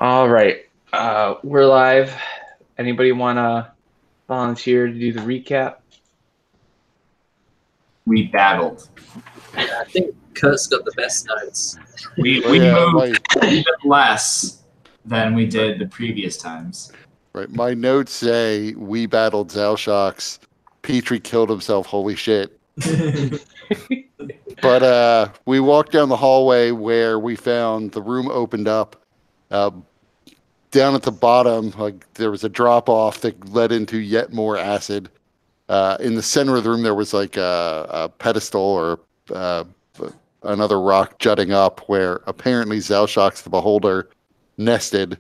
All right. We're live. Anybody want to volunteer to do the recap? We battled. I think Kurt's got the best notes. We yeah, moved even less than we did the previous times. Right. My notes say we battled Zalshox. Petrie killed himself. Holy shit. But we walked down the hallway where we found the room opened up. Down at the bottom, like there was a drop off that led into yet more acid. In the center of the room, there was like a pedestal or another rock jutting up where apparently Zalshox the Beholder nested.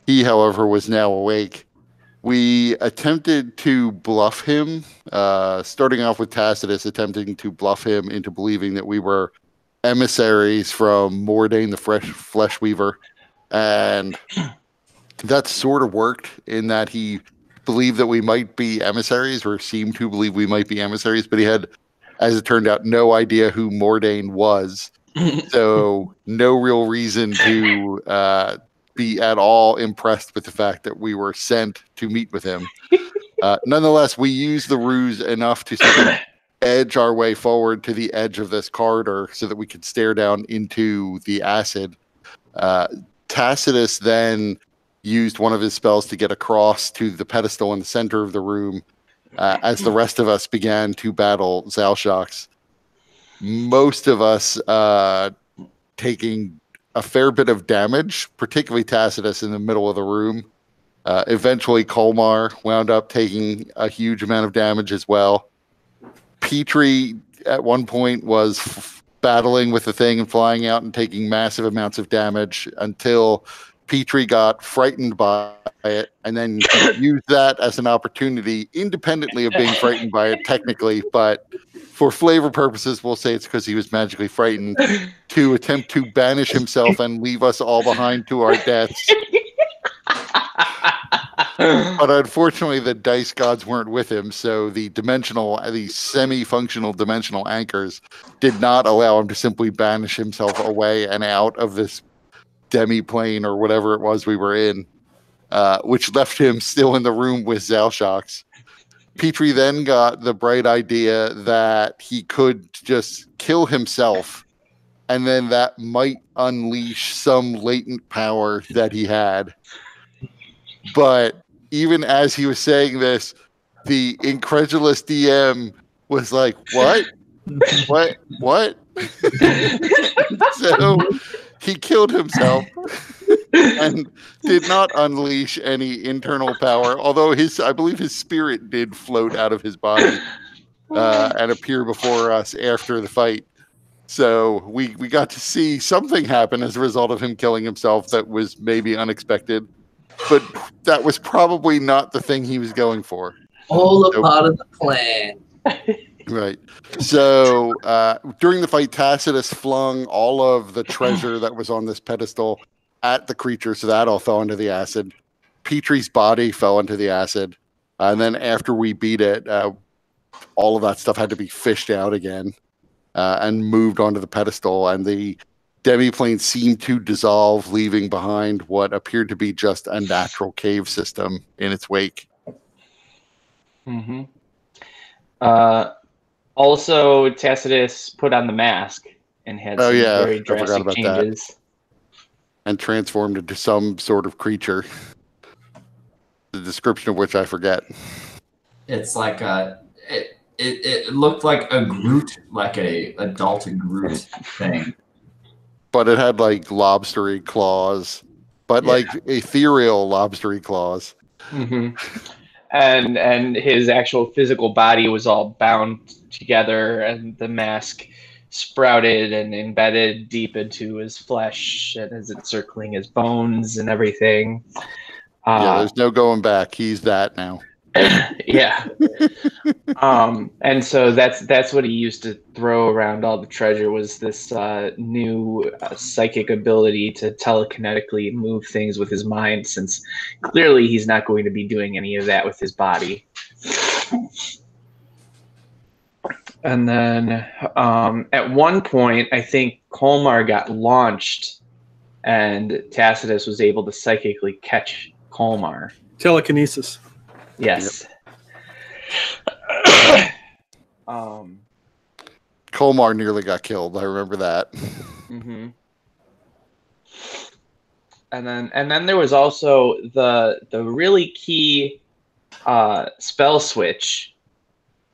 He, however, was now awake. We attempted to bluff him, starting off with Tacitus attempting to bluff him into believing that we were emissaries from Mordain the Flesh Weaver. And that sort of worked in that he believed that we might be emissaries, or seemed to believe we might be emissaries, but he had, as it turned out, no idea who Mordain was. So no real reason to be at all impressed with the fact that we were sent to meet with him. Nonetheless, we used the ruse enough to sort of edge our way forward to the edge of this corridor so that we could stare down into the acid. Tacitus then used one of his spells to get across to the pedestal in the center of the room as the rest of us began to battle Zalshox. Most of us taking a fair bit of damage, particularly Tacitus in the middle of the room. Eventually, Colmar wound up taking a huge amount of damage as well. Petrie, at one point, was battling with the thing and flying out and taking massive amounts of damage until Petrie got frightened by it and then used that as an opportunity, independently of being frightened by it technically, but for flavor purposes, we'll say it's because he was magically frightened, to attempt to banish himself and leave us all behind to our deaths. But unfortunately, the dice gods weren't with him, so the semi-functional dimensional anchors did not allow him to simply banish himself away and out of this demi-plane or whatever it was we were in, which left him still in the room with Zalshox. Petrie then got the bright idea that he could just kill himself, and then that might unleash some latent power that he had. But even as he was saying this, the incredulous DM was like, what? What? So he killed himself and did not unleash any internal power, although I believe his spirit did float out of his body and appear before us after the fight. So we got to see something happen as a result of him killing himself that was maybe unexpected, but that was probably not the thing he was going for. All a part of the plan. Right. So during the fight, Tacitus flung all of the treasure that was on this pedestal at the creature, so that all fell into the acid. Petrie's body fell into the acid. And then after we beat it, all of that stuff had to be fished out again and moved onto the pedestal. And the demiplane seemed to dissolve, leaving behind what appeared to be just a natural cave system in its wake. Mm-hmm. Also, Tacitus put on the mask and had some very drastic changes. That. And transformed into some sort of creature, the description of which I forget. It's like it looked like a Groot, like a adult Groot thing. But it had like lobstery claws, but like ethereal lobstery claws. Mm-hmm. And his actual physical body was all bound together, and the mask sprouted and embedded deep into his flesh, and as it's circling his bones and everything. There's no going back. He's that now. Yeah. And so that's what he used to throw around all the treasure, was this new psychic ability to telekinetically move things with his mind, since clearly he's not going to be doing any of that with his body. And then at one point, I think Colmar got launched and Tacitus was able to psychically catch Colmar. Telekinesis. Yes. Colmar nearly got killed. I remember that. Mm-hmm. And then there was also the really key spell switch,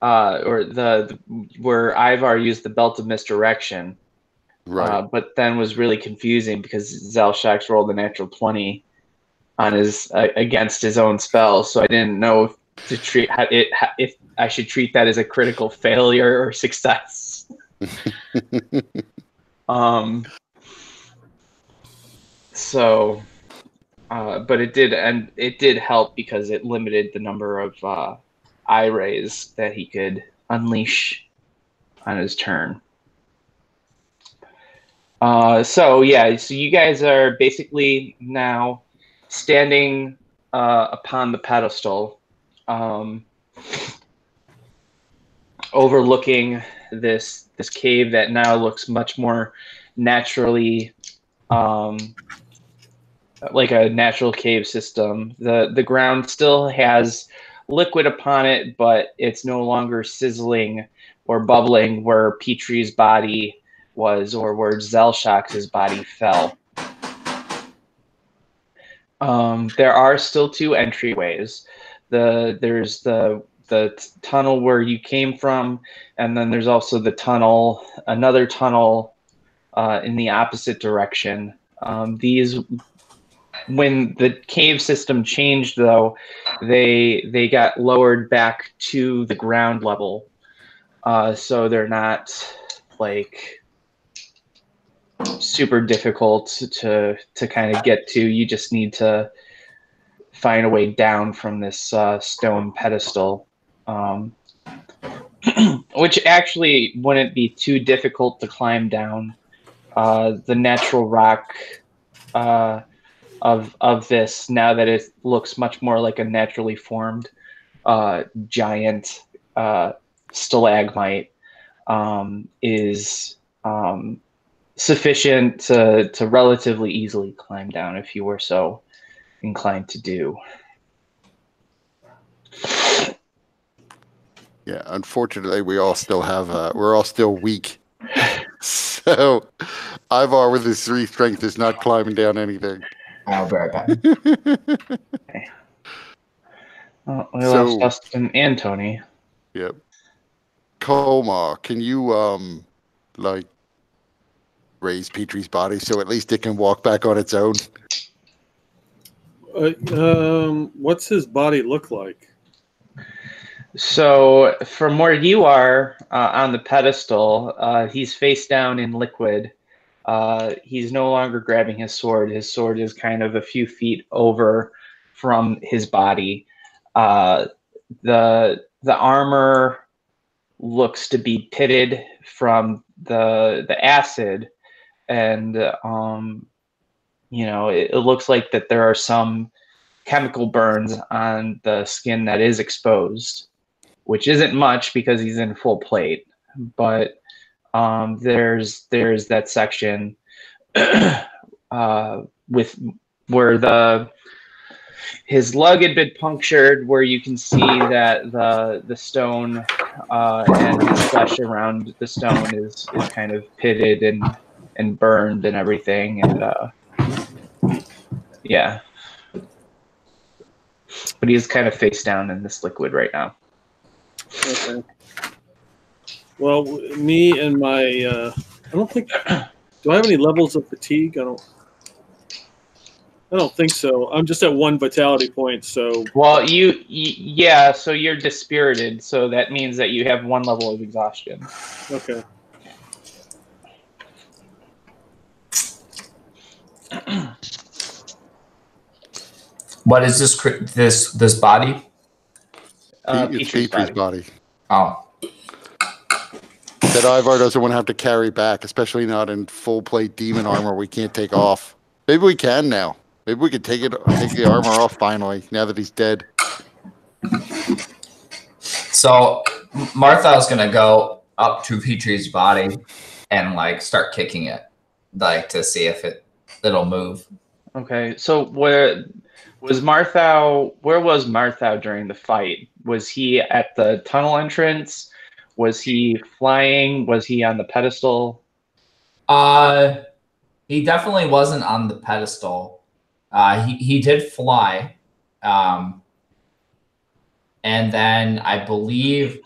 or where Ivar used the Belt of Misdirection, Right. but then was really confusing because Zelshax rolled a natural 20 on his against his own spell, so I didn't know if I should treat that as a critical failure or success. So, but it did help because it limited the number of eye rays that he could unleash on his turn. So you guys are basically now standing upon the pedestal, overlooking this cave that now looks much more naturally like a natural cave system. The ground still has liquid upon it, but it's no longer sizzling or bubbling where Petrie's body was or where Zelshax's body fell. There are still two entryways. There's the tunnel where you came from, and then there's also another tunnel in the opposite direction. When the cave system changed, though, they got lowered back to the ground level, so they're not like super difficult to kind of get to. You just need to find a way down from this stone pedestal, which actually wouldn't be too difficult to climb down. The natural rock of this, now that it looks much more like a naturally formed giant stalagmite, is sufficient to relatively easily climb down if you were so inclined to do. Yeah, unfortunately, we're all still weak. So, Ivar with his 3 strength is not climbing down anything. I'll be right back. Okay. Well, we lost Dustin and Tony. Yep. Colmar, can you raise Petrie's body so at least it can walk back on its own? What's his body look like? So from where you are on the pedestal, he's face down in liquid. He's no longer grabbing his sword. His sword is kind of a few feet over from his body. The armor looks to be pitted from the acid, and it looks like that there are some chemical burns on the skin that is exposed, which isn't much because he's in full plate, but there's that section with where his lug had been punctured, where you can see that the stone and his flesh around the stone is kind of pitted and burned and everything, and yeah. But he's kind of face down in this liquid right now. Okay. Well, me and my, I don't think, do I have any levels of fatigue? I don't think so. I'm just at 1 vitality point, so. Well, so you're dispirited, so that means that you have 1 level of exhaustion. Okay. What is this body? It's Petrie's body. Oh. That Ivar doesn't want to have to carry back, especially not in full plate demon armor we can't take off. Maybe we can now. Maybe we could take the armor off finally, now that he's dead. So Martha's gonna go up to Petrie's body and start kicking it, to see if it it'll move. Okay, so where was Marthau during the fight? Was he at the tunnel entrance? Was he flying? Was he on the pedestal? He definitely wasn't on the pedestal. He did fly. And then I believe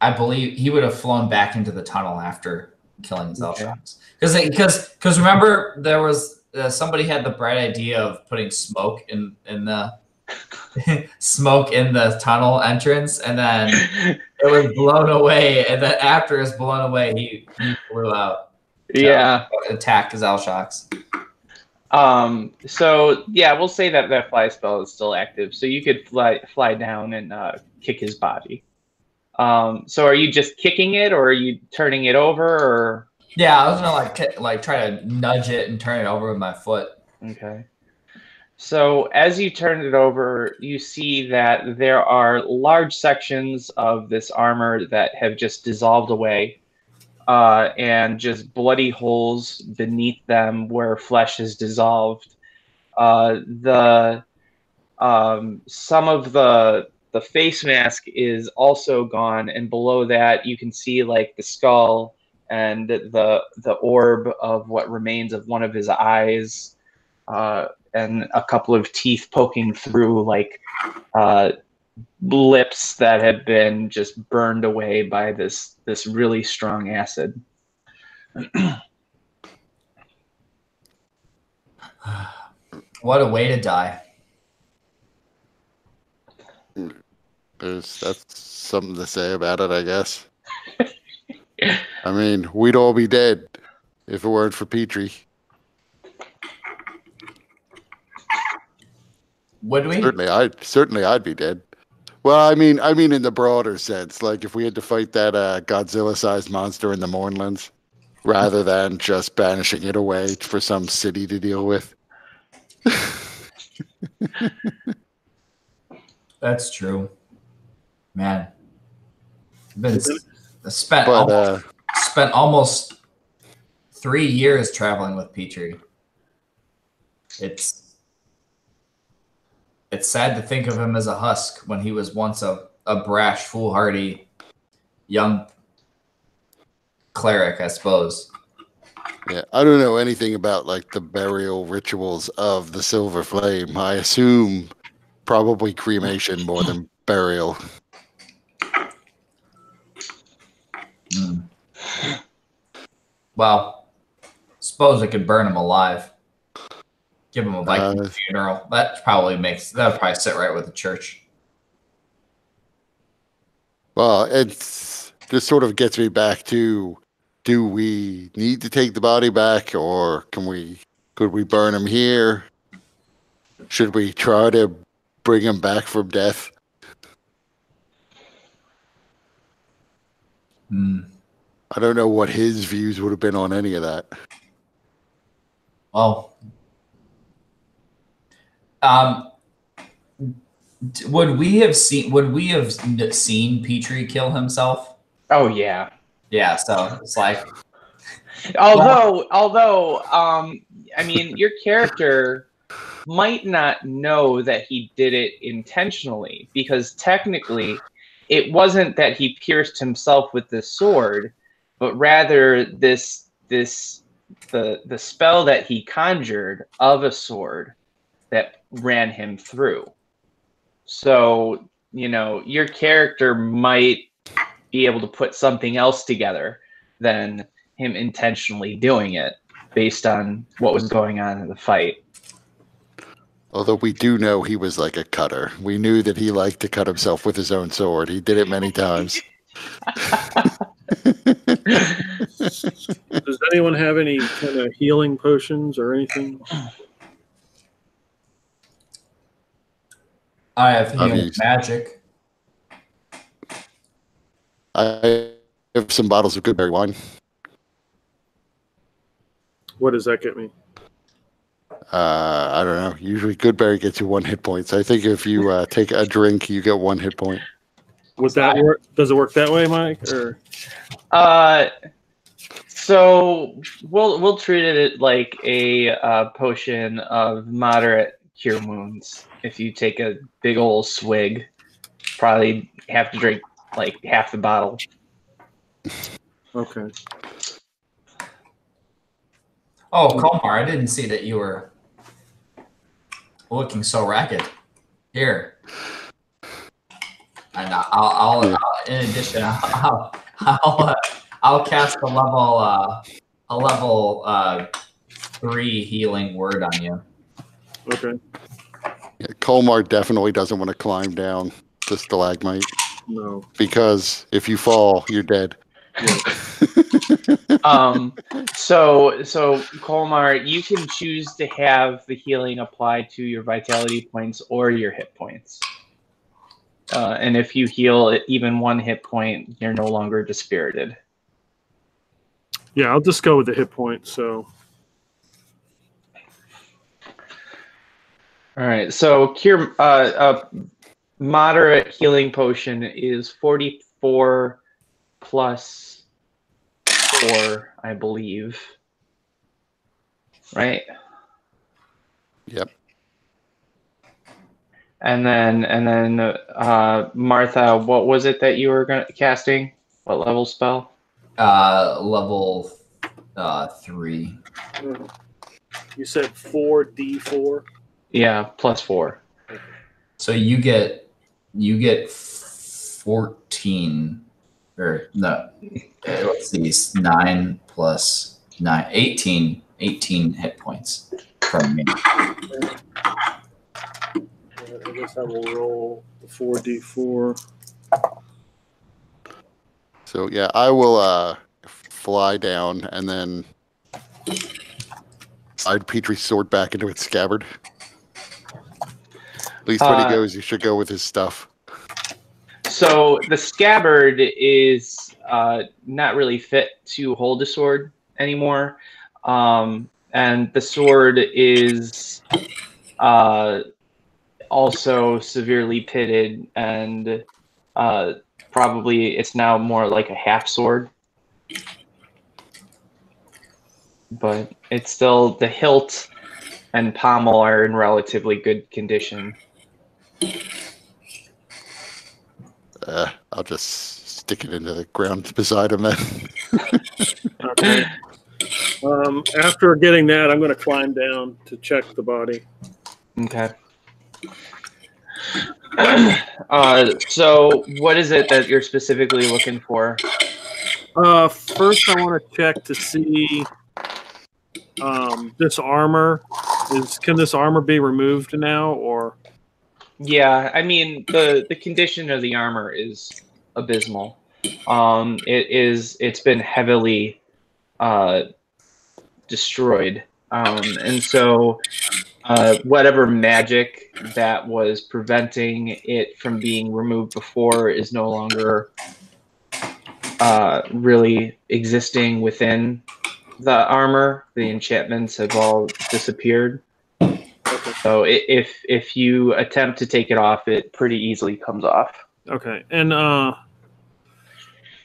he would have flown back into the tunnel after killing his L-Shocks. Because remember, there was somebody had the bright idea of putting smoke in the smoke in the tunnel entrance, and then it was blown away. And then after it's blown away, he flew out. Yeah, attack his L-Shocks. So yeah, we'll say that fly spell is still active, so you could fly down and kick his body. So are you just kicking it, or are you turning it over, or? Yeah, I was gonna like try to nudge it and turn it over with my foot. Okay. So as you turn it over, you see that there are large sections of this armor that have just dissolved away, and just bloody holes beneath them where flesh is dissolved. Some of the face mask is also gone, and below that you can see like the skull and the orb of what remains of one of his eyes, and a couple of teeth poking through, like lips that have been just burned away by this really strong acid. What a way to die. That's something to say about it, I guess. I mean, we'd all be dead if it weren't for Petrie. Would we? Certainly I'd be dead. Well, I mean in the broader sense, like if we had to fight that Godzilla-sized monster in the Mournlands, rather than just banishing it away for some city to deal with. That's true, man. Spent almost 3 years traveling with Petrie. It's sad to think of him as a husk when he was once a brash, foolhardy young cleric, I suppose. Yeah, I don't know anything about like the burial rituals of the Silver Flame. I assume probably cremation more than burial. Well, suppose I could burn him alive. Give him a Viking funeral. That would probably sit right with the church. Well, this sort of gets me back to, do we need to take the body back, or could we burn him here? Should we try to bring him back from death? I don't know what his views would have been on any of that. Well, would we have seen Petrie kill himself? Oh yeah. Yeah, so it's like although I mean, your character might not know that he did it intentionally, because technically it wasn't that he pierced himself with this sword, but rather the spell that he conjured of a sword that ran him through. So, your character might be able to put something else together than him intentionally doing it based on what was going on in the fight. Although we do know he was like a cutter. We knew that he liked to cut himself with his own sword. He did it many times. Does anyone have any kind of healing potions or anything? I have healing magic. I have some bottles of Goodberry wine. What does that get me? I don't know. Usually Goodberry gets you 1 hit point. So I think if you take a drink, you get 1 hit point. Would that work? Does it work that way, Mike? Or So we'll treat it like a potion of moderate cure wounds. If you take a big old swig, probably have to drink like half the bottle. Okay. Oh, Komar, I didn't see that you were looking so ragged. Here, and I'll in addition, I'll cast a level 3 healing word on you. Okay. Yeah, Colmar definitely doesn't want to climb down the stalagmite No. because if you fall, you're dead. Yeah. So Colmar, you can choose to have the healing applied to your vitality points or your hit points. And if you heal even 1 hit point, you're no longer dispirited. Yeah, I'll just go with the hit point. So. All right. So cure moderate healing potion is 44 plus 4, I believe. Right? Yep. And then Martha, what was it that you were casting? What level spell? Level 3. You said 4d4. Yeah, plus 4. So you get 14, or no, let's see, 9 plus 9, 18 hit points from me. I guess I will roll the 4d4. So yeah, I will fly down and then slide Petrie's sword back into its scabbard. At least when he goes, you should go with his stuff. So the scabbard is not really fit to hold a sword anymore, and the sword is also severely pitted, and probably it's now more like a half sword. But it's still, the hilt and pommel are in relatively good condition. I'll just stick it into the ground beside him then. Okay. After getting that, I'm going to climb down to check the body. Okay. So what is it that you're specifically looking for? First, I want to check to see this armor. Can this armor be removed now, or? Yeah, I mean the condition of the armor is abysmal. It's been heavily destroyed, and so whatever magic that was preventing it from being removed before is no longer really existing within the armor. The enchantments have all disappeared. So if you attempt to take it off, it pretty easily comes off. Okay. And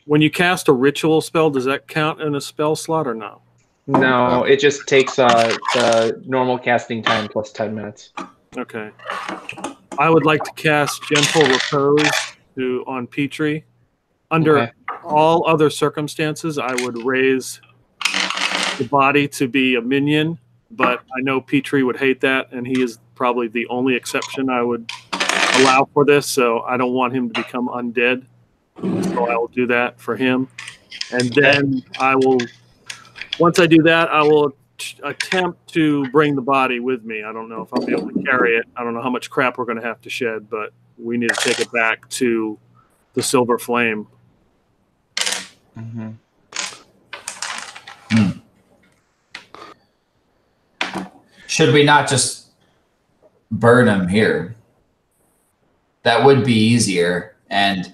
when you cast a ritual spell, does that count in a spell slot or no? No, it just takes the normal casting time plus 10 minutes. Okay. I would like to cast Gentle Repose on Petrie. Under all other circumstances, I would raise the body to be a minion, but I know Petrie would hate that, and he is probably the only exception I would allow for this, so I don't want him to become undead. So I will do that for him. And then I will, once I do that, I will attempt to bring the body with me. I don't know if I'll be able to carry it. I don't know how much crap we're going to have to shed, but we need to take it back to the Silver Flame. Mm-hmm. Should we not just burn him here? That would be easier. And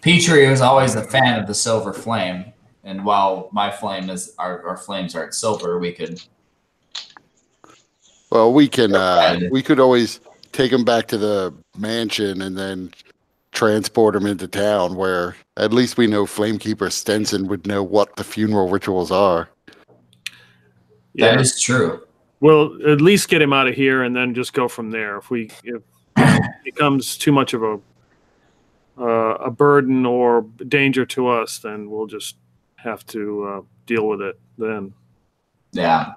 Petrie was always a fan of the Silver Flame. And while my flame is, our flames aren't silver, we could. Well, we can. We could always take him back to the mansion and then transport them into town, where at least we know Flamekeeper Stenson would know what the funeral rituals are. That is true. We'll at least get him out of here and then just go from there. If it becomes too much of a burden or danger to us, then we'll just have to deal with it then. Yeah.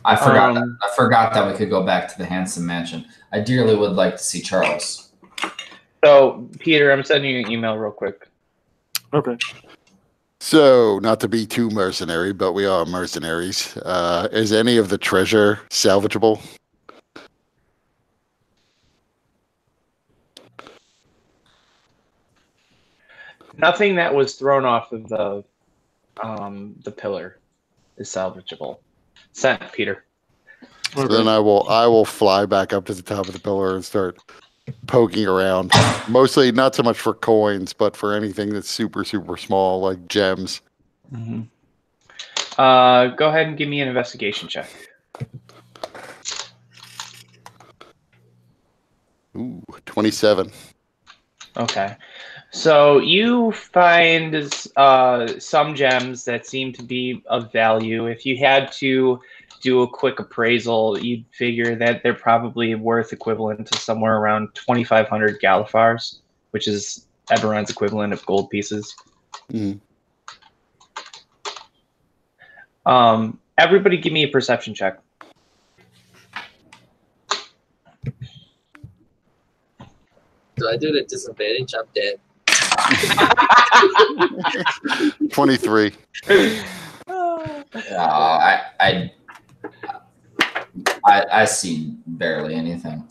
I forgot that we could go back to the Hanson Mansion. I dearly would like to see Charles. So, Peter, I'm sending you an email real quick. Okay. So, not to be too mercenary, but we are mercenaries. Is any of the treasure salvageable? Nothing that was thrown off of the pillar is salvageable. Sent, Peter. So then I will fly back up to the top of the pillar and start poking around. Mostly not so much for coins, but for anything that's super, super small, like gems. Mm-hmm. Go ahead and give me an investigation check. Ooh, 27. Okay. So you find some gems that seem to be of value. If you had to do a quick appraisal, you'd figure that they're probably worth equivalent to somewhere around 2,500 Galifars, which is Eberron's equivalent of gold pieces. Mm. Everybody give me a perception check. Do I do it at disadvantage? I'm dead. 23. I see barely anything.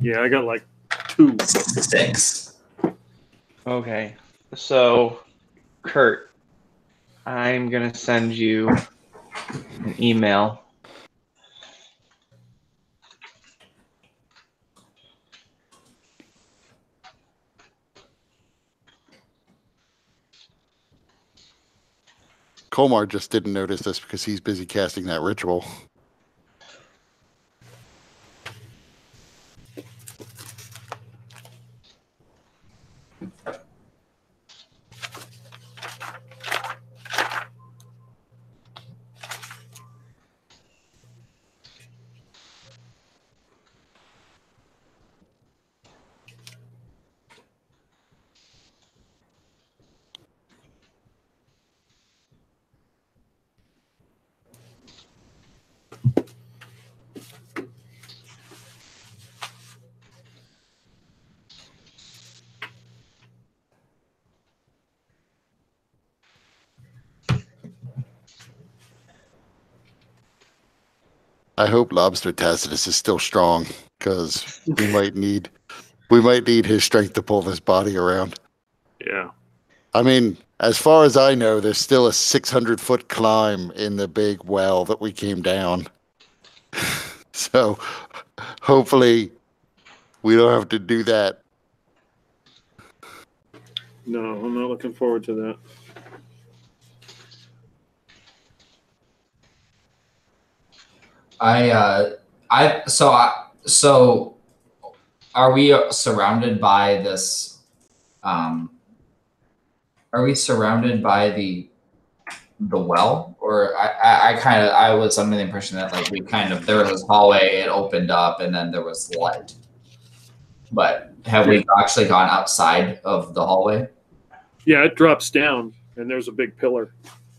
Yeah, I got like 2. 6. Okay. So, Kurt, I'm going to send you an email. Komar just didn't notice this because he's busy casting that ritual. I hope Lobster Tacitus is still strong, because we might need his strength to pull this body around. Yeah. I mean, as far as I know, there's still a 600-foot climb in the big well that we came down. So hopefully we don't have to do that. No, I'm not looking forward to that. So are we surrounded by this? Are we surrounded by the well, or I was under the impression that like there was this hallway, it opened up, and then there was light. But have we actually gone outside of the hallway? Yeah, it drops down, and there's a big pillar.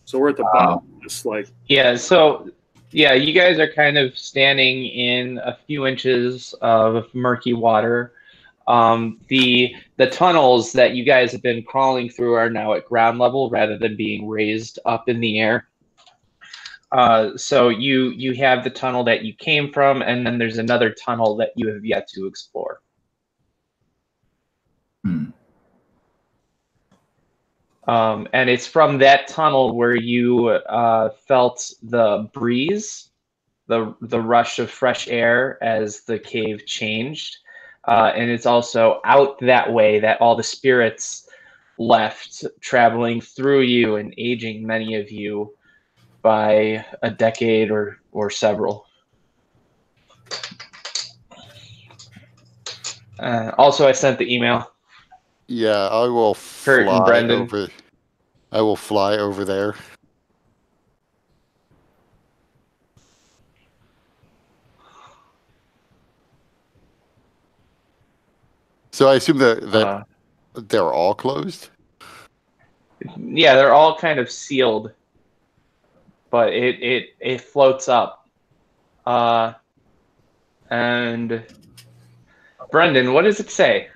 So we're at the bottom. It's like Yeah, you guys are kind of standing in a few inches of murky water. The tunnels that you guys have been crawling through are now at ground level rather than being raised up in the air. So you have the tunnel that you came from, and then there's another tunnel that you have yet to explore. And it's from that tunnel where you felt the breeze, the rush of fresh air as the cave changed. And it's also out that way that all the spirits left, traveling through you and aging many of you by a decade or several. Also, I sent the email. Yeah, I will Kurt and fly Brendan. over. I will fly over there. So I assume that they're all closed. Yeah, they're all kind of sealed, but it floats up. And Brendan, what does it say?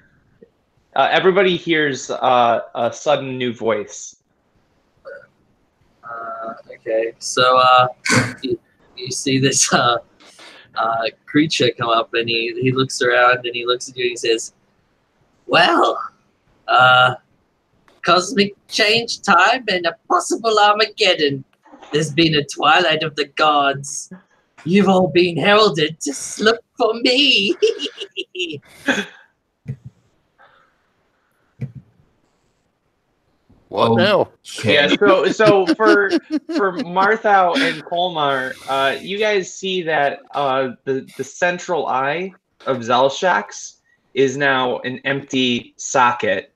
Everybody hears a sudden new voice. Okay, so you see this creature come up, and he looks around and he looks at you and he says, "Well, cosmic change time and a possible Armageddon. There's been a twilight of the gods. You've all been heralded to look for me." What now? Yeah, so for Marthau and Colmar, you guys see that the central eye of Zelshax is now an empty socket,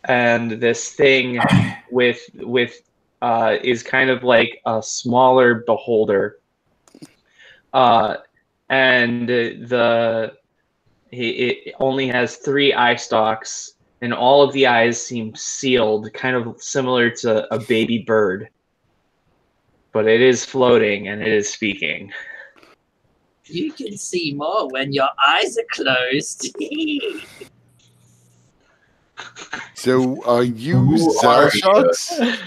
and this thing with is kind of like a smaller beholder, and it only has 3 eye stalks. And all of the eyes seem sealed, kind of similar to a baby bird. But it is floating and it is speaking. You can see more when your eyes are closed. So are you Who are Zelshax?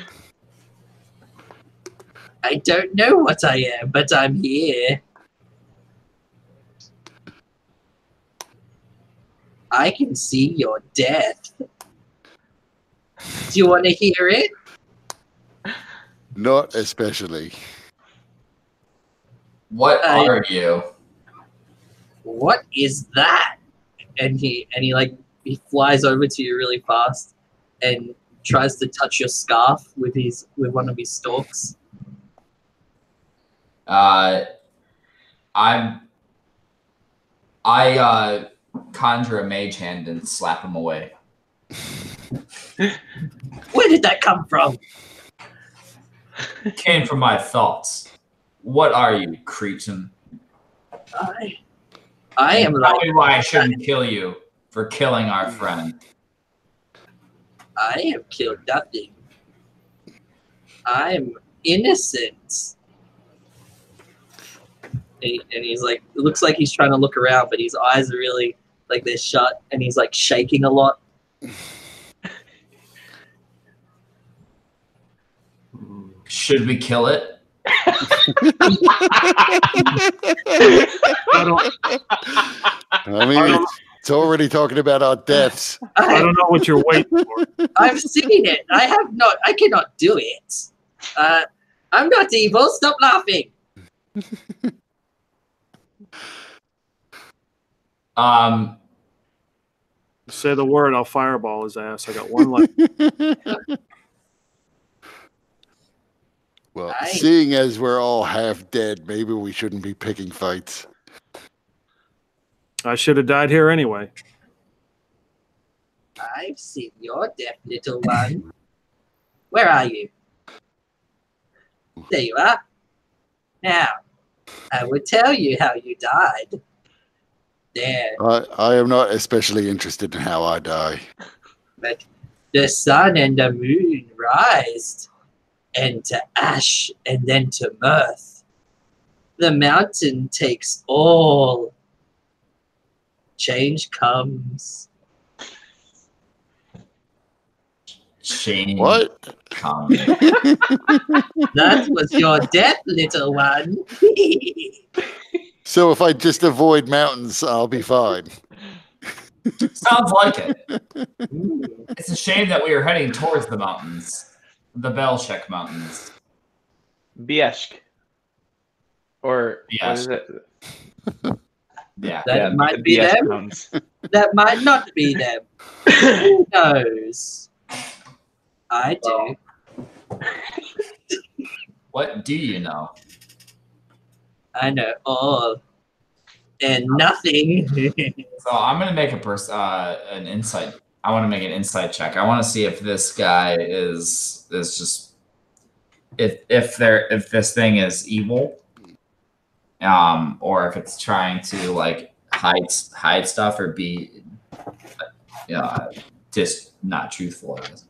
I don't know what I am, but I'm here. I can see your death. Do you want to hear it? Not especially. What are you? What is that? And he flies over to you really fast and tries to touch your scarf with one of his stalks. I conjure a mage hand and slap him away. Where did that come from? Came from my thoughts. What are you, cretin? I am Tell like. me why I shouldn't kill you for killing our friend. I have killed nothing. I'm innocent. And he's like, it looks like he's trying to look around, but his eyes are really like they're shut, and he's like shaking a lot. Should we kill it? I mean, it's already talking about our deaths. I don't know what you're waiting for. I've seen it. I cannot do it. I'm not evil. Stop laughing. Say the word, I'll fireball his ass. I got one left. Well, seeing as we're all half dead, maybe we shouldn't be picking fights. I should have died here anyway. I've seen your death, little one. Where are you? There you are. Now, I will tell you how you died. There. I am not especially interested in how I die. But the sun and the moon rise, and to ash, and then to mirth. The mountain takes all. Change comes. Change. What? Comes. That was your death, little one. So if I just avoid mountains, I'll be fine. Sounds like it. It's a shame that we are heading towards the mountains. The Belshek Mountains. Bieshk. Or what is Bieshk. it? Yeah. That might the be Bieshk them. Mountains. That might not be them. Who knows? I do. What do you know? I know all. and nothing. So I'm gonna make an insight. I want to make an insight check. I want to see if this guy is just if this thing is evil, or if it's trying to like hide stuff or be just not truthful. I guess.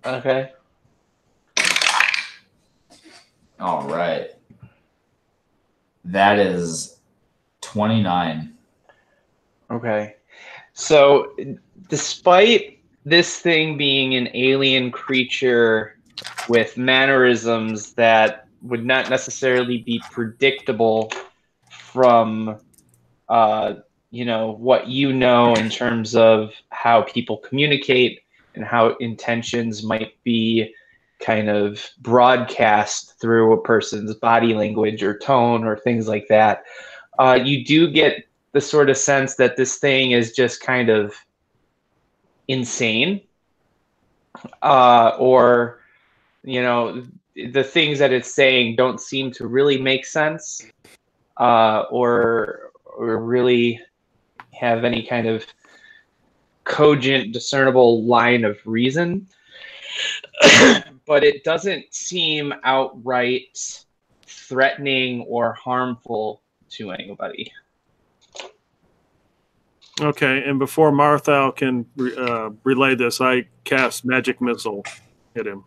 Okay. All right. That is 29. Okay. So, despite this thing being an alien creature with mannerisms that would not necessarily be predictable from, what you know in terms of how people communicate and how intentions might be kind of broadcast through a person's body language or tone or things like that, you do get the sort of sense that this thing is just kind of insane, or the things that it's saying don't seem to really make sense, or really have any kind of cogent, discernible line of reason. But it doesn't seem outright threatening or harmful to anybody. Okay, and before Marthal can relay this, I cast Magic Missile at him.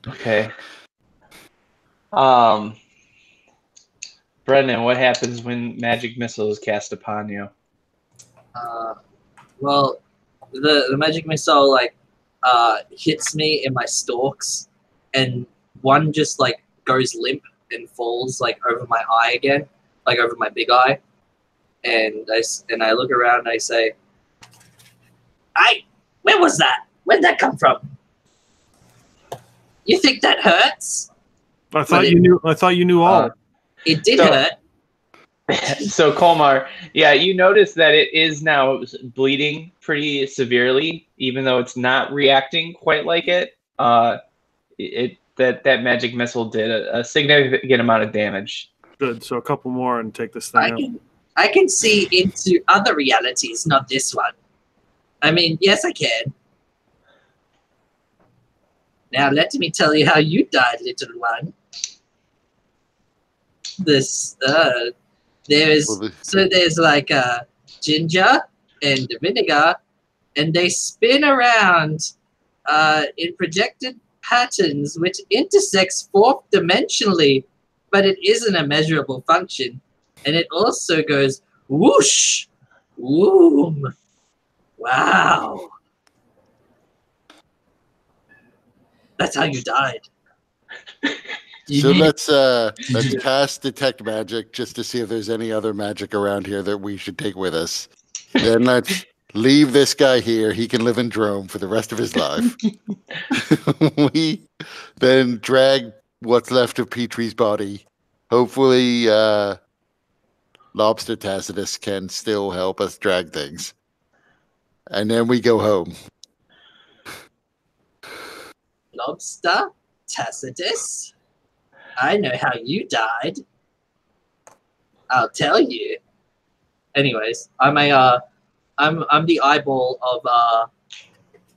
Okay. Brendan, what happens when Magic Missile is cast upon you? Well, the magic missile hits me in my stalks, and one just goes limp and falls over my eye again, over my big eye, and I look around and I say, where was that? Where'd that come from? You think that hurts? I thought you knew all. It did hurt. So Colmar, yeah, you notice that it is now bleeding pretty severely, even though it's not reacting quite like it. That magic missile did a significant amount of damage. Good. So a couple more and take this thing out. I can see into other realities, not this one. I mean, yes, I can. Now let me tell you how you died, little one. There's ginger and vinegar, and they spin around in projected patterns which intersects fourth dimensionally, but it isn't a measurable function. And it also goes whoosh, woom, wow. That's how you died. So let's cast detect magic just to see if there's any other magic around here that we should take with us. Then let's leave this guy here. He can live in Drome for the rest of his life. We then drag what's left of Petrie's body. Hopefully, Lobster Tacitus can still help us drag things. And then we go home. Lobster Tacitus? I know how you died. I'll tell you. Anyways, I'm the eyeball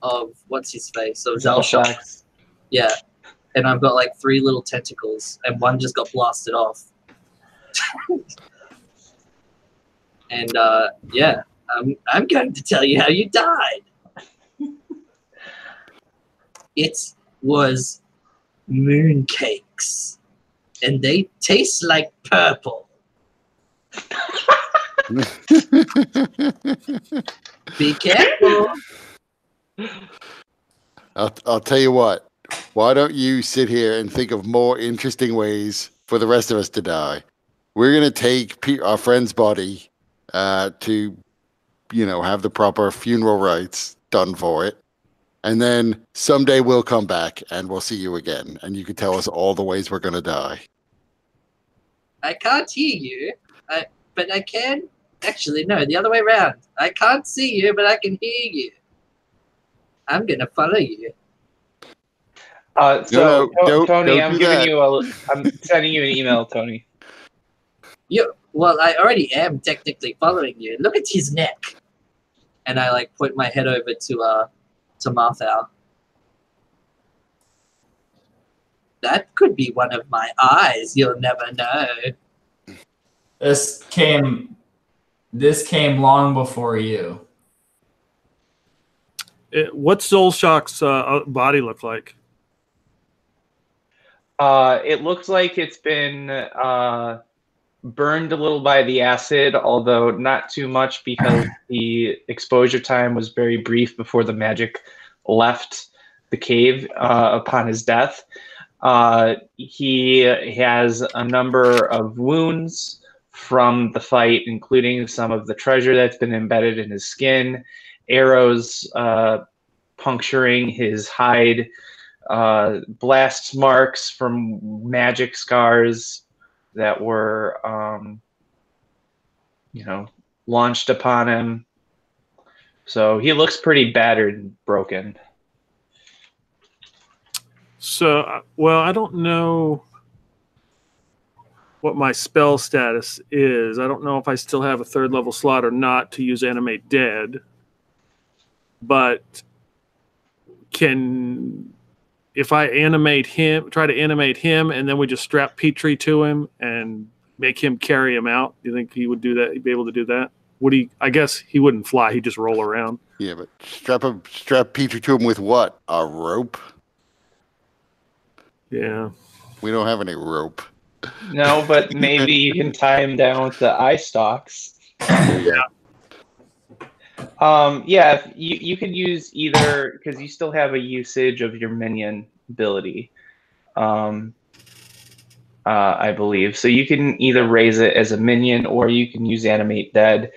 of what's his face, of Zelshock. Yeah, and I've got 3 little tentacles, and one just got blasted off. And yeah, I'm going to tell you how you died. It was mooncakes. And they taste like purple. Be careful. I'll tell you what. Why don't you sit here and think of more interesting ways for the rest of us to die? We're going to take our friend's body to, have the proper funeral rites done for it. And then someday we'll come back and we'll see you again. And you can tell us all the ways we're going to die. I can't hear you, but I can. Actually, no, the other way around. I can't see you, but I can hear you. I'm going to follow you. Tony, I'm sending you an email, Tony. Well, I already am technically following you. Look at his neck. And I like point my head over to Marthal. That could be one of my eyes. You'll never know. This came long before you. What's Zolshock's body look like? It looks like it's been burned a little by the acid, although not too much because the exposure time was very brief before the magic left the cave upon his death. He has a number of wounds from the fight, including some of the treasure that's been embedded in his skin, arrows puncturing his hide, blast marks from magic scars that were, launched upon him. So he looks pretty battered and broken. So, well, I don't know what my spell status is. I don't know if I still have a 3rd level slot or not to use Animate Dead. But if I try to animate him, and then we just strap Petrie to him and make him carry him out, do you think he would do that? He'd be able to do that? Would he? I guess he wouldn't fly. He'd just roll around. Yeah, but strap Petrie to him with what? A rope? Yeah. We don't have any rope. No, but maybe you can tie him down with the eye stalks. Yeah. Yeah, you could use either, because you still have a usage of your minion ability, I believe. So you can either raise it as a minion or you can use Animate Dead.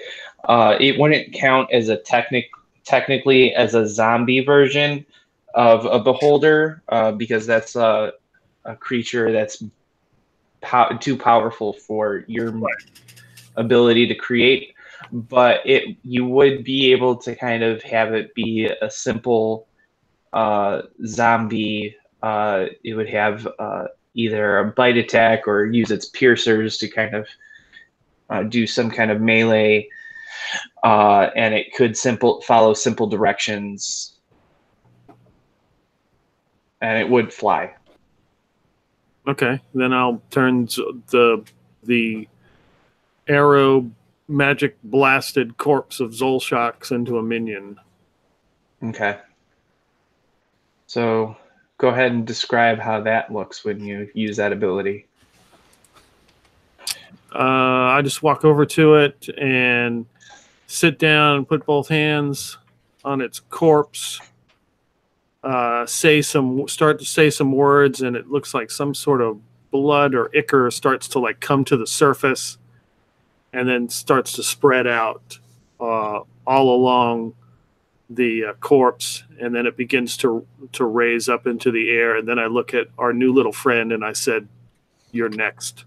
It wouldn't count as a technically as a zombie version of a beholder, because that's a creature that's too powerful for your ability to create. But you would be able to kind of have it be a simple zombie. It would have either a bite attack or use its piercers to kind of do some kind of melee, and it could follow simple directions, and it would fly. Okay, then I'll turn the arrow magic blasted corpse of Zolshox into a minion. Okay. So go ahead and describe how that looks when you use that ability. I just walk over to it and sit down and put both hands on its corpse. Start to say some words, and it looks like some sort of blood or ichor starts to like come to the surface, and then starts to spread out all along the corpse, and then it begins to raise up into the air. And then I look at our new little friend, and I said, "You're next."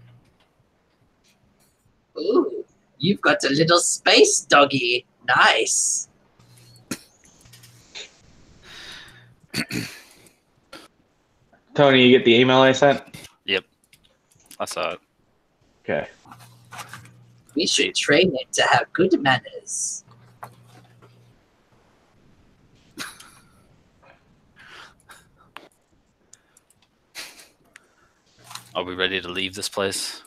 Ooh, you've got a little space doggy. Nice. Tony, you get the email I sent? Yep. I saw it. Okay. We should train it to have good manners. Are we ready to leave this place?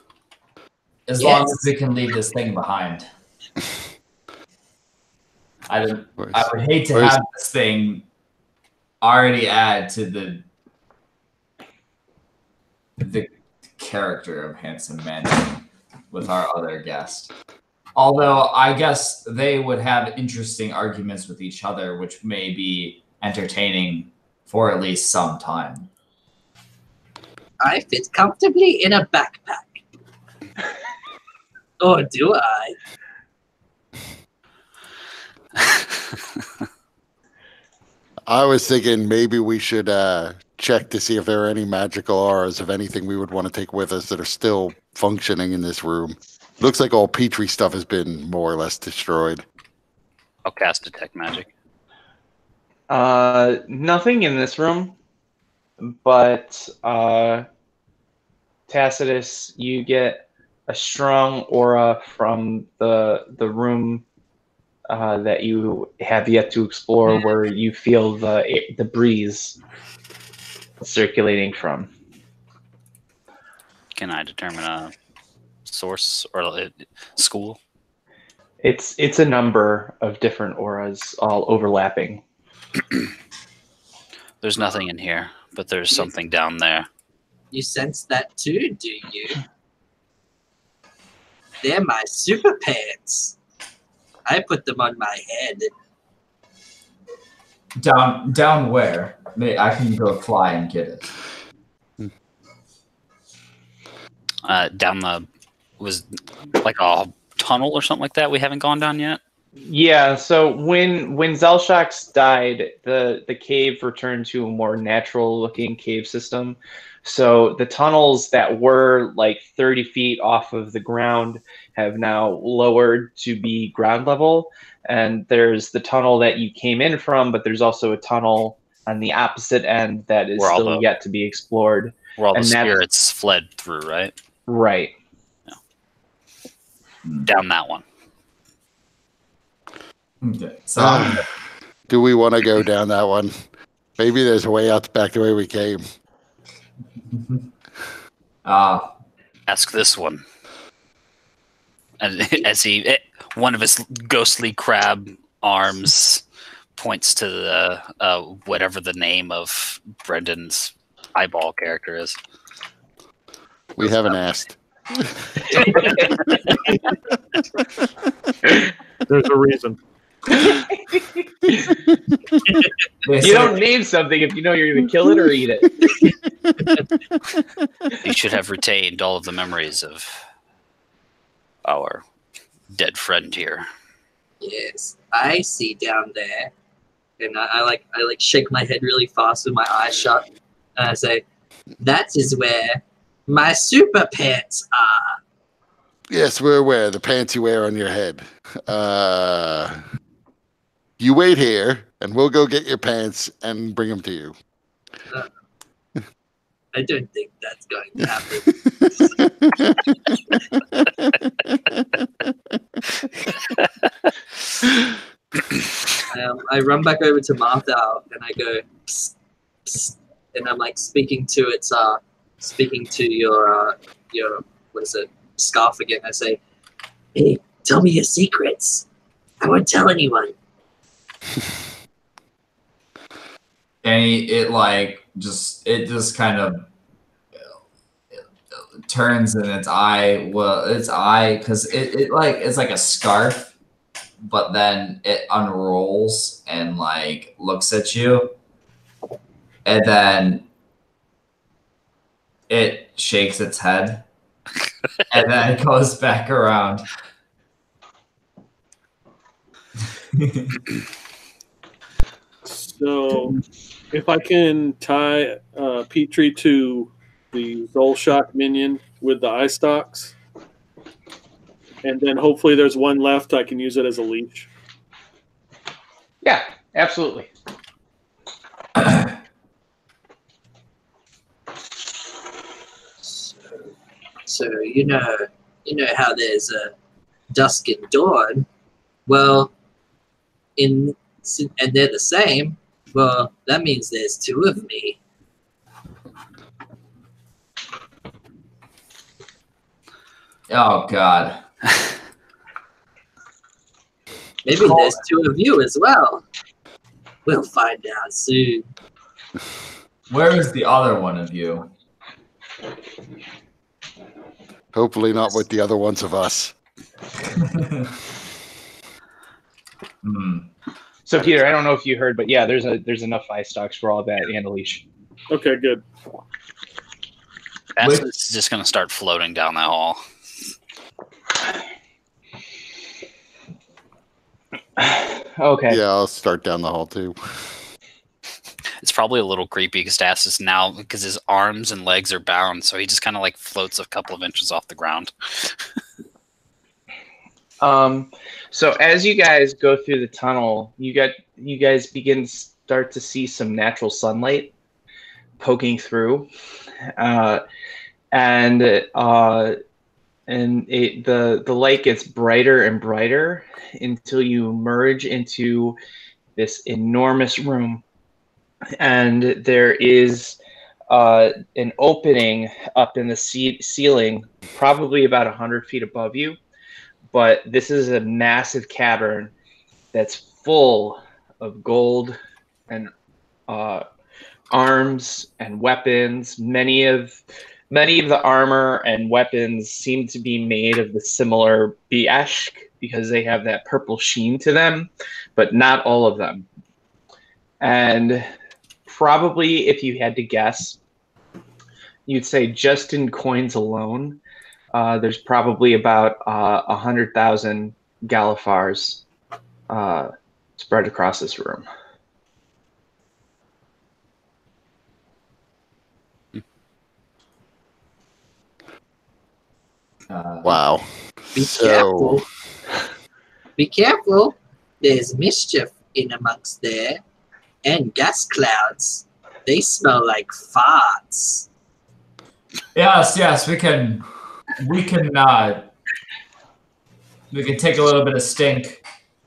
As long as we can leave this thing behind. I would hate to have this thing already add to the character of Handsome Man with our other guest. Although I guess they would have interesting arguments with each other, which may be entertaining for at least some time. I fit comfortably in a backpack. Or do I? I was thinking maybe we should check to see if there are any magical auras of anything we would want to take with us that are still functioning in this room. Looks like all Petrie stuff has been more or less destroyed. I'll cast Detect Magic. Nothing in this room, but Tacitus, you get strong aura from the room that you have yet to explore, where you feel the breeze circulating from. Can I determine a source or a school? It's a number of different auras, all overlapping. There's nothing in here, but there's something down there. You sense that too, do you? They're my super pants. I put them on my head. Down where? I can go fly and get it. Down the was like a tunnel or something like that. We haven't gone down yet. Yeah. So when Zelshox died, the cave returned to a more natural looking cave system. So the tunnels that were like 30 feet off of the ground have now lowered to be ground level. And there's the tunnel that you came in from, but there's also a tunnel on the opposite end that is still yet to be explored. Where all the spirits fled through, right? Right. Yeah. Down that one. Okay. So do we want to go down that one? Maybe there's a way out back the way we came. Ask this one. And as one of his ghostly crab arms points to the whatever the name of Brendan's eyeball character is. We haven't asked. There's a reason. You don't name something if you know you're going to kill it or eat it. You should have retained all of the memories of our dead friend here. Yes, I see down there, and I like shake my head really fast with my eyes shut, and I say, "That is where my super pants are." Yes, we're aware. The pants you wear on your head. You wait here, and we'll go get your pants and bring them to you. I don't think that's going to happen. I run back over to Martha and I go, psst, psst, and I'm like speaking to your what is it, scarf again. I say, "Hey, tell me your secrets. I won't tell anyone." And it just kind of turns in its eye. Well, its eye, because it's like a scarf, but then it unrolls and like looks at you, and then it shakes its head, and then it goes back around. So, if I can tie Petrie to the Zolshok minion with the eye stalks, and then hopefully there's one left, I can use it as a leash. Yeah, absolutely. So you know how there's a dusk and dawn. Well, and they're the same. Well, that means there's two of me. Oh God. Maybe there's two of you as well. We'll find out soon. Where is the other one of you? Hopefully not with the other ones of us. So Peter, I don't know if you heard, but yeah, there's enough eye stalks for all that and a leash. Okay, good. Acid's just going to start floating down that hall. Okay. Yeah, I'll start down the hall too. It's probably a little creepy because Stas now, because his arms and legs are bound, so he just kind of like floats a couple of inches off the ground. So as you guys go through the tunnel, you guys start to see some natural sunlight poking through, and and the light gets brighter and brighter until you emerge into this enormous room, and there is an opening up in the ceiling, probably about 100 feet above you. But this is a massive cavern that's full of gold and arms and weapons. Many of the armor and weapons seem to be made of the similar Bieshk because they have that purple sheen to them, but not all of them. And probably, if you had to guess, you'd say just in coins alone, there's probably about 100,000 Galifars spread across this room. Wow. Be careful. Be careful. There's mischief in amongst there. And gas clouds. They smell like farts. Yes, we can take a little bit of stink.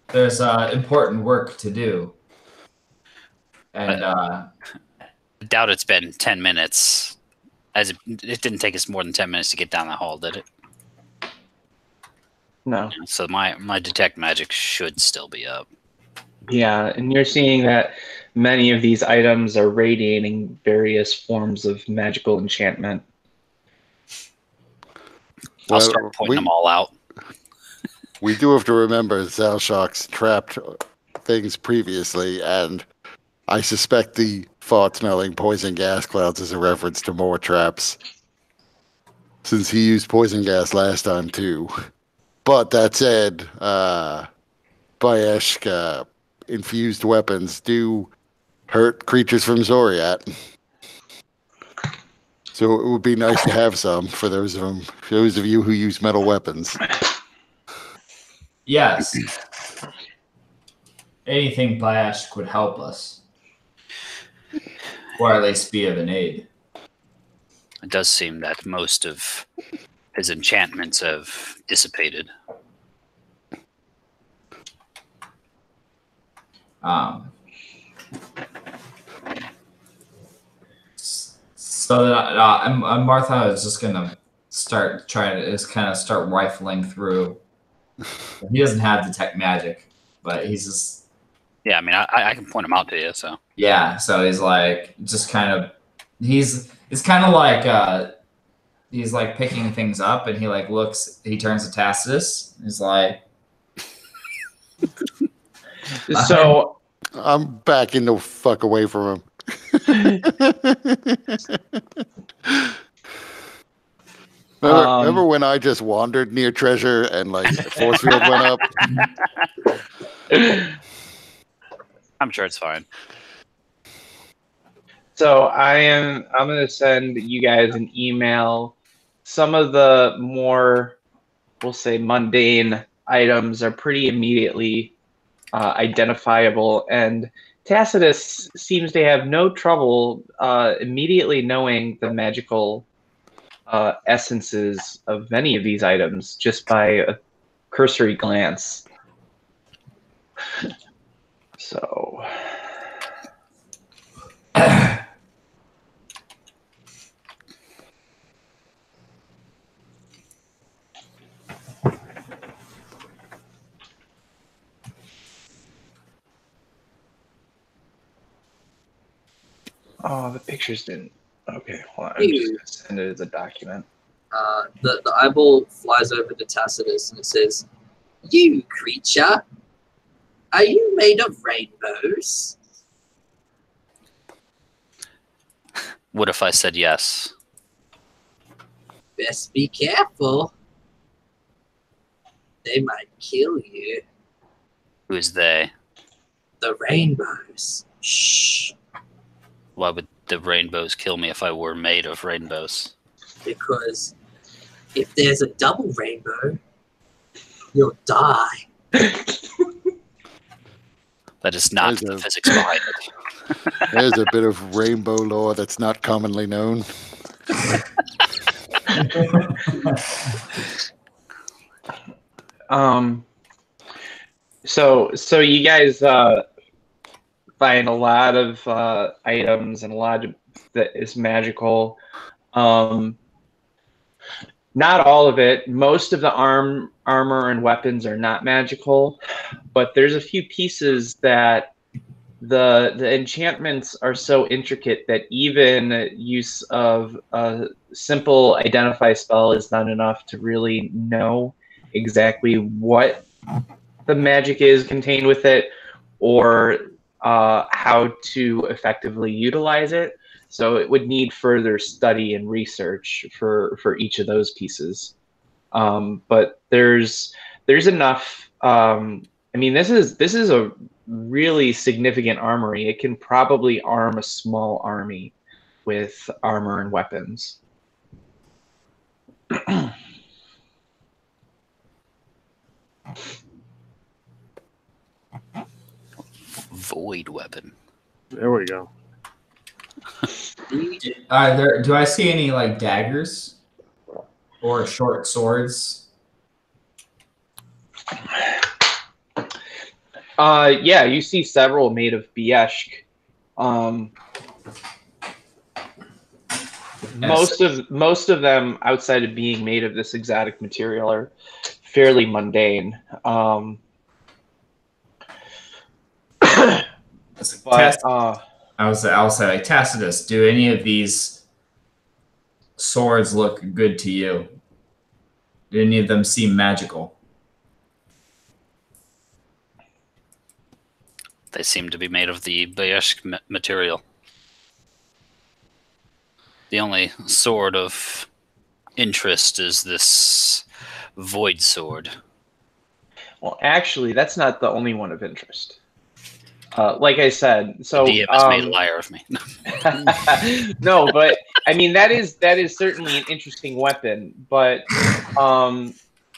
There's important work to do. And I doubt it's been 10 minutes. As it didn't take us more than 10 minutes to get down the hall, did it? No. So my detect magic should still be up. Yeah, and you're seeing that many of these items are radiating various forms of magical enchantment. I'll start pointing them all out. We do have to remember Zalshok's trapped things previously, and I suspect the fart-smelling poison gas clouds is a reference to more traps, since he used poison gas last time too. But that said, Bieshk infused weapons do hurt creatures from Zoriat. So it would be nice to have some for those of you who use metal weapons. yes, anything Bieshk would help us, or at least be of an aid. It does seem that most of his enchantments have dissipated. So that Martha is just gonna start rifling through. He doesn't have detect magic, but he's just Yeah, I mean, I can point them out to you. So yeah. So he's like just kind of it's kind of like he's like picking things up, and he like looks. He turns to Tacitus. He's like, So I'm backing the fuck away from him. Remember when I just wandered near treasure and like force field went up? I'm sure it's fine. So I'm going to send you guys an email. Some of the more, we'll say, mundane items are pretty immediately identifiable, and Tacitus seems to have no trouble immediately knowing the magical essences of many of these items just by a cursory glance. So... Oh, the pictures didn't. Okay, hold on. I'm just going to send it as a document. The eyeball flies over to Tacitus and it says, "You creature, are you made of rainbows?" What if I said yes? Best be careful. They might kill you. Who is they? The rainbows. Shh. Why would the rainbows kill me if I were made of rainbows? Because if there's a double rainbow, you'll die. That is not the physics behind it. There's a bit of rainbow lore that's not commonly known. So you guys find a lot of items and a lot of that is magical. Not all of it. Most of the armor and weapons are not magical, but there's a few pieces that the enchantments are so intricate that even use of a simple identify spell is not enough to really know exactly what the magic is contained with it or how to effectively utilize it. So it would need further study and research for each of those pieces. But there's enough. I mean, this is a really significant armory. It can probably arm a small army with armor and weapons. Void weapon. There we go. Do I see any like daggers or short swords? Yeah, you see several made of Bieshk. Most of them, outside of being made of this exotic material, are fairly mundane. But I'll say like Tacitus, do any of these swords look good to you? Do any of them seem magical? They seem to be made of the Bieshk material. The only sword of interest is this void sword. Well, actually, that's not the only one of interest. Like I said, so The DM has made a liar of me. no, but I mean that is certainly an interesting weapon. But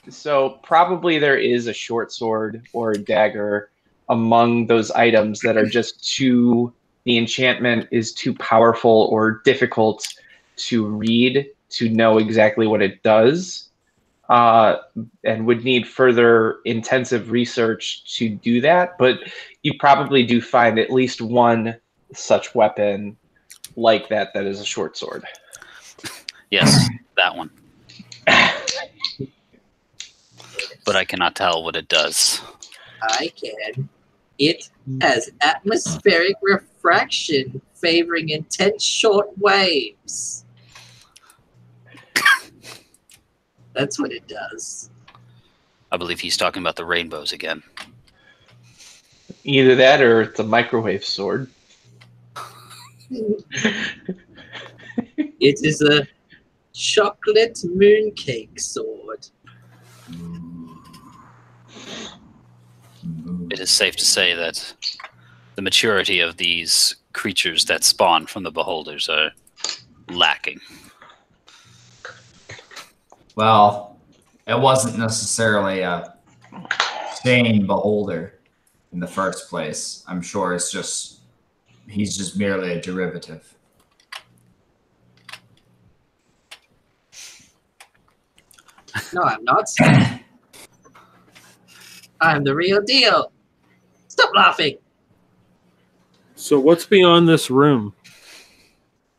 so probably there is a short sword or a dagger among those items that are just the enchantment is too powerful or difficult to read to know exactly what it does, and would need further intensive research to do that. But you probably do find at least one such weapon like that is a short sword. Yes, that one. But I cannot tell what it does. I can. It has atmospheric refraction favoring intense short waves. That's what it does. I believe he's talking about the rainbows again. Either that or it's a microwave sword. It is a chocolate mooncake sword. It is safe to say that the maturity of these creatures that spawn from the beholders are lacking. Well, it wasn't necessarily a sane beholder in the first place. I'm sure he's just merely a derivative. No, I'm not. I'm the real deal. Stop laughing. So what's beyond this room?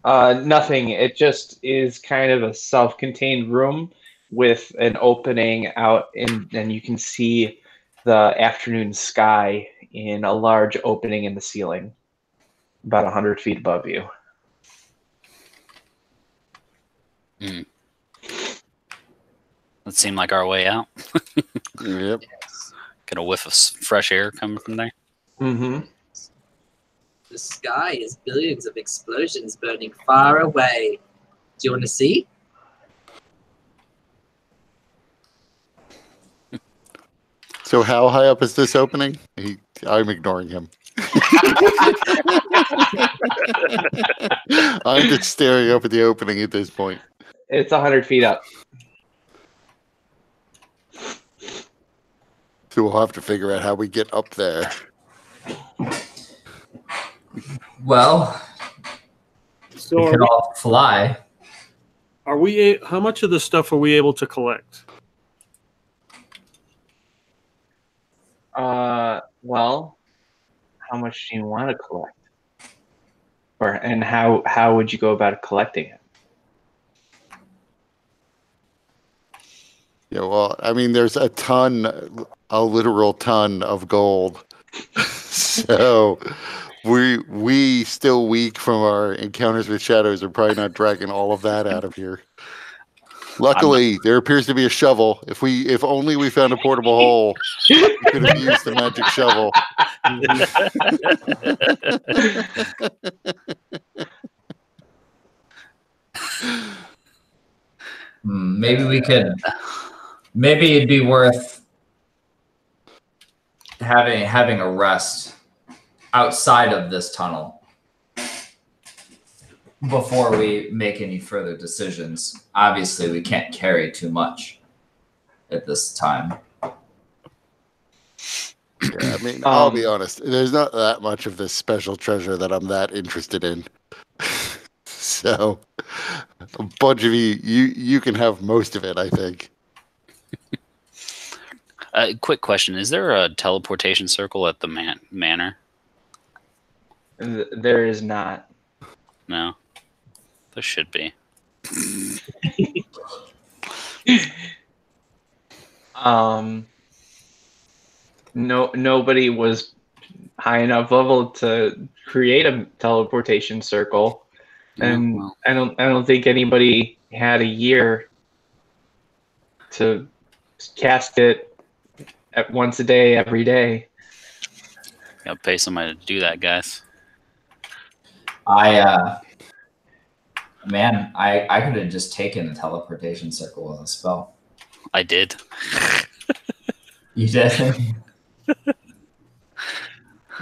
Nothing. It just is kind of a self-contained room with an opening out, and you can see the afternoon sky in a large opening in the ceiling, about 100 feet above you. Mm. That seemed like our way out. Yep. Get a whiff of fresh air coming from there. Mm-hmm. The sky is billions of explosions burning far away. Do you want to see? So how high up is this opening? I'm ignoring him. I'm just staring up at the opening at this point. It's 100 feet up. So we'll have to figure out how we get up there. Well, So we are could we, all fly. How much of this stuff are we able to collect? Well, how much do you want to collect? And how would you go about collecting it? Yeah, well, I mean, there's a literal ton of gold. So we still weak from our encounters with shadows are probably not dragging all of that out of here. Luckily, there appears to be a shovel. If only we found a portable hole, we could have used the magic shovel. Maybe it'd be worth having a rest outside of this tunnel before we make any further decisions. Obviously, we can't carry too much at this time. Yeah, I mean, I'll be honest. There's not that much of this special treasure that I'm that interested in. So, a bunch of you can have most of it, I think. Quick question: is there a teleportation circle at the manor? There is not. No, there should be. Nobody was high enough level to create a teleportation circle, and well. I don't think anybody had a year to cast it at once a day, every day. Gotta pay somebody to do that, guys. I could have just taken the teleportation circle with a spell. I did. You did?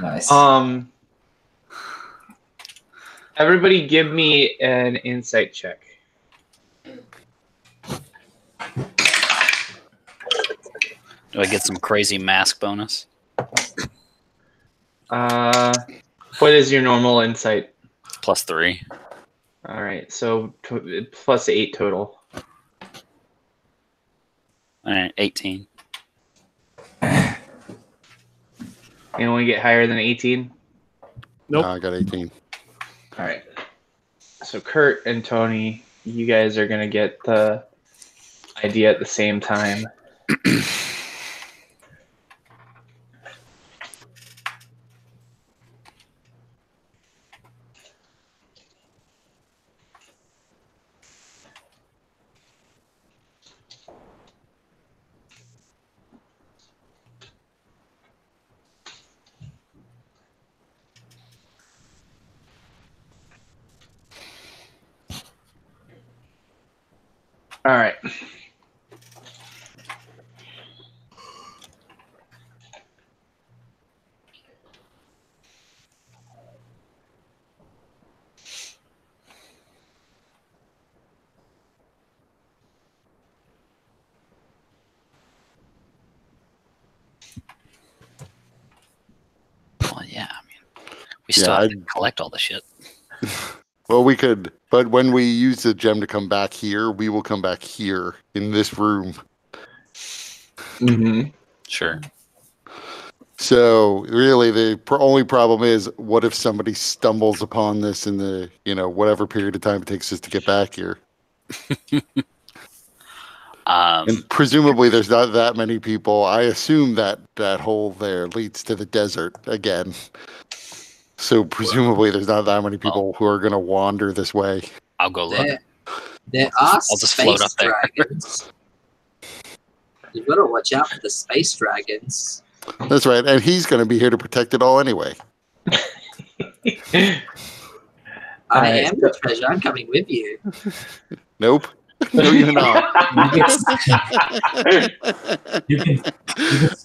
Nice. Everybody give me an insight check. Do I get some crazy mask bonus? What is your normal insight? +3. All right, so +8 total. All right, 18. You want to get higher than 18? Nope. I got 18. All right. So Kurt and Tony, you guys are gonna get the idea at the same time. All right. Well, yeah, I mean, we still have to collect all the shit. Well, we could, but when we use the gem to come back here, we will come back here in this room. Mm-hmm. Sure. So really, the only problem is, what if somebody stumbles upon this in the whatever period of time it takes us to get back here? And presumably, there's not that many people. I assume that hole there leads to the desert again. So presumably, there's not that many people who are going to wander this way. I'll go look. There are I'll just float up there. dragons. You've got to watch out for the space dragons. That's right, and he's going to be here to protect it all anyway. I am the treasure. I'm coming with you. Nope. No, you're not.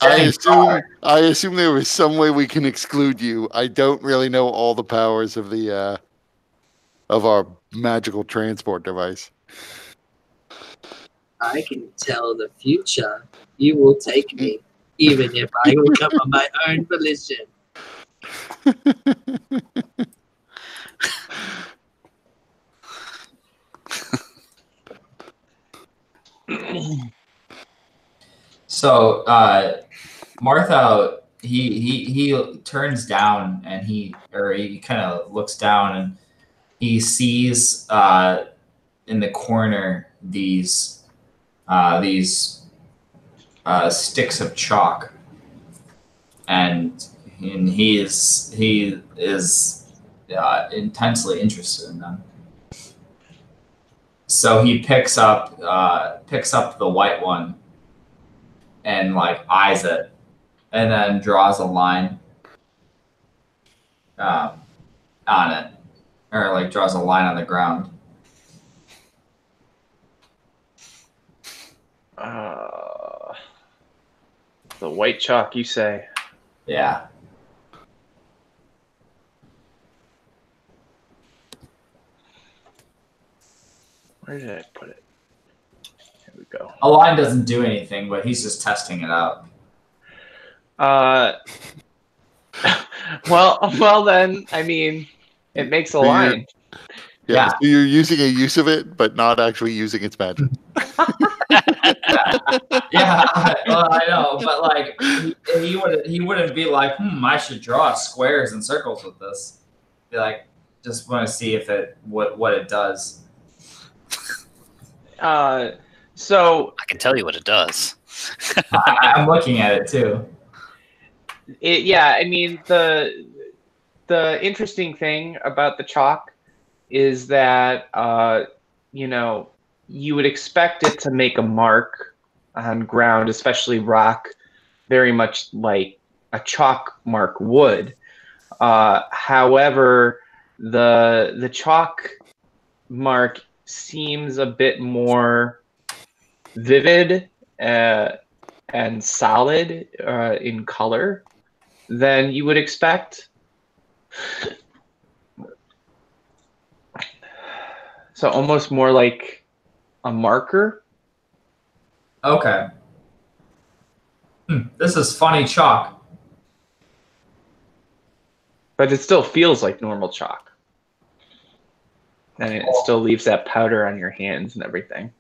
I assume there was some way we can exclude you. I don't really know all the powers of the of our magical transport device. I can tell the future. You will take me, even if I will come on my own volition. So Martha, he turns down and he kind of looks down and he sees in the corner these sticks of chalk, and he is intensely interested in them. So he picks up the white one and like eyes it, and then draws a line on it, or like draws a line on the ground. The white chalk, you say? Yeah. Where did I put it? Here we go. A line doesn't do anything, but he's just testing it out. Well then, I mean, it makes a line. Yeah. So you're using a use of it, but not actually using its magic. Yeah, well, I know, but like he wouldn't be like, I should draw squares and circles with this. Be like, just want to see if what it does. So I can tell you what it does. I'm looking at it too. I mean, the interesting thing about the chalk is that you would expect it to make a mark on ground, especially rock, very much like a chalk mark would. However, the chalk mark seems a bit more vivid and solid in color than you would expect. So almost more like a marker. Okay. This is funny chalk. But it still feels like normal chalk. And it still leaves that powder on your hands and everything.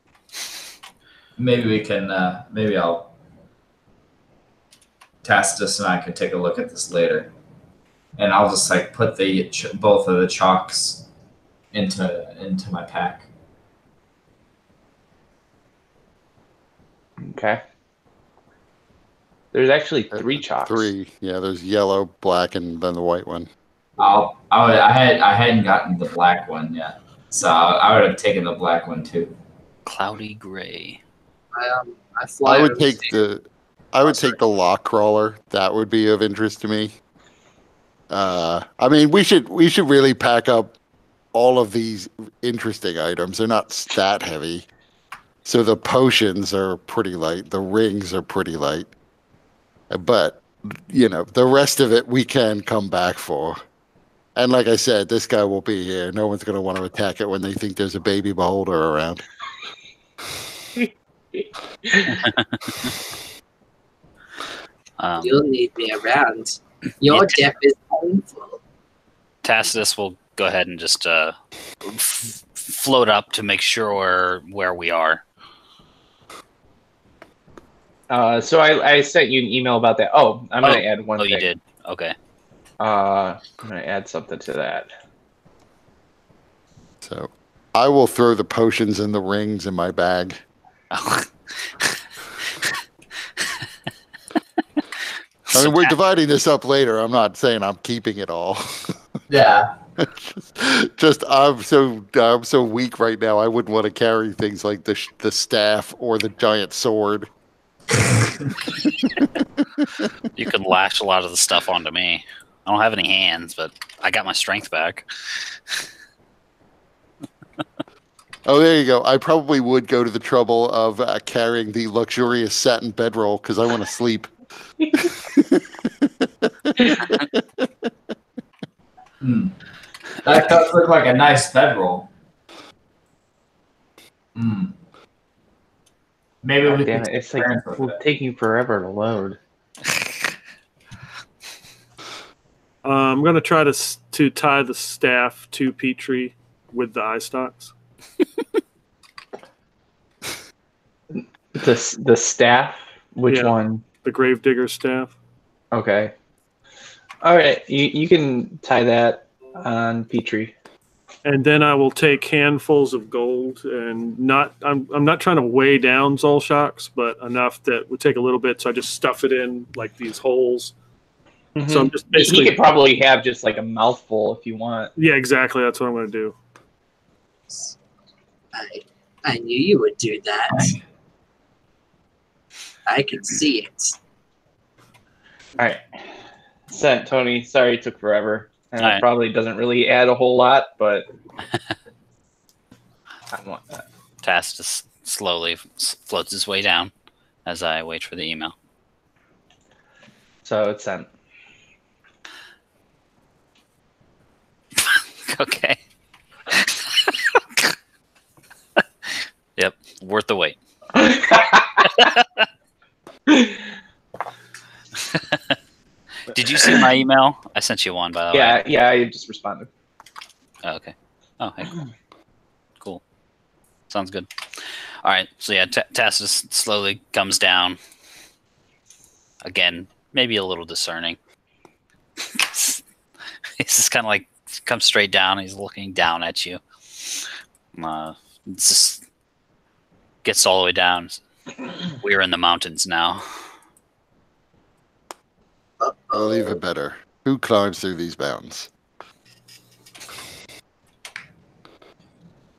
Maybe we can, maybe I'll Tacitus and I can take a look at this later. And I'll just like put both of the chalks into my pack. Okay. There's actually 3 chalks. 3. Yeah, there's yellow, black, and then the white one. I hadn't gotten the black one yet, so I would have taken the black one too. Cloudy gray. I fly. I would take the lock crawler. That would be of interest to me. I mean, we should really pack up all of these interesting items. They're not stat heavy. So the potions are pretty light. The rings are pretty light. But, the rest of it we can come back for. And like I said, this guy will be here. No one's going to want to attack it when they think there's a baby beholder around. You'll need me around. Your death is painful. Tacitus will go ahead and just float up to make sure where we are. So I sent you an email about that. Oh, I'm going to add one thing. Oh, you did? Okay. I'm going to add something to that. So I will throw the potions and the rings in my bag. Oh. I mean, we're dividing this up later. I'm not saying I'm keeping it all. Yeah. just I'm so weak right now. I wouldn't want to carry things like the staff or the giant sword. You could lash a lot of the stuff onto me. I don't have any hands, but I got my strength back. Oh, there you go. I probably would go to the trouble of carrying the luxurious satin bedroll because I want to sleep. That does look like a nice bedroll. Maybe we can. It's like we're taking forever to load. I'm going to try to tie the staff to Petrie with the eye stalks. The staff? Which Yeah. one? The Gravedigger staff. Okay. All right. You can tie that on Petrie. And then I will take handfuls of gold and I'm not trying to weigh down Zolshok's, but enough that would take a little bit. So I just stuff it in like these holes. Mm-hmm. So I'm just basically. He could probably have just like a mouthful if you want. Yeah, exactly. That's what I'm going to do. I knew you would do that. I can see it. All right. Sent, Tony. Sorry it took forever. And All it right. probably doesn't really add a whole lot, but I want that. Tass just slowly floats his way down as I wait for the email. So it's sent. Okay. Yep, worth the wait. Did you see my email? I sent you one, by the way. Yeah, I just responded. Oh, okay. Oh, hey. Cool. Sounds good. All right. So yeah, Tacitus slowly comes down. Again, maybe a little discerning. He's just kind of like comes straight down. He's looking down at you. Just gets all the way down. We're in the mountains now. I'll even better. Who climbs through these mountains?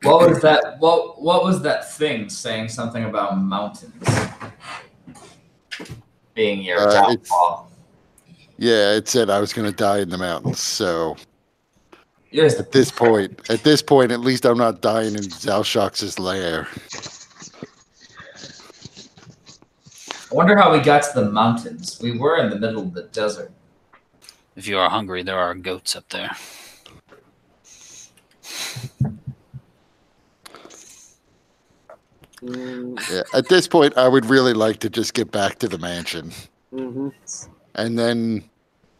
What was that? What was that thing saying something about mountains being your downfall? Yeah, it said I was going to die in the mountains. So Yes. at this point, at least I'm not dying in Zalshox's lair. I wonder how we got to the mountains. We were in the middle of the desert. If you are hungry, there are goats up there. Yeah, at this point, I would really like to just get back to the mansion. Mm-hmm. And then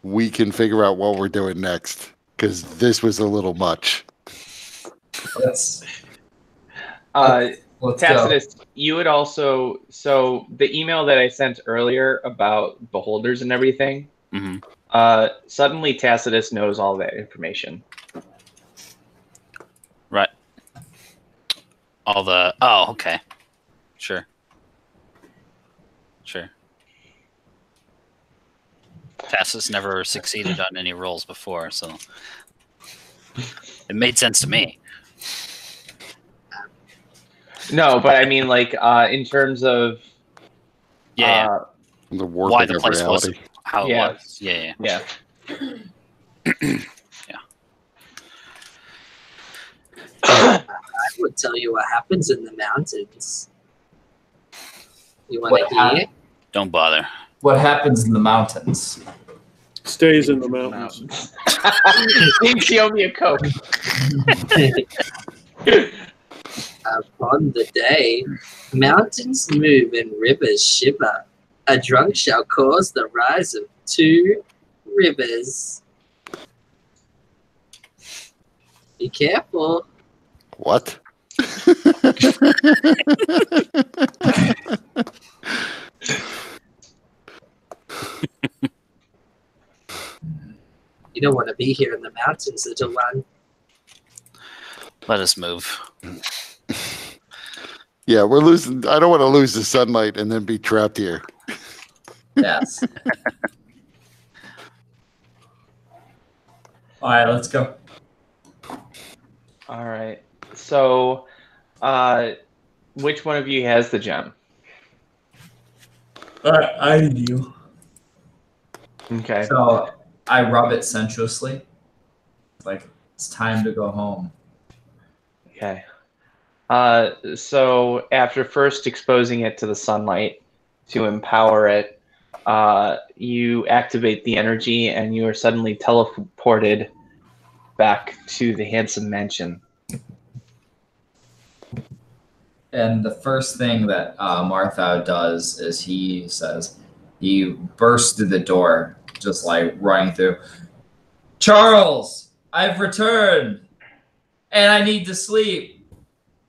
we can figure out what we're doing next. Because this was a little much. Let's Tacitus, you would also, so the email that I sent earlier about beholders and everything, suddenly Tacitus knows all that information. Right. All the, oh, okay. Sure. Tacitus never succeeded on any rolls before, so it made sense to me. No, but I mean, like, in terms of Yeah, The why warping the of place was reality. how Yeah. it was. Yeah. yeah. I would tell you what happens in the mountains. You want What to hear? happened? Don't bother. What happens in the mountains? Stays in the mountains. He owe me a Coke. Upon the day, mountains move and rivers shiver. A drunk shall cause the rise of 2 rivers. Be careful. What? You don't want to be here in the mountains, little one. Let us move. Yeah, we're losing. I don't want to lose the sunlight and then be trapped here. Yes. All right, let's go. All right. So, which one of you has the gem? I do. Okay. So I rub it sensuously. Like, it's time to go home. Okay. So after first exposing it to the sunlight to empower it, you activate the energy and you are suddenly teleported back to the handsome mansion. And the first thing that Martha does is he bursts through the door, just like running through. Charles, I've returned, and I need to sleep.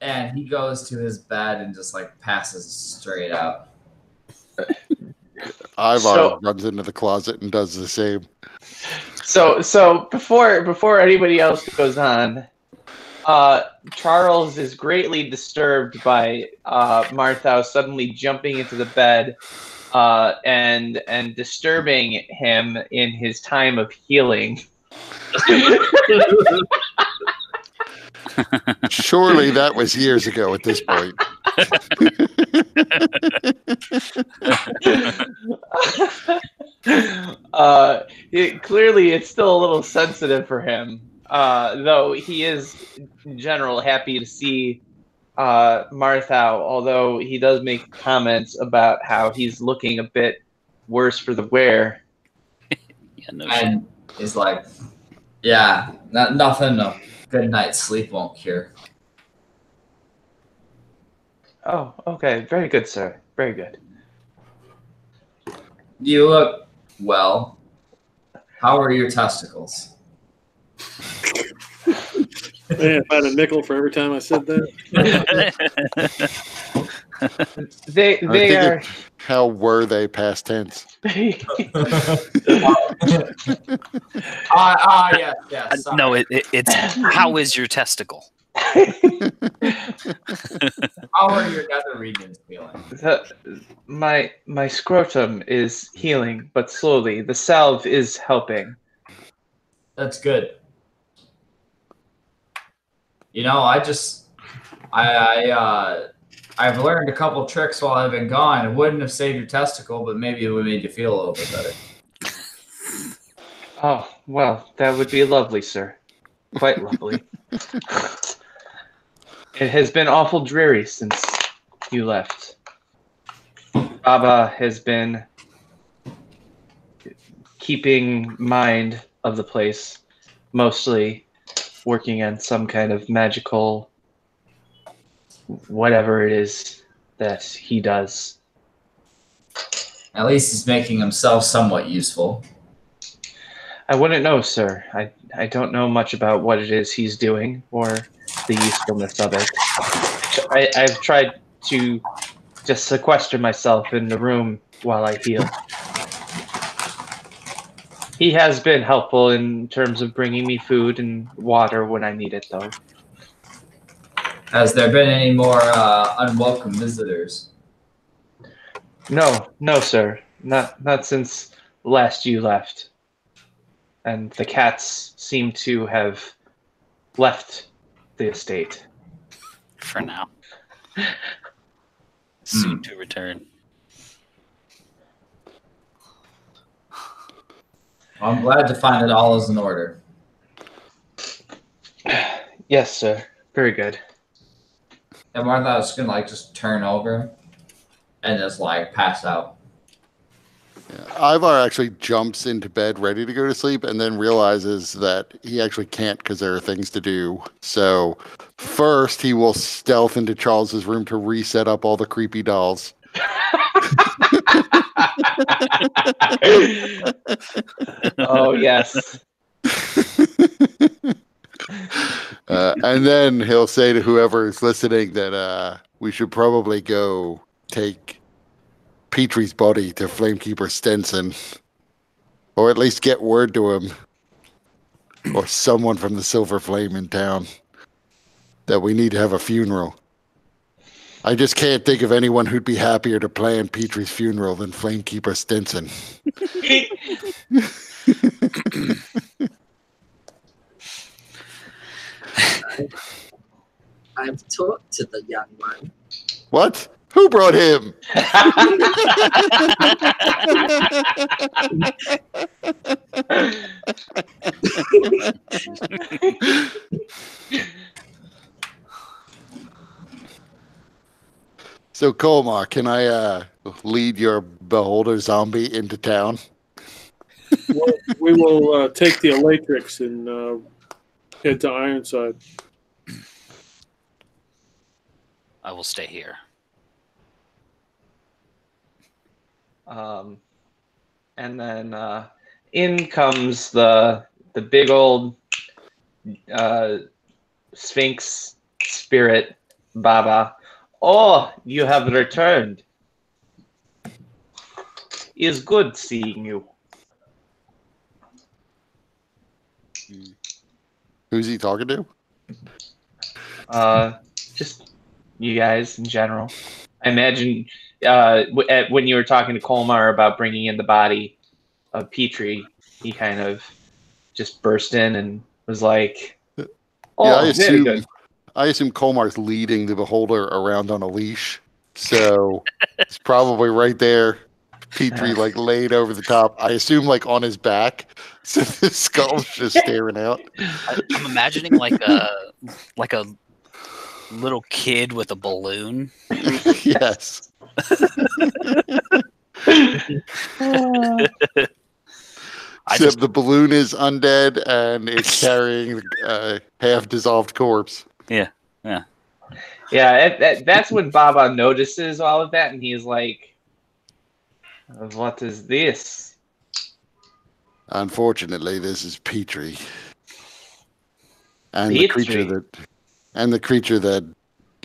And he goes to his bed and just like passes straight out. Ivar runs into the closet and does the same. So before anybody else goes on, Charles is greatly disturbed by Marthau suddenly jumping into the bed and disturbing him in his time of healing. Surely that was years ago at this point. Clearly, it's still a little sensitive for him, though he is, in general, happy to see Marthau, although he does make comments about how he's looking a bit worse for the wear. Yeah, no And he's like, yeah, nothing a good night's sleep won't cure. Oh, okay. Very good, sir. Very good. You look well. How are your testicles? Man, if I had a nickel for every time I said that. They are. How were they past tense? Yes. Sorry. No, it's how is your testicle? How are your nether regions feeling? My scrotum is healing, but slowly. The salve is helping. That's good. You know, I've learned a couple tricks while I've been gone. It wouldn't have saved your testicle, but maybe it would make you feel a little bit better. Oh, well, that would be lovely, sir. Quite lovely. It has been awful dreary since you left. Baba has been keeping mind of the place, mostly working on some kind of magical whatever it is that he does. At least he's making himself somewhat useful. I wouldn't know, sir. I don't know much about what it is he's doing or the usefulness of it. I've tried to just sequester myself in the room while I heal. He has been helpful in terms of bringing me food and water when I need it, though. Has there been any more unwelcome visitors? No, sir. Not since last you left. And the cats seem to have left the estate. For now. Soon to return. I'm glad to find that all is in order. Yes, sir. Very good. And Martha was gonna just turn over and just pass out. Yeah. Ivar actually jumps into bed ready to go to sleep and then realizes that he actually can't because there are things to do. So first he will stealth into Charles's room to reset up all the creepy dolls. Oh, yes. And then he'll say to whoever is listening that we should probably go take Petrie's body to Flamekeeper Stenson, or at least get word to him, or someone from the Silver Flame in town, that we need to have a funeral. I just can't think of anyone who'd be happier to plan Petrie's funeral than Flamekeeper Stenson. I've talked to the young one. What? Who brought him? So, Colmar, can I lead your beholder zombie into town? Well, we will take the Elatrix and head to Ironside. I will stay here. And then in comes the big old Sphinx spirit Baba. Oh, you have returned. It's good seeing you. Who's he talking to? Just you guys in general. I imagine when you were talking to Colmar about bringing in the body of Petrie, he kind of just burst in and was like, "Oh, Yeah, very good." I assume Colmar's leading the beholder around on a leash, so it's probably right there. Petrie like laid over the top. I assume like on his back, so the skull's just staring out. I'm imagining like a little kid with a balloon. Yes. Except the balloon is undead and it's carrying a half dissolved corpse. Yeah. Yeah, that's when Baba notices all of that, and he's like, "What is this?" Unfortunately, this is Petrie. And Petrie? the creature that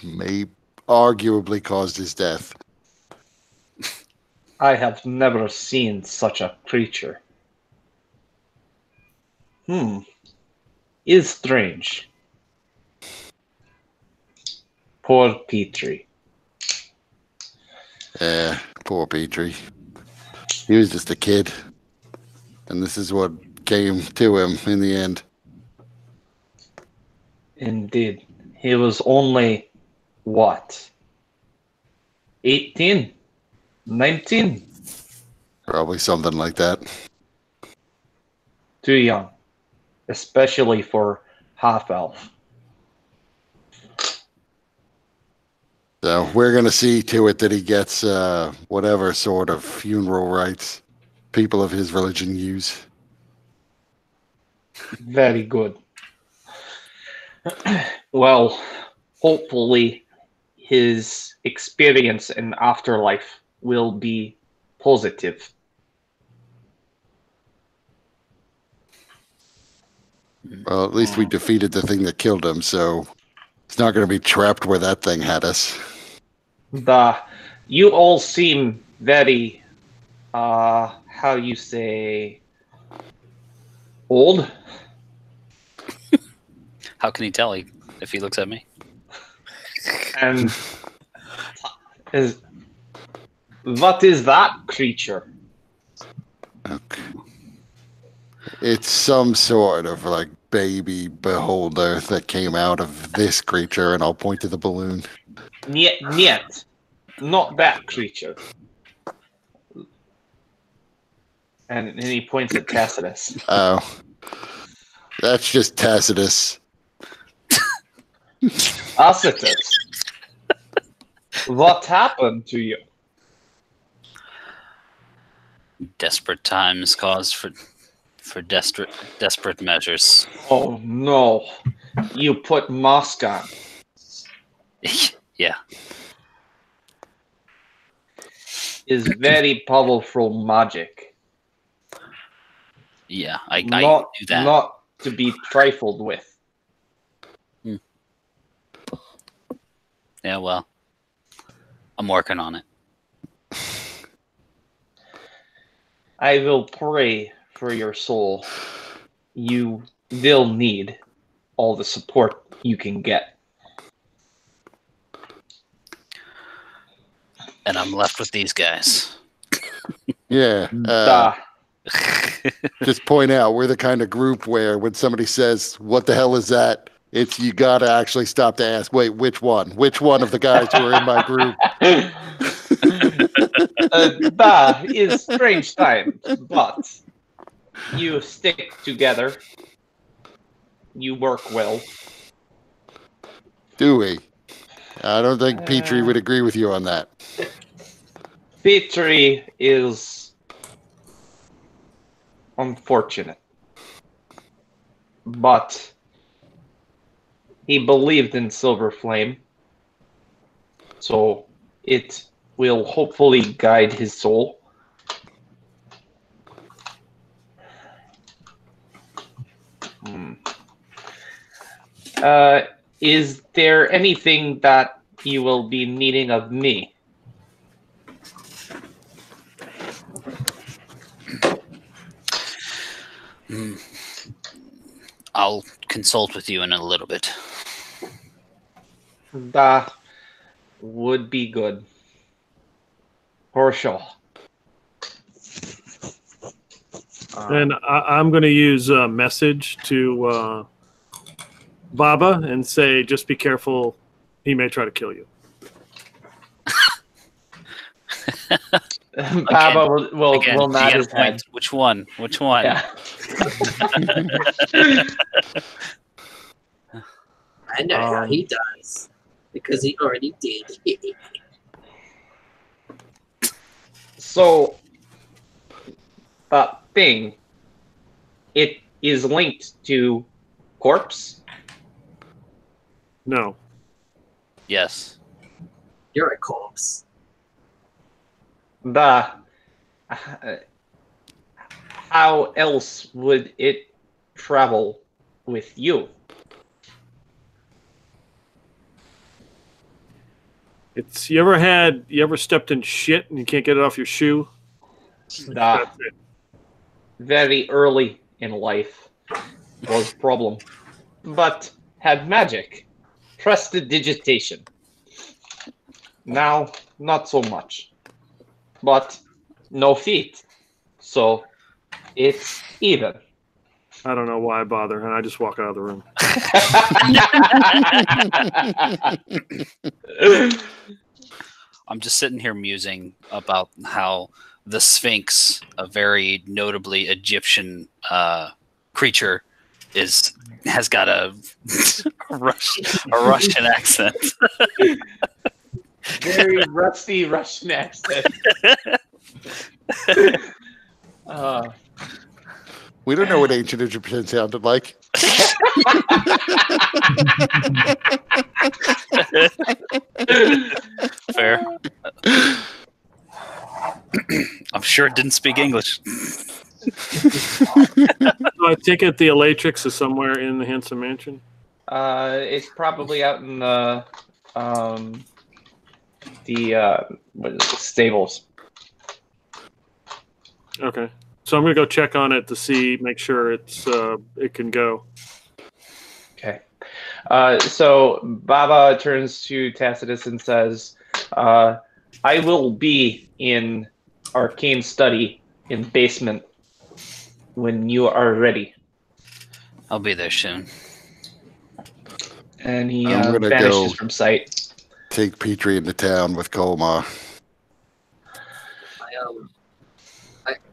may arguably caused his death. I have never seen such a creature. Is strange. Poor Petrie. Yeah, poor Petrie. He was just a kid. And this is what came to him in the end. Indeed. He was only, what? 18? 19? Probably something like that. Too young. Especially for half-elf. So we're going to see to it that he gets whatever sort of funeral rites people of his religion use. Very good. Well, hopefully his experience in afterlife will be positive. Well, at least we defeated the thing that killed him, so it's not going to be trapped where that thing had us. You all seem very, how you say, old? How can he tell if he looks at me? And what is that creature? Okay. It's some sort of like baby beholder that came out of this creature, and I'll point to the balloon. Niet. Not that creature. And he points at Tacitus. Oh. That's just Tacitus. Tacitus. What happened to you? Desperate times cause for desperate measures. Oh no. You put mask on. Yeah. Is very powerful magic. Yeah, I do that. Not to be trifled with. Yeah, well, I'm working on it. I will pray for your soul. You will need all the support you can get. And I'm left with these guys. Yeah. Just point out, we're the kind of group where when somebody says, "What the hell is that?" It's you got to actually stop to ask, wait, which one? Which one of the guys who are in my group? Is strange times, but you stick together. You work well. Do we? I don't think Petrie would agree with you on that. Petrie is unfortunate, but he believed in Silver Flame, so it will hopefully guide his soul. Is there anything that you will be needing of me? I'll consult with you in a little bit. That would be good. For sure. And I'm going to use a message to Baba and say, just be careful. He may try to kill you. Baba will nod his head. Which one? Which one? Yeah. I know how he does. Because he already did. So, that thing, it is linked to corpse? No. Yes. You're a corpse. How else would it travel with you? It's you ever stepped in shit and you can't get it off your shoe? That's it. Very early in life was problem, but had magic, prestidigitation. Now, not so much, but no feet, so it's even. I don't know why I bother, and I just walk out of the room. I'm just sitting here musing about how the Sphinx, a very notably Egyptian creature, has got a Russian accent. Very rusty Russian accent. We don't know what ancient Egyptian sounded like. Fair. I'm sure it didn't speak English. I take it the Elatrix is somewhere in the Handsome Mansion. It's probably out in the what is it, stables. Okay, so I'm gonna go check on it to see, make sure it can go. Okay. So Baba turns to Tacitus and says, I will be in arcane study in basement when you are ready. I'll be there soon. And he I'm gonna vanishes go from sight. Take Petrie into town with Colmar.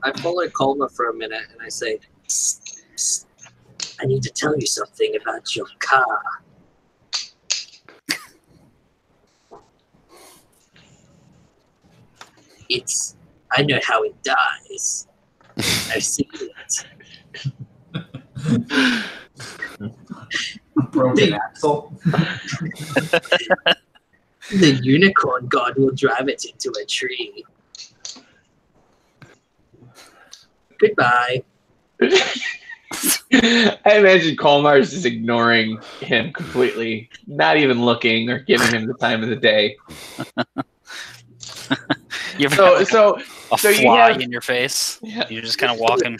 I follow Colma for a minute and I say, "Psst, psst, I need to tell you something about your car." I know how it dies. I've seen it. Broken axle. The unicorn god will drive it into a tree. Goodbye. I imagine Colmar's just ignoring him completely, not even looking or giving him the time of the day. You ever have So a you fly have- in your face? Yeah. You're just kind of walking.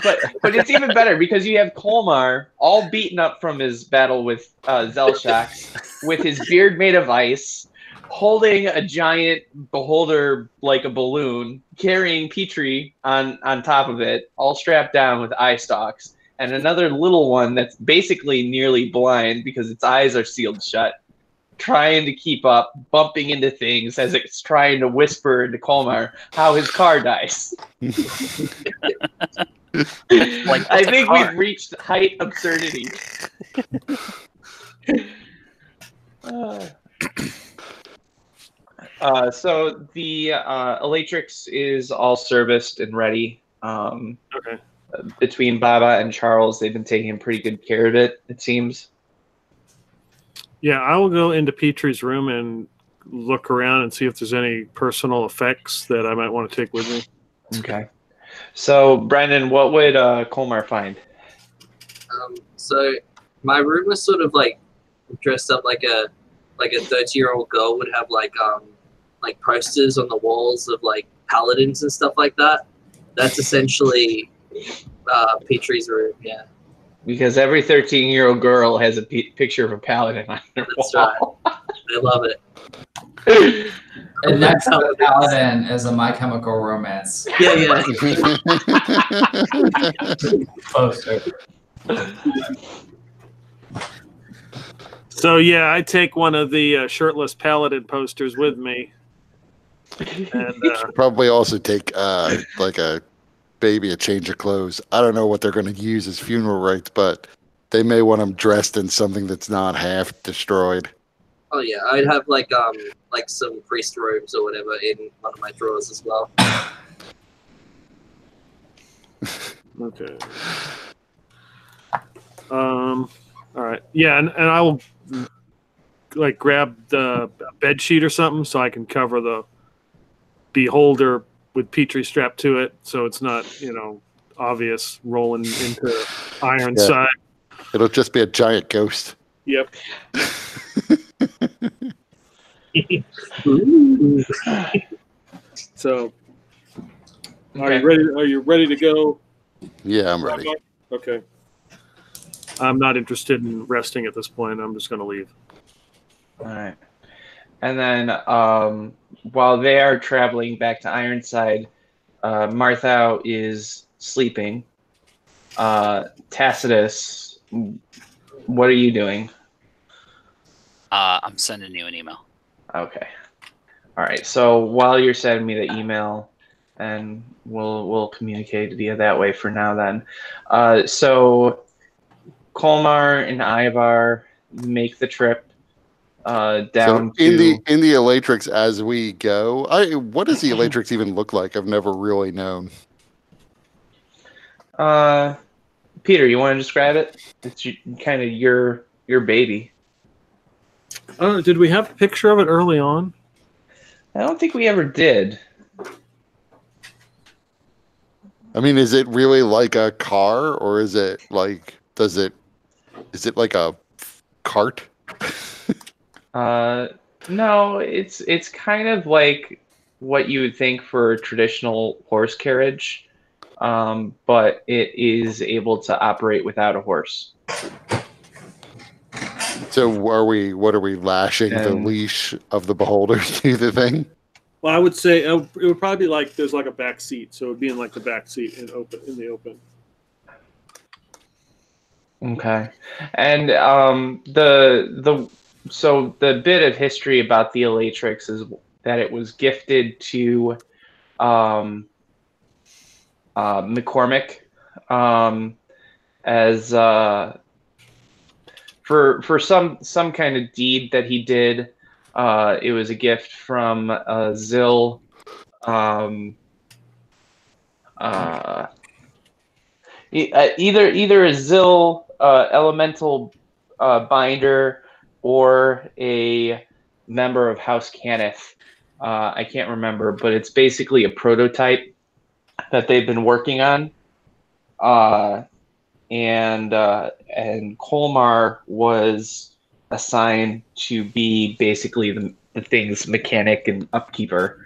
But it's even better because you have Colmar all beaten up from his battle with Zelshax, with his beard made of ice, holding a giant beholder like a balloon, carrying Petrie on top of it, all strapped down with eye stalks, and another little one that's basically nearly blind because its eyes are sealed shut, trying to keep up, bumping into things as it's trying to whisper into Colmar how his car dies. I think we've reached height absurdity. So the Elatrix is all serviced and ready. Okay. Between Baba and Charles, they've been taking pretty good care of it, it seems. Yeah, I will go into Petrie's room and look around and see if there's any personal effects that I might want to take with me. Okay. So, Brandon, what would Colmar find? So my room was sort of like dressed up like a like a 30-year-old girl would have like posters on the walls of like paladins and stuff like that. That's essentially Petrie's room. Yeah, Because every 13-year-old girl has a picture of a paladin on their that's wall. right. I love it. And next to the paladin is a My Chemical Romance Yeah. poster. So yeah, I take one of the shirtless paladin posters with me, and Probably also take like a change of clothes. I don't know what they're going to use as funeral rites, but they may want them dressed in something that's not half destroyed. Oh yeah, I'd have like some priest robes or whatever in one of my drawers as well. okay. All right. Yeah, and I will like grab the bed sheet or something so I can cover the beholder with Petrie strapped to it, so it's not obvious rolling into Ironside. It'll just be a giant ghost. Yep. So, are you ready? Are you ready to go? Yeah, I'm ready. Okay. I'm not interested in resting at this point. I'm just going to leave. All right. And then while they are traveling back to Ironside, Marthau is sleeping. Tacitus, what are you doing? I'm sending you an email. Okay. All right. So while you're sending me the email, and we'll communicate via that way for now. Then, so Colmar and Ivar make the trip down so to in the Elatrix as we go. What does the Elatrix even look like? I've never really known. Peter, you want to describe it? It's kind of your baby. Did we have a picture of it early on? I don't think we ever did. I mean, is it really like a car, or is it like is it like a cart? No, it's kind of like what you would think for a traditional horse carriage, but it is able to operate without a horse. So what are we lashing the leash of the beholder to the thing? Well, I would say it would probably be like there's like a back seat, so it would be in like the back seat in the open. Okay, and so the bit of history about the Elatrix is that it was gifted to McCormick as for some kind of deed that he did. It was a gift from Zill. Either a Zill elemental binder or a member of House Cannith. I can't remember, but it's basically a prototype that they've been working on. And Colmar was assigned to be basically the thing's mechanic and upkeeper,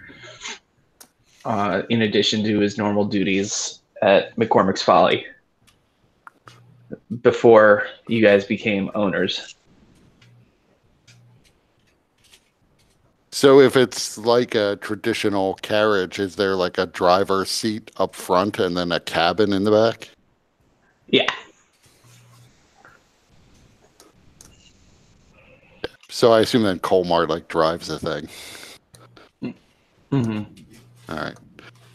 in addition to his normal duties at McCormick's Folly before you guys became owners. So if it's like a traditional carriage, is there like a driver's seat up front and then a cabin in the back? Yeah. So I assume then Colmar like drives the thing. Mm-hmm. All right.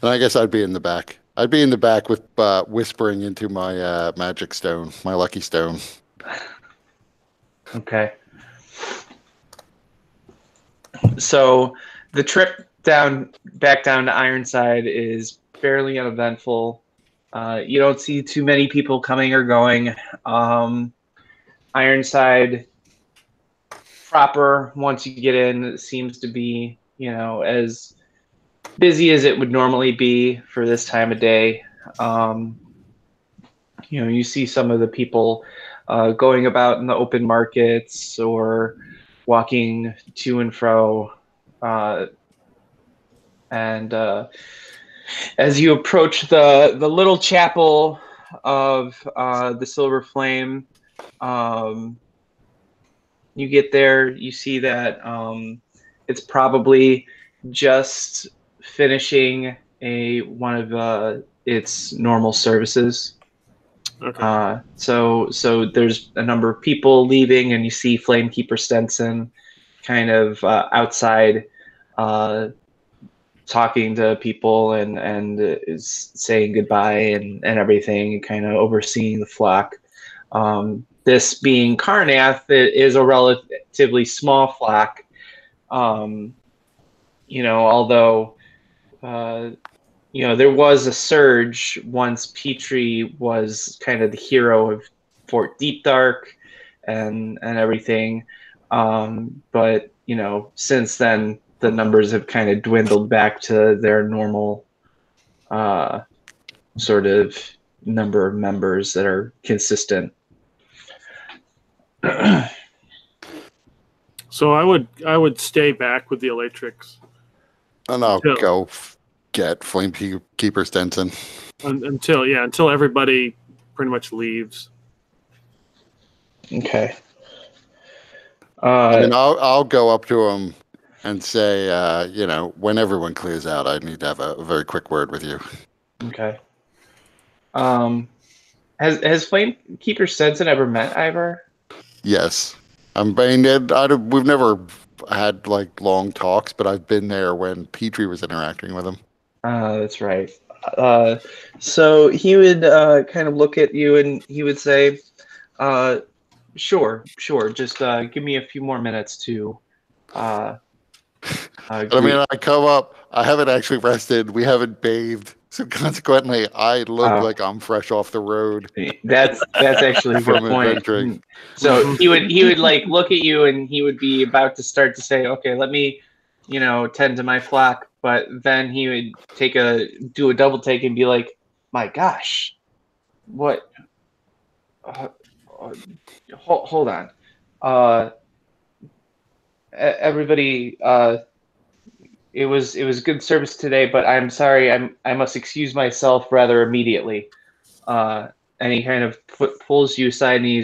And I guess I'd be in the back. I'd be in the back with whispering into my magic stone, my lucky stone. Okay. So the trip back down to Ironside is fairly uneventful. You don't see too many people coming or going. Ironside proper, once you get in, seems to be, as busy as it would normally be for this time of day. You see some of the people going about in the open markets or walking to and fro, and as you approach the little chapel of the Silver Flame, you get there. You see that it's probably just finishing one of its normal services. Okay. So there's a number of people leaving, and you see Flamekeeper Stenson kind of outside talking to people and is saying goodbye and everything, kind of overseeing the flock. This being Karnath, it is a relatively small flock. Although there was a surge once Petrie was kind of the hero of Fort Deep Dark and everything. But since then, the numbers have kind of dwindled back to their normal sort of number of members that are consistent. So I would stay back with the Elatrix. And I'll go get Flamekeeper Stenson. Until everybody pretty much leaves. Okay. And I'll go up to him and say, when everyone clears out, I need to have a very quick word with you. Okay. Has Flamekeeper Stenson ever met Ivor? Yes. We've never had long talks, but I've been there when Petrie was interacting with him. That's right. So he would kind of look at you and he would say, sure. Just give me a few more minutes to. I come up. I haven't actually rested. We haven't bathed. So consequently, I look like I'm fresh off the road. That's actually a good point. Adventuring. So he would look at you and he would be about to start to say, okay, let me, tend to my flock. But then he would do a double take and be like, my gosh, what? Hold on. Everybody, it was good service today, but I'm sorry, I must excuse myself rather immediately. And he kind of pulls you aside and he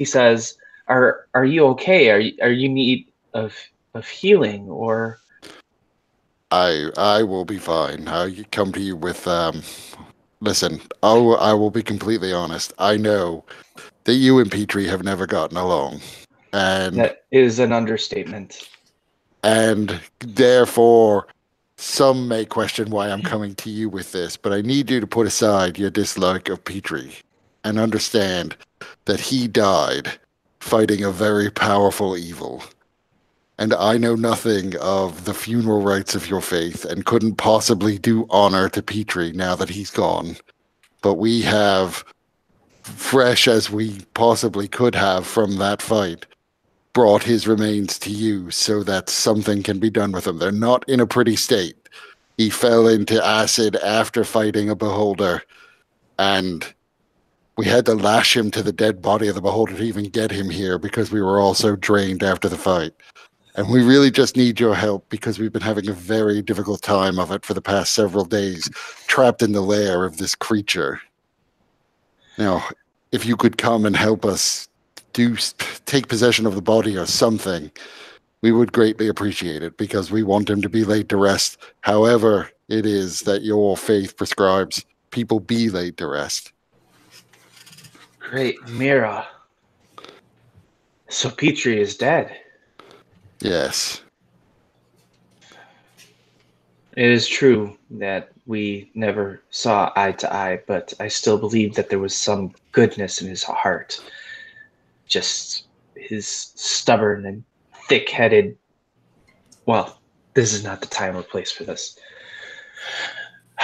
says, Are you okay? Are you in need of healing or? I will be fine. I come to you with listen. I will be completely honest. I know that you and Petrie have never gotten along, and that is an understatement. And therefore, some may question why I'm coming to you with this, but I need you to put aside your dislike of Petrie and understand that he died fighting a very powerful evil. And I know nothing of the funeral rites of your faith and couldn't possibly do honor to Petrie now that he's gone. But we have, fresh as we possibly could have from that fight, brought his remains to you so that something can be done with him. They're not in a pretty state. He fell into acid after fighting a beholder, and we had to lash him to the dead body of the beholder to even get him here because we were all so drained after the fight. And we really just need your help because we've been having a very difficult time of it for the past several days, trapped in the lair of this creature. Now, if you could come and help us take possession of the body or something, we would greatly appreciate it because we want him to be laid to rest. However it is that your faith prescribes people be laid to rest. Great, Mira. So Petrie is dead. Yes. It is true that we never saw eye to eye, but I still believe that there was some goodness in his heart. Just his stubborn and thick-headed. Well, this is not the time or place for this.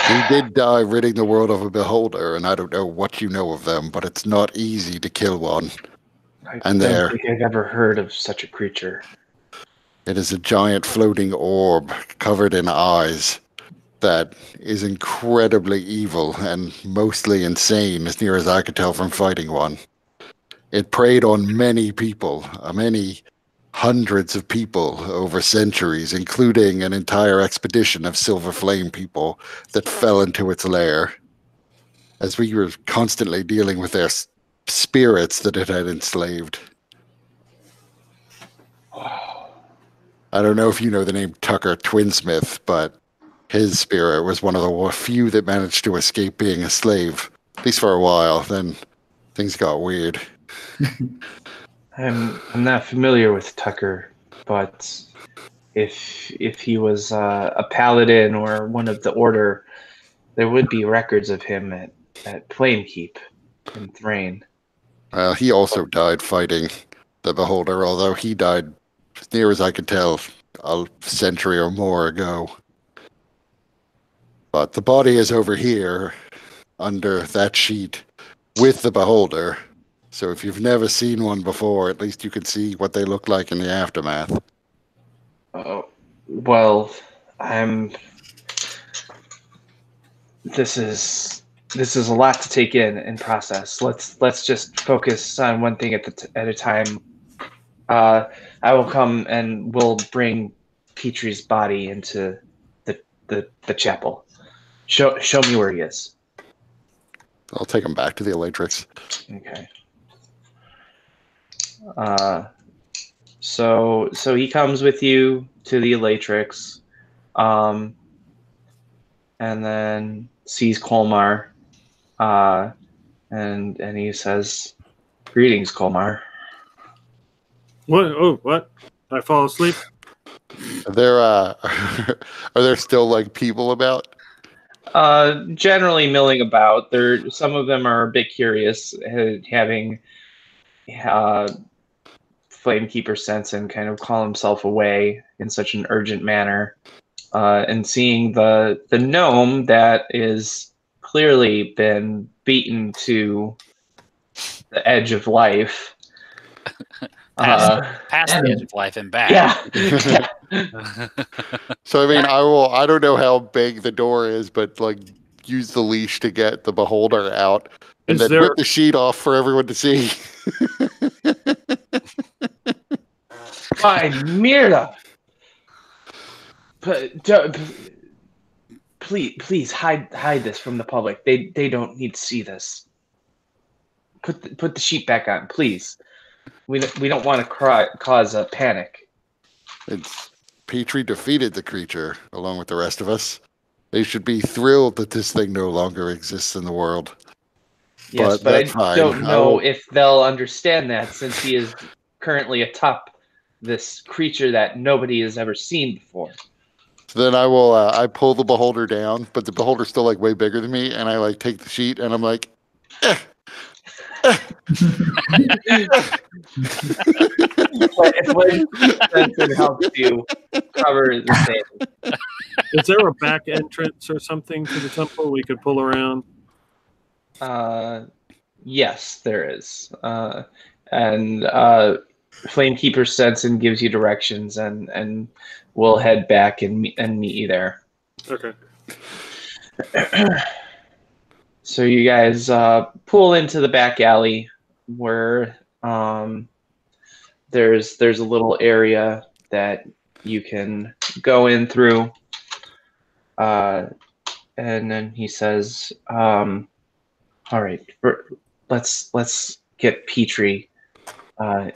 He did die ridding the world of a beholder, and I don't know what you know of them, but it's not easy to kill one. I don't think I've ever heard of such a creature. It is a giant floating orb covered in eyes that is incredibly evil and mostly insane, as near as I could tell from fighting one. It preyed on many people, many hundreds of people over centuries, including an entire expedition of Silver Flame people that fell into its lair, as we were constantly dealing with their spirits that it had enslaved. I don't know if you know the name Tucker Twinsmith, but his spirit was one of the few that managed to escape being a slave, at least for a while. Then things got weird. I'm not familiar with Tucker, but if he was a paladin or one of the order, there would be records of him at Flamekeep in Thrain. He also died fighting the Beholder, although he died, as near as I could tell, a century or more ago. But the body is over here, under that sheet, with the Beholder. So if you've never seen one before, at least you can see what they look like in the aftermath. Oh, well, This is a lot to take in and process. Let's just focus on one thing at a time. I will come and we'll bring Petrie's body into the chapel. Show me where he is. I'll take him back to the Elatrix. Okay. So he comes with you to the Elatrix, and then sees Colmar, and he says, "Greetings, Colmar." What? Oh, what? Did I fall asleep? Are there still like people about? Generally milling about. Some of them are a bit curious, having Flamekeeper sense and kind of call himself away in such an urgent manner, and seeing the gnome that is clearly been beaten to the edge of life. Past the edge of life and back. Yeah. So I mean, I don't know how big the door is, but like use the leash to get the Beholder out, and then whip the sheet off for everyone to see. By Mirda, please hide this from the public. They don't need to see this. Put the sheet back on, please. We don't want to cause a panic. Petrie defeated the creature along with the rest of us. They should be thrilled that this thing no longer exists in the world. Yes, but I don't know if they'll understand that, since he is currently atop this creature that nobody has ever seen before. So then I will. I pull the Beholder down, but the Beholder's still like way bigger than me, and I like take the sheet and I'm like, It helps you cover the same. Is there a back entrance or something to the temple we could pull around? Yes, there is. And Flamekeeper sense and gives you directions, and we'll head back and meet you there. Okay. So you guys pull into the back alley where there's a little area that you can go in through, and then he says, "All right, let's get Petrie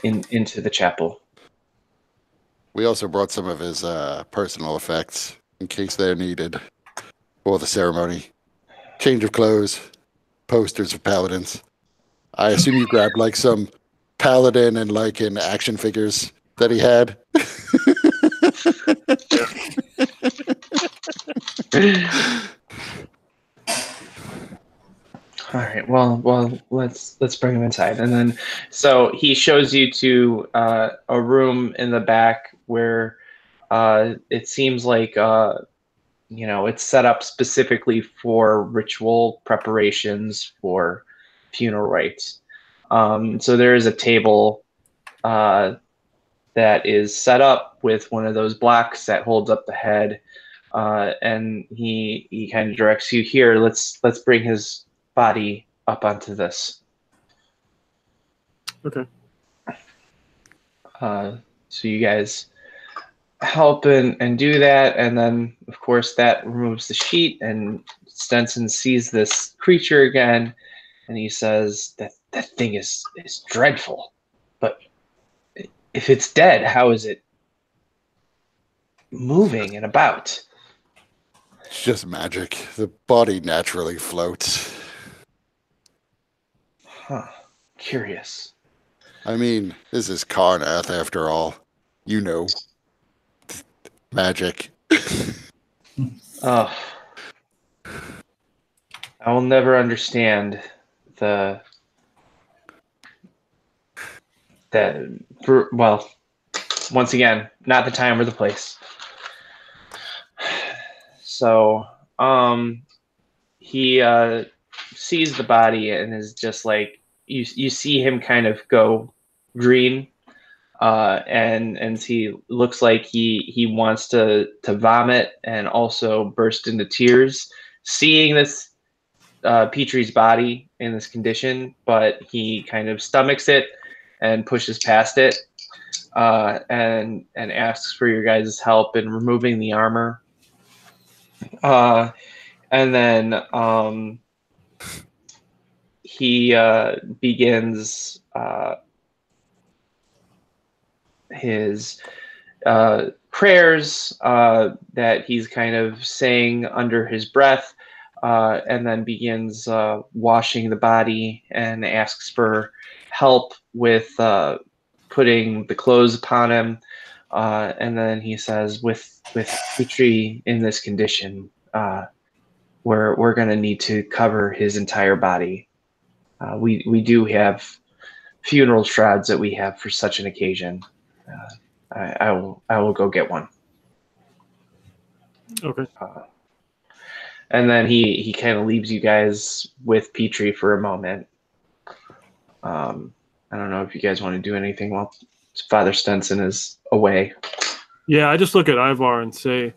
into the chapel." We also brought some of his personal effects in case they're needed for the ceremony. Change of clothes, posters of paladins. I assume you grabbed like some paladin and lycan action figures that he had. All right. Well, let's bring him inside, and then so he shows you to a room in the back where it seems like it's set up specifically for ritual preparations for funeral rites. So there is a table that is set up with one of those blocks that holds up the head, and he kind of directs you here. Let's bring his body up onto this. Okay. So So you guys help and do that, and then of course that removes the sheet, and Stenson sees this creature again, and he says that thing is dreadful, but if it's dead, how is it moving and about? It's just magic. The body naturally floats. Huh. Curious. I mean, this is Karnath after all. You know. Magic. Oh. I will never understand well, once again, not the time or the place. So, he sees the body and is just like, you see him kind of go green, and he looks like he wants to vomit and also burst into tears, seeing this Petrie's body in this condition, but he kind of stomachs it and pushes past it, and asks for your guys' help in removing the armor. And then he begins his prayers that he's kind of saying under his breath, and then begins washing the body and asks for help with putting the clothes upon him. And then he says, with Petrie in this condition, we're going to need to cover his entire body. We do have funeral shrouds that we have for such an occasion. I will go get one. Okay. And then he kind of leaves you guys with Petrie for a moment. I don't know if you guys want to do anything while Father Stenson is away. Yeah, I just look at Ivar and say,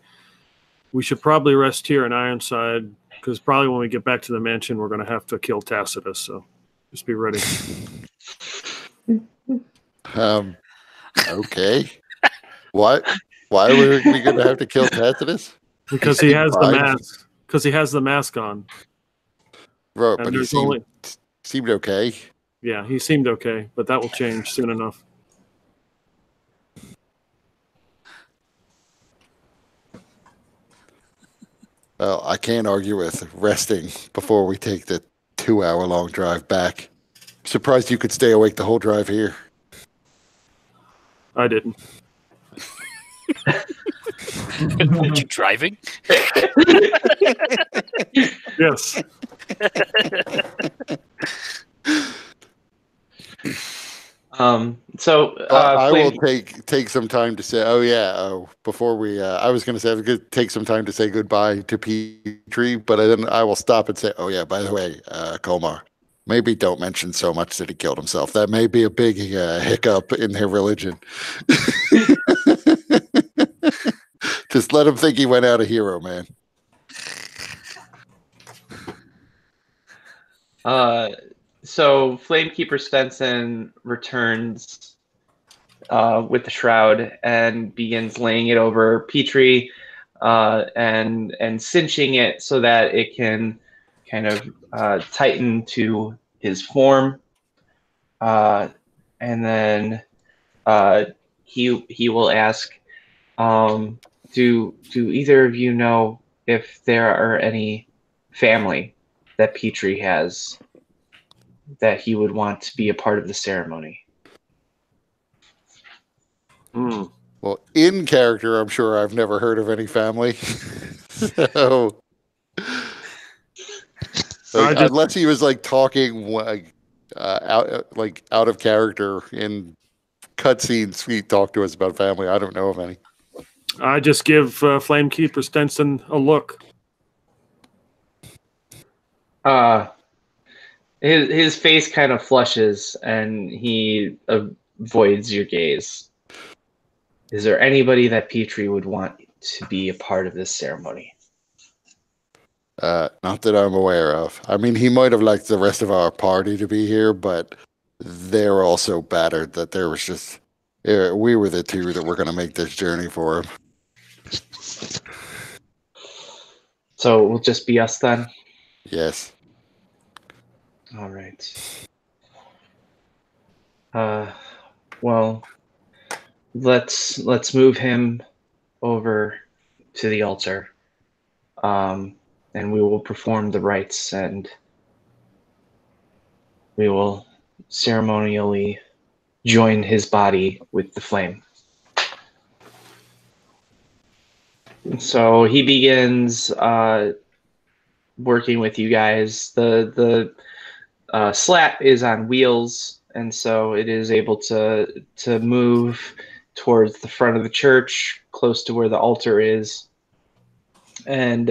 we should probably rest here in Ironside, because probably when we get back to the mansion, we're going to have to kill Tacitus. So just be ready. Okay. What? Why were we going to have to kill Tacitus? Because he has the mask. Because he has the mask on. Bro, And but he seemed okay. Yeah, he seemed okay, but that will change soon enough. Well, I can't argue with resting before we take the 2-hour-long drive back. Surprised you could stay awake the whole drive here. I didn't. Weren't you driving? Yes. So I will take some time to say. Before we, I was going to say I was going to take some time to say goodbye to Petrie, but then I will stop and say, by the way, Kolmar, maybe don't mention so much that he killed himself. That may be a big hiccup in their religion. Just let him think he went out a hero, man. So Flamekeeper Stenson returns with the shroud and begins laying it over Petrie, and cinching it so that it can kind of tighten to his form. And then he will ask, do either of you know if there are any family that Petrie has that he would want to be a part of the ceremony? Well, in character, I'm sure I've never heard of any family. So, unless he was like talking out of character in cutscenes, he talked to us about family. I don't know of any. I just give Flamekeeper Stenson a look. His face kind of flushes and he avoids your gaze. Is there anybody that Petrie would want to be a part of this ceremony? Not that I'm aware of. I mean, he might have liked the rest of our party to be here, but they're all so battered that there was just Yeah, we were the two that were going to make this journey for him. So it will just be us then? Yes. All right. Well, let's move him over to the altar, and we will perform the rites, and we will ceremonially join his body with the flame. So he begins working with you guys. The slat is on wheels, and so it is able to move towards the front of the church, close to where the altar is. And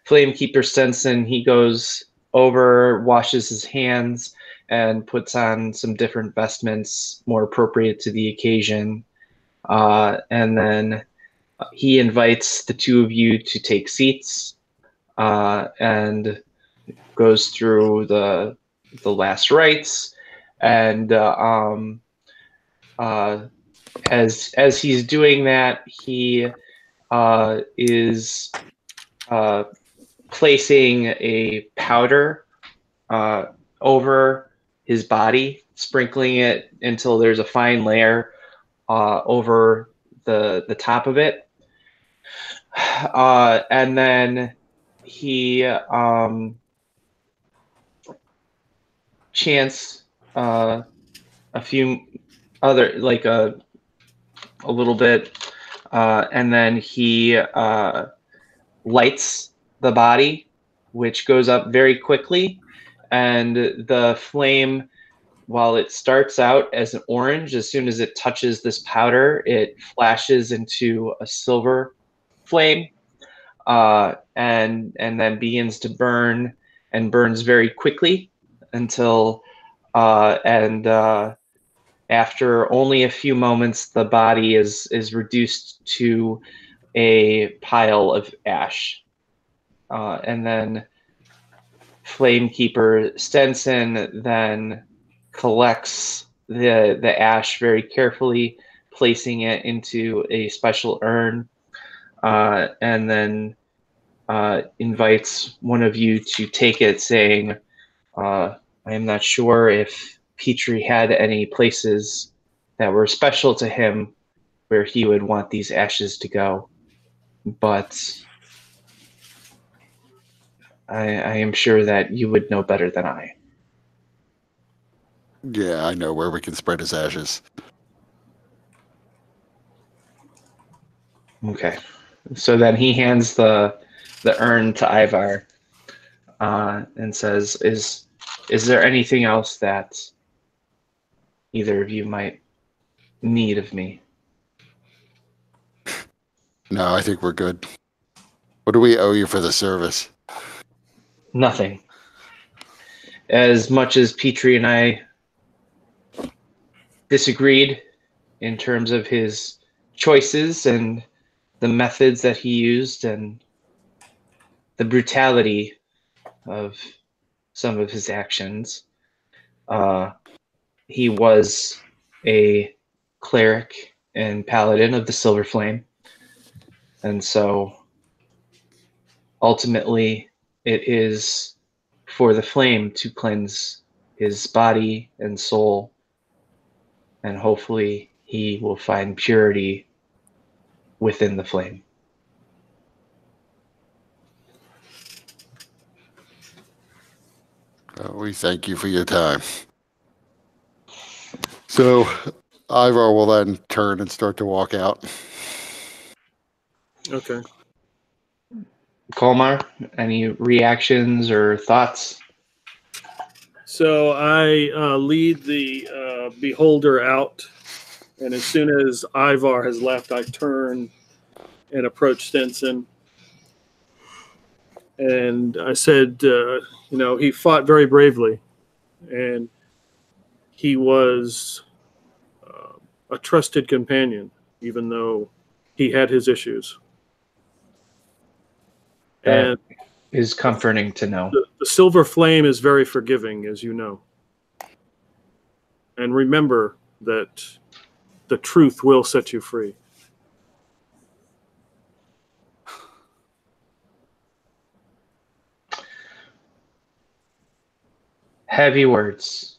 Flamekeeper Stenson, he goes over, washes his hands, and puts on some different vestments more appropriate to the occasion. And then he invites the two of you to take seats, and goes through the last rites. And as he's doing that, he is placing a powder over his body, sprinkling it until there's a fine layer over the top of it. And then he chants a few other, like a little bit, and then he lights the body, which goes up very quickly, and the flame, while it starts out as an orange, as soon as it touches this powder, it flashes into a silver flame, and then begins to burn, and burns very quickly until after only a few moments, the body is reduced to a pile of ash. And then Flamekeeper Stenson then collects the ash very carefully, placing it into a special urn, and then invites one of you to take it, saying, I am not sure if Petrie had any places that were special to him where he would want these ashes to go, but I am sure that you would know better than I. Yeah, I know where we can spread his ashes. Okay. So then he hands the urn to Ivar, and says, is there anything else that either of you might need of me? No, I think we're good. What do we owe you for the service? Nothing. As much as Petrie and I disagreed in terms of his choices and the methods that he used and the brutality of some of his actions, he was a cleric and paladin of the Silver Flame. And so ultimately it is for the flame to cleanse his body and soul, and hopefully he will find purity within the flame. We thank you for your time. So Ivar will then turn and start to walk out. Okay. Kolmar, any reactions or thoughts? So I lead the beholder out, and as soon as Ivar has left, I turn and approach Stenson. And I said, he fought very bravely, and he was a trusted companion, even though he had his issues. That is comforting to know. The Silver Flame is very forgiving, as you know. And remember that the truth will set you free. Heavy words.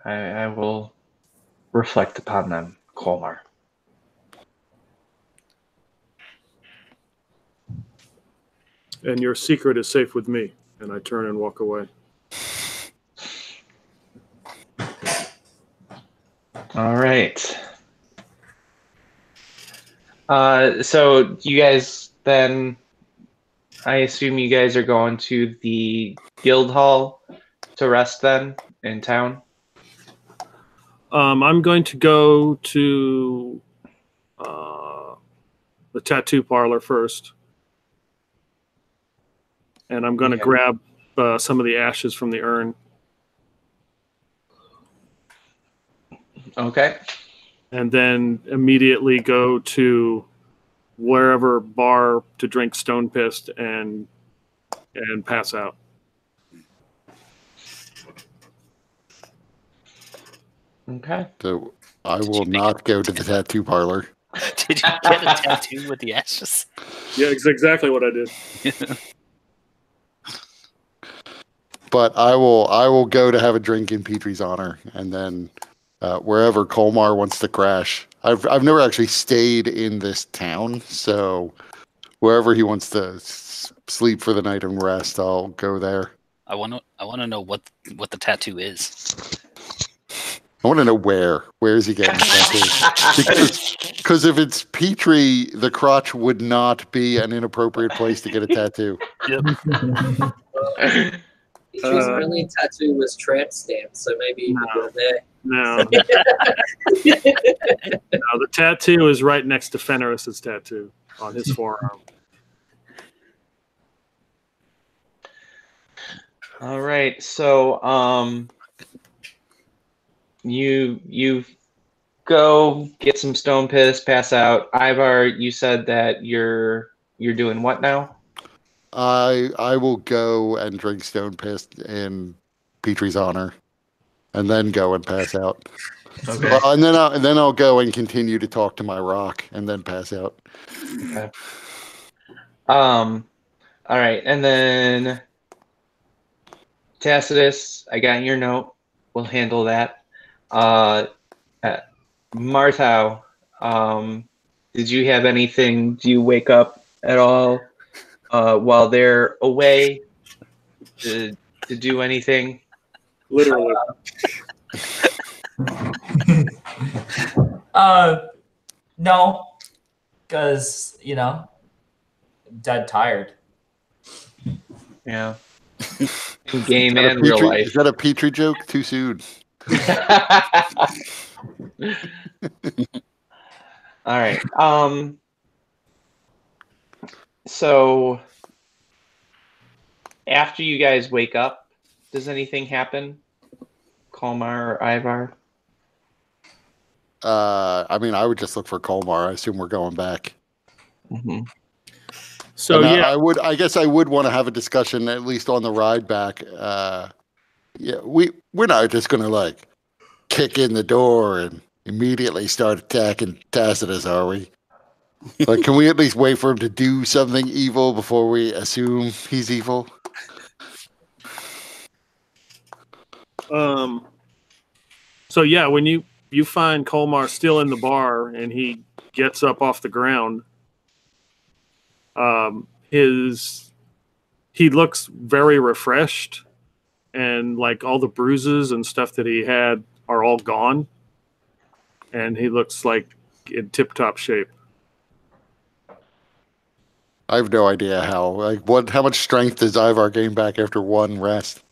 I will reflect upon them, Colmar. And your secret is safe with me. And I turn and walk away. All right. So you guys then, I assume you guys are going to the guild hall to rest then in town? I'm going to go to the tattoo parlor first. And I'm going to grab some of the ashes from the urn. Okay. And then immediately go to wherever bar to drink stone pissed and pass out. Okay. So I will not go to the tattoo parlor. Did you get a tattoo with the ashes? Yeah, it's exactly what I did. But I will go to have a drink in Petrie's honor, and then wherever Colmar wants to crash. I've never actually stayed in this town, so wherever he wants to sleep for the night and rest, I'll go there. I want to know what the tattoo is. I want to know where is he getting the tattoo? Because if it's Petrie, the crotch would not be an inappropriate place to get a tattoo. Yep. Petrie's only tattoo was tramp stamp, so maybe you could go there. No. No, the tattoo is right next to Fenris's tattoo on his forearm. All right. So you go get some stone piss, pass out. Ivar, you said that you're doing what now? I will go and drink stone piss in Petrie's honor, and then go and pass out. Okay. Well, and then I'll go and continue to talk to my rock, and then pass out. Okay. All right, and then Tacitus, I got your note. We'll handle that. Marthau, did you have anything? Do you wake up at all while they're away to do anything? Literally. No, because dead tired. Yeah. In game Is that and real life. Is that a Petrie joke? Too soon. All right. So after you guys wake up, does anything happen? Colmar or Ivar? I mean, I would just look for Colmar. I assume we're going back. Mm-hmm. So And yeah, I guess I would want to have a discussion at least on the ride back. Yeah, we're not just gonna kick in the door and immediately start attacking Tacitus, are we? Can we at least wait for him to do something evil before we assume he's evil? So yeah, when you find Colmar still in the bar and he gets up off the ground, he looks very refreshed, and all the bruises and stuff that he had are all gone, and he looks like in tip-top shape. I have no idea how. How much strength does Ivar gain back after one rest?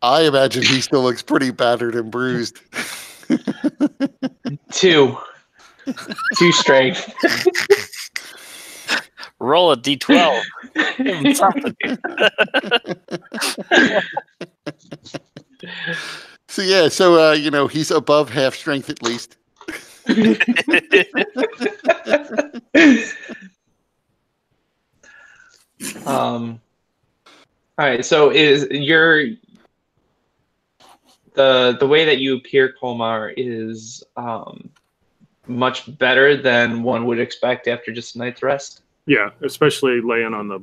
I imagine he still looks pretty battered and bruised. 2 strength. Roll a d12. Something. So he's above half strength at least. All right, so the way that you appear, Colmar, is much better than one would expect after just a night's rest. Yeah, especially laying on the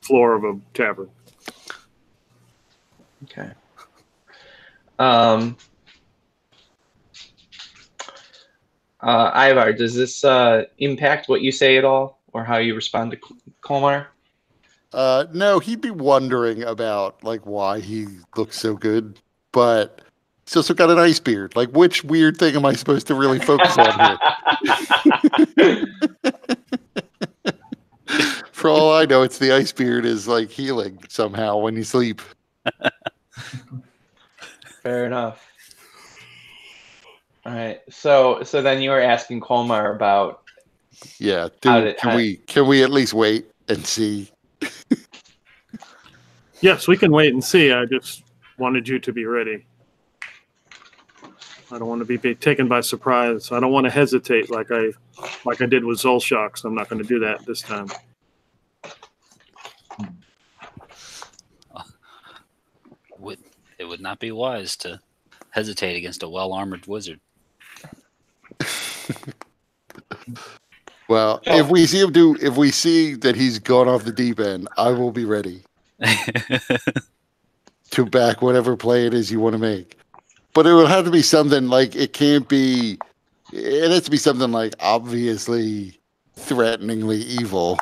floor of a tavern. Okay. Ivar, does this impact what you say at all, or how you respond to Colmar? No, he'd be wondering about like why he looks so good, but he's also got an ice beard. Like, which weird thing am I supposed to really focus on here? For all I know, it's the ice beard is like healing somehow when you sleep. Fair enough. All right. So then you were asking Colmar about. Yeah. Can we at least wait and see? Yes, we can wait and see. I just wanted you to be ready. I don't want to be taken by surprise. I don't want to hesitate like I did with Zolshok, so I'm not going to do that this time. It would not be wise to hesitate against a well-armored wizard. Well, if we see that he's gone off the deep end, I will be ready to back whatever play it is you want to make. But it will have to be something like it has to be something like obviously threateningly evil.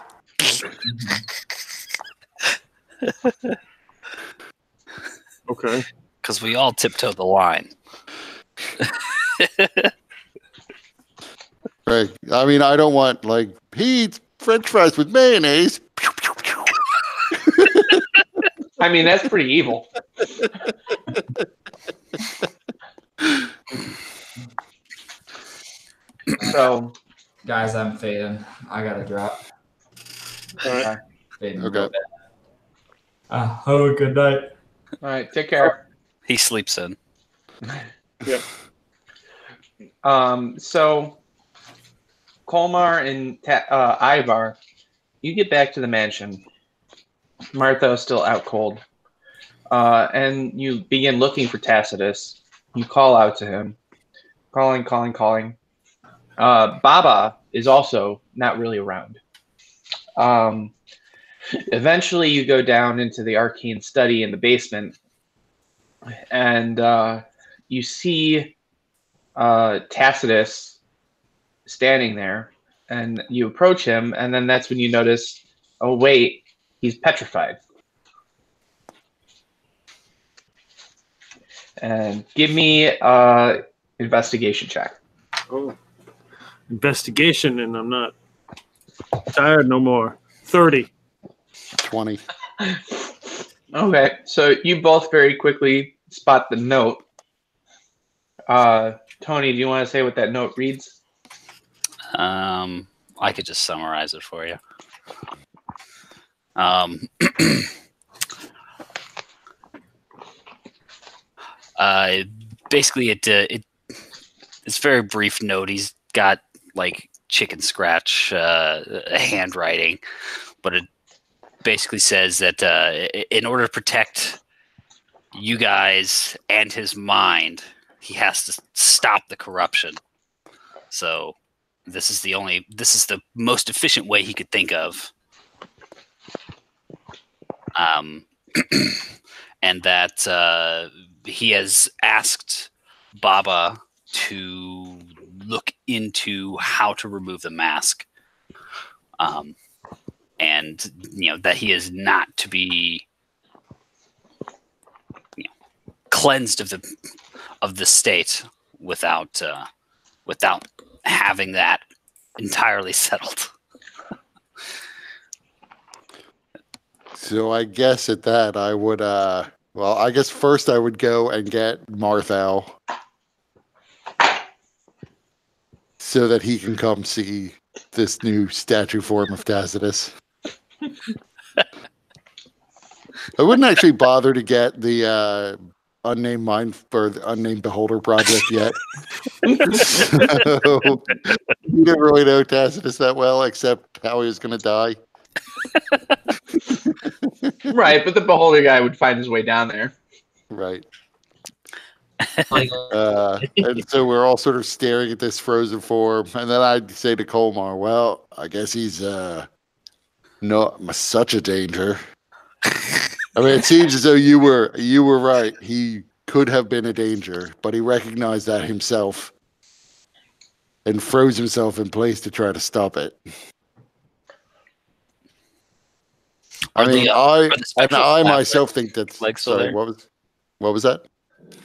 Okay. Because we all tiptoe the line. Right. I mean, I don't want like he eats French fries with mayonnaise. I mean, that's pretty evil. So, Guys, I'm fading. I gotta drop. All right. Fading Okay. have a good night. all right, take care. He sleeps in. Yeah. So Colmar and Ivar, you get back to the mansion. Martha is still out cold. And you begin looking for Tacitus. You call out to him. Calling. Baba is also not really around. Eventually, you go down into the arcane study in the basement, and you see Tacitus standing there, and you approach him, and then that's when you notice, oh wait, he's petrified. And give me investigation check. Oh. Investigation, and I'm not tired no more. 30. 20. Okay, so you both very quickly spot the note. Tony, do you want to say what that note reads? I could just summarize it for you. Basically, it's a very brief note. He's got like chicken scratch handwriting, but it basically says that in order to protect you guys and his mind, he has to stop the corruption. So this is the most efficient way he could think of. And that he has asked Baba to look into how to remove the mask. And that he is not to be cleansed of the state without having that entirely settled. So I guess at that I would I guess first I would go and get Marthal so that he can come see this new statue form of Tacitus. I wouldn't actually bother to get the unnamed mind or the unnamed beholder project yet. So, you didn't really know Tacitus that well, except how he was going to die. Right, but the beholder guy would find his way down there. Right. Like, And so we're all sort of staring at this frozen form, and then I'd say to Colmar, "Well, I guess he's not such a danger." I mean, it seems as though you were right. He could have been a danger, but he recognized that himself and froze himself in place to try to stop it. I mean, I myself think that's legs still sorry. there? What was that?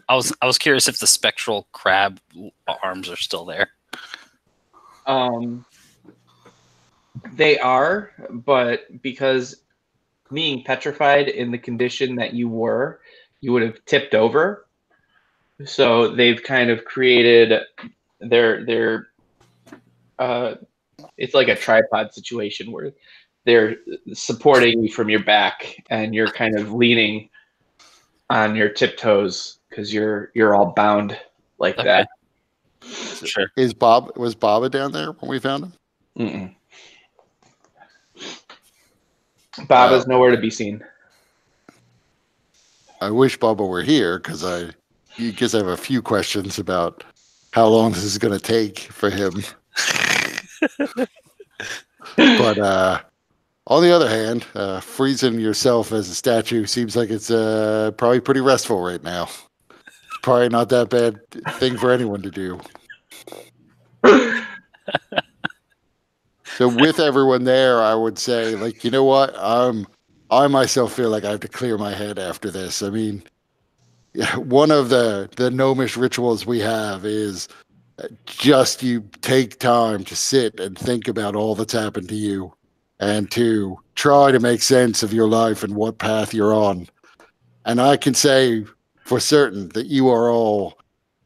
I was curious if the spectral crab arms are still there. They are, but because being petrified in the condition that you were, you would have tipped over. So they've kind of created their it's like a tripod situation where they're supporting you from your back and you're kind of leaning on your tiptoes because you're all bound like that. Sure. Was Baba down there when we found him? Mm-mm. Baba's nowhere to be seen. I wish Baba were here because I have a few questions about how long this is going to take for him. But on the other hand, freezing yourself as a statue seems like it's probably pretty restful right now. It's probably not that bad thing for anyone to do. So with everyone there, I would say, like, you know what? I myself feel like I have to clear my head after this. I mean, one of the gnomish rituals we have is just you take time to sit and think about all that's happened to you and to try to make sense of your life and what path you're on. And I can say for certain that you are all,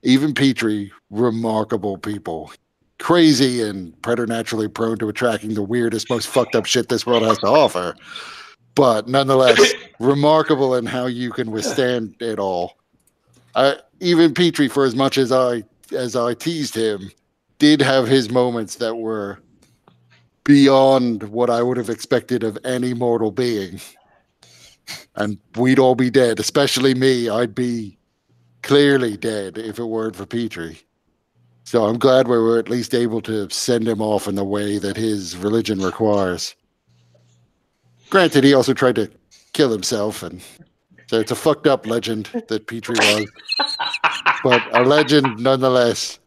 even Petrie, remarkable people. Crazy and preternaturally prone to attracting the weirdest, most fucked up shit this world has to offer. But nonetheless, remarkable in how you can withstand it all. Even Petrie, for as much as I teased him, did have his moments that were beyond what I would have expected of any mortal being. And we'd all be dead, especially me. I'd be clearly dead if it weren't for Petrie. So I'm glad we were at least able to send him off in the way that his religion requires. Granted, he also tried to kill himself, and so it's a fucked up legend that Petrie was. But a legend nonetheless.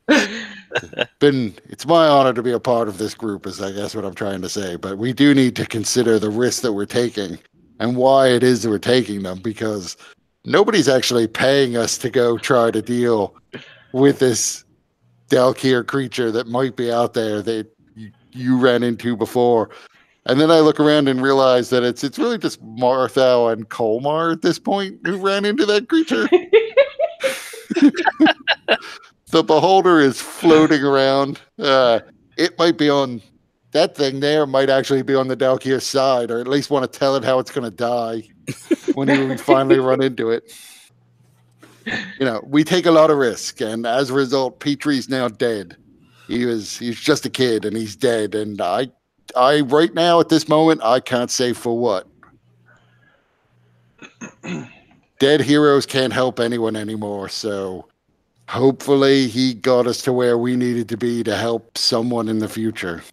It's my honor to be a part of this group, is I guess what I'm trying to say. But we do need to consider the risks that we're taking and why it is that we're taking them, because nobody's actually paying us to go try to deal with this Dalkir creature that might be out there that you ran into before. And then I look around and realize that it's really just Marthau and Colmar at this point who ran into that creature. The beholder is floating around. It might be on that thing there, might actually be on the Dalkir side, or at least want to tell it how it's going to die when we finally run into it. You know, we take a lot of risk, and as a result, Petrie's now dead. He's just a kid, and he's dead. And I right now at this moment, I can't say for what. Dead heroes can't help anyone anymore, so hopefully he got us to where we needed to be to help someone in the future.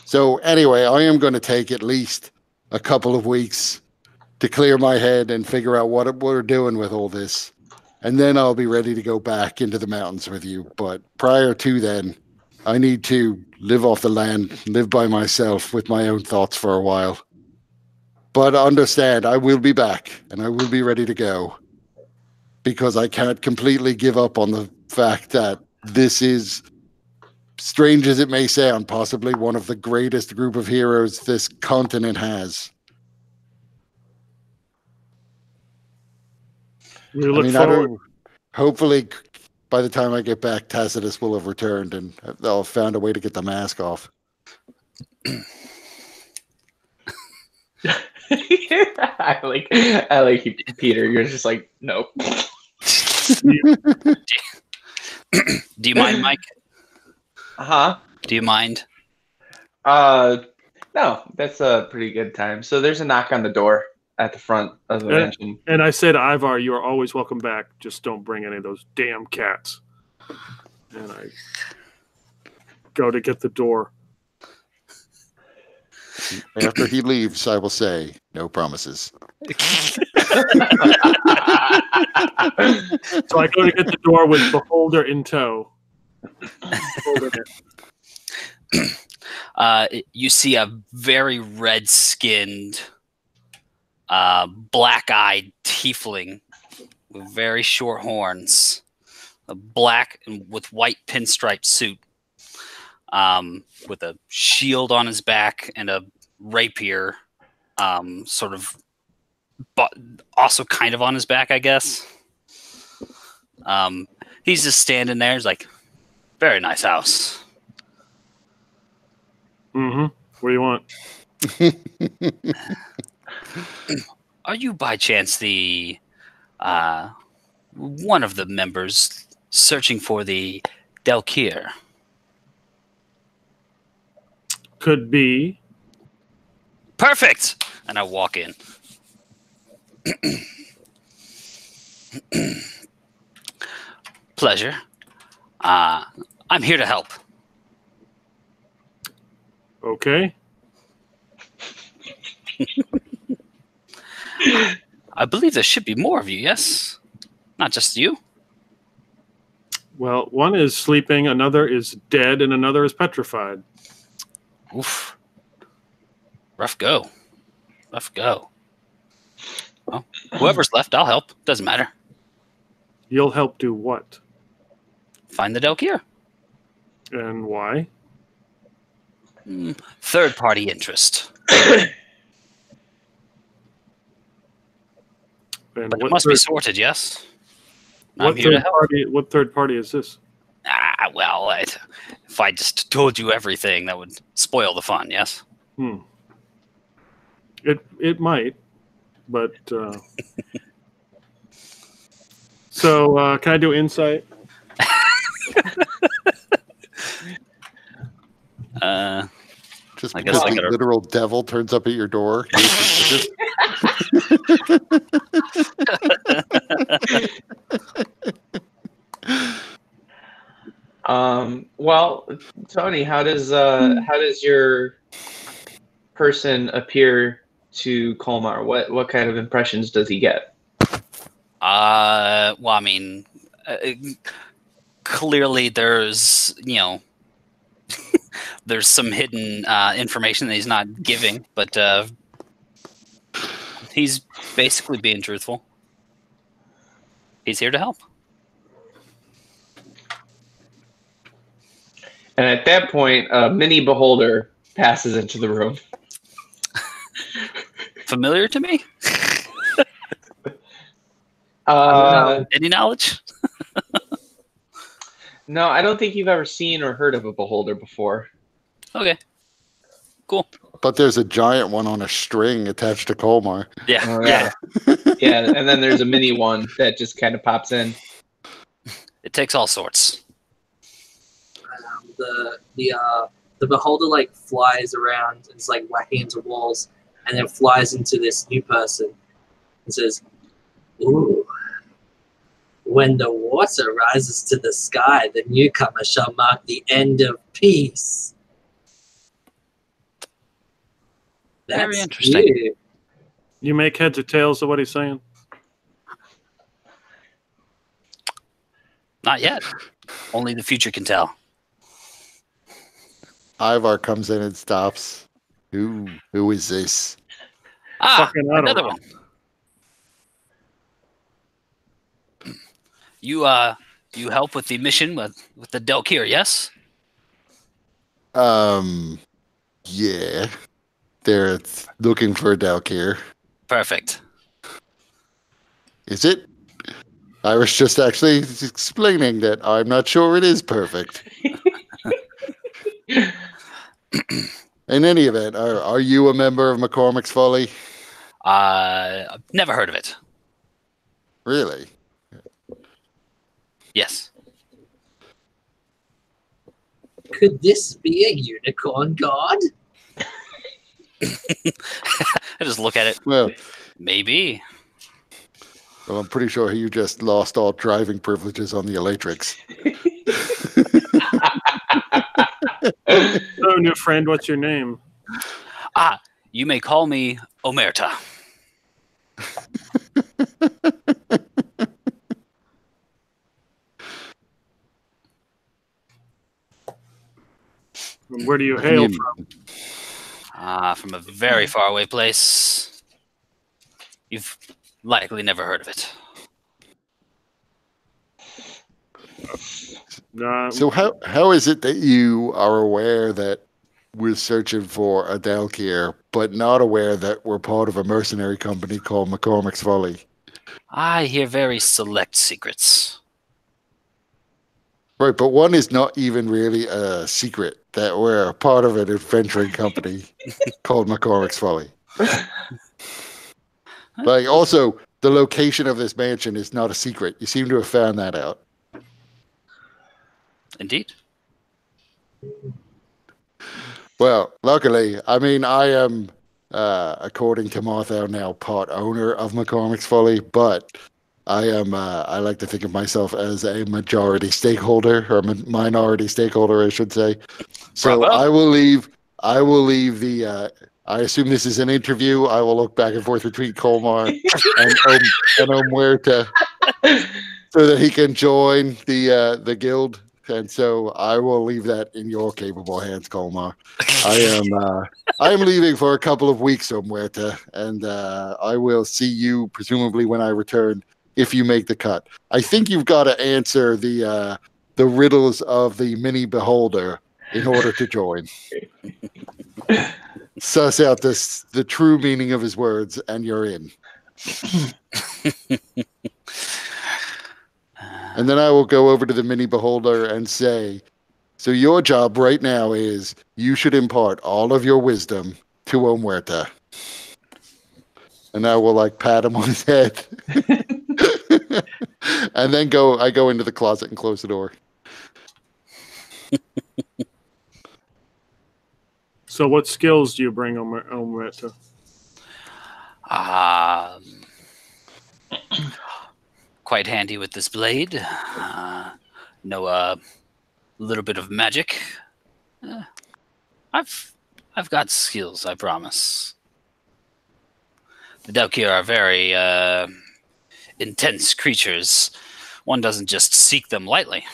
So anyway, I am going to take at least a couple of weeks to clear my head and figure out what we're doing with all this. And then I'll be ready to go back into the mountains with you. But prior to then, I need to live off the land, live by myself with my own thoughts for a while. But understand, I will be back and I will be ready to go, because I can't completely give up on the fact that this is, strange as it may sound, possibly one of the greatest group of heroes this continent has. We look forward. Hopefully, by the time I get back, Tacitus will have returned and they'll have found a way to get the mask off. I like you, Peter. You're just like, nope. Do you mind, Mike? Huh? Do you mind? No, that's a pretty good time. So there's a knock on the door. at the front of the mansion. And I said, Ivar, you are always welcome back. Just don't bring any of those damn cats. And I go to get the door. After he leaves, I will say, no promises. So I go to get the door with Beholder in tow. You see a very red-skinned, black-eyed tiefling with very short horns, a black and with white pinstripe suit, with a shield on his back and a rapier, sort of, but also kind of on his back, I guess. He's just standing there. He's like, very nice house. Mm-hmm. What do you want? Are you by chance the one of the members searching for the Delkir? Could be. Perfect! And I walk in. Pleasure. I'm here to help. Okay. I believe there should be more of you, yes? Not just you? Well, one is sleeping, another is dead, and another is petrified. Oof. Rough go. Rough go. Well, whoever's left, I'll help. Doesn't matter. You'll help do what? Find the Delkir. And why? Third-party interest. And But it must be sorted, yes? I'm here to help. What third party is this? Well, if I just told you everything, that would spoil the fun, yes? It might, but... So, can I do insight? Just I because guess I the gotta- literal devil turns up at your door. Well, Tony, how does your person appear to Colmar? What kind of impressions does he get? Well, I mean, clearly there's, there's some hidden information that he's not giving, but he's basically being truthful. He's here to help. And at that point, a mini beholder passes into the room. Familiar to me? Any knowledge? No, I don't think you've ever seen or heard of a beholder before. Okay. Cool. But there's a giant one on a string attached to Colmar. Yeah. Oh, yeah. Yeah, and then there's a mini one that just kind of pops in. It takes all sorts. The beholder flies around and it's whacking into walls, and then flies into this new person and says, "Ooh, when the water rises to the sky, the newcomer shall mark the end of peace." Very That's interesting. you. You make heads or tails of what he's saying? Not yet. Only the future can tell. Ivar comes in and stops. Who is this? Fucking I don't Another know. one. You help with the mission with the Delkir, yes? Yeah. They're looking for a Dalkir. Perfect. Is it? I was just actually explaining that I'm not sure it is perfect. In any event, are you a member of McCormick's Folly? I've never heard of it. Really? Yes. Could this be a unicorn god? I just look at it. Well, Maybe. Well, I'm pretty sure you just lost all driving privileges on the Elatrix. So, new friend, what's your name? You may call me Omerta. And where do you hail from? From a very faraway place. You've likely never heard of it. So how is it that you are aware that we're searching for a Dalkir, but not aware that we're part of a mercenary company called McCormick's Folly? I hear very select secrets. Right, but one is not even really a secret, that we're a part of an adventuring company called McCormick's Folly. Like, also, the location of this mansion is not a secret. You seem to have found that out. Indeed. Well, luckily, I mean, I am, according to Martha, now part owner of McCormick's Folly, but I am, I like to think of myself as a majority stakeholder, or minority stakeholder, I should say. So Bravo. I will leave the, I assume this is an interview. I will look back and forth between Colmar and Omuerta so that he can join the guild. And so I will leave that in your capable hands, Colmar. I am leaving for a couple of weeks, Omuerta, and I will see you presumably when I return if you make the cut. I think you've got to answer the riddles of the mini beholder in order to join. Suss out the true meaning of his words, and you're in. And then I will go over to the mini beholder and say, so your job right now is you should impart all of your wisdom to Omuerta. And I will pat him on his head. And then I go into the closet and close the door. So what skills do you bring, Omerta? Quite handy with this blade. Know a little bit of magic. I've got skills, I promise. The Dalkir are very intense creatures. One doesn't just seek them lightly.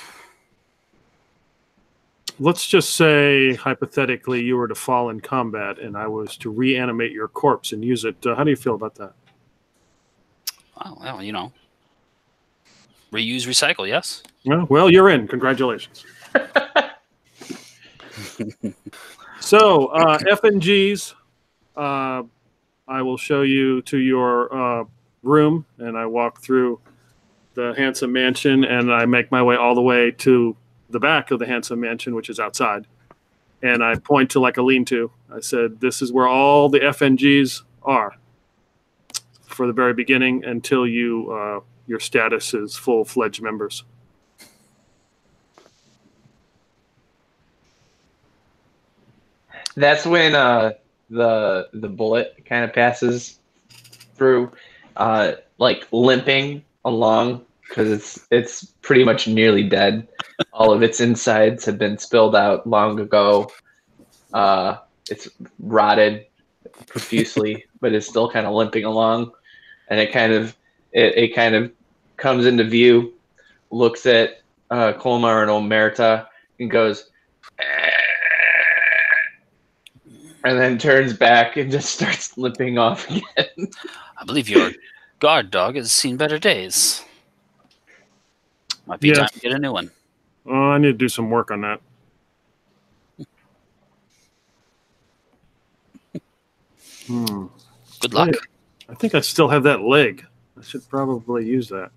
Let's just say, hypothetically, you were to fall in combat and I was to reanimate your corpse and use it. How do you feel about that? Well, reuse, recycle, yes? Well, you're in. Congratulations. So, F&Gs, I will show you to your room, and I walk through the handsome mansion, and I make my way all the way to the back of the handsome mansion, which is outside. And I point to a lean-to. I said, this is where all the FNGs are for the very beginning until your status is full-fledged members. That's when the bullet kind of passes through, limping along because it's pretty much nearly dead. All of its insides have been spilled out long ago. It's rotted profusely, but it's still kind of limping along, and it kind of comes into view, looks at Colmar and Omerta, and goes, and then turns back and just starts limping off again. I believe your guard dog has seen better days. Might be time to get a new one. Oh, I need to do some work on that. Good luck. I think I still have that leg. I should probably use that.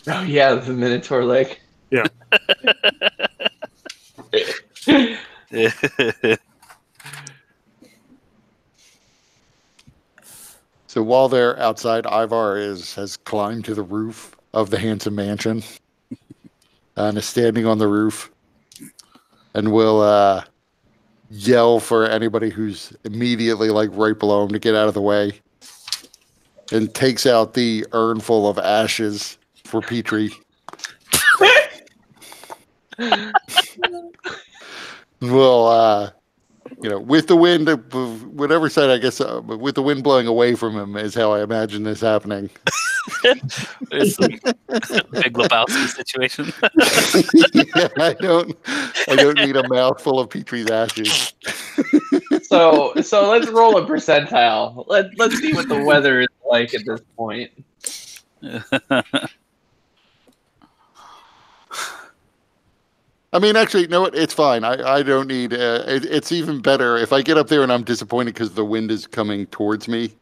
Oh yeah, the Minotaur leg. Yeah. So while they're outside, Ivar has climbed to the roof of the handsome mansion and is standing on the roof, and will yell for anybody who's immediately like right below him to get out of the way, and takes out the urn full of ashes for Petrie. Well, with the wind, whatever side, I guess, with the wind blowing away from him is how I imagine this happening. It's a Big Lebowski situation. Yeah, I don't need a mouthful of Petrie's ashes. So let's roll a percentile. Let's see what the weather is like at this point. I mean, actually, no, it's fine. I don't need. It's even better if I get up there and I'm disappointed because the wind is coming towards me.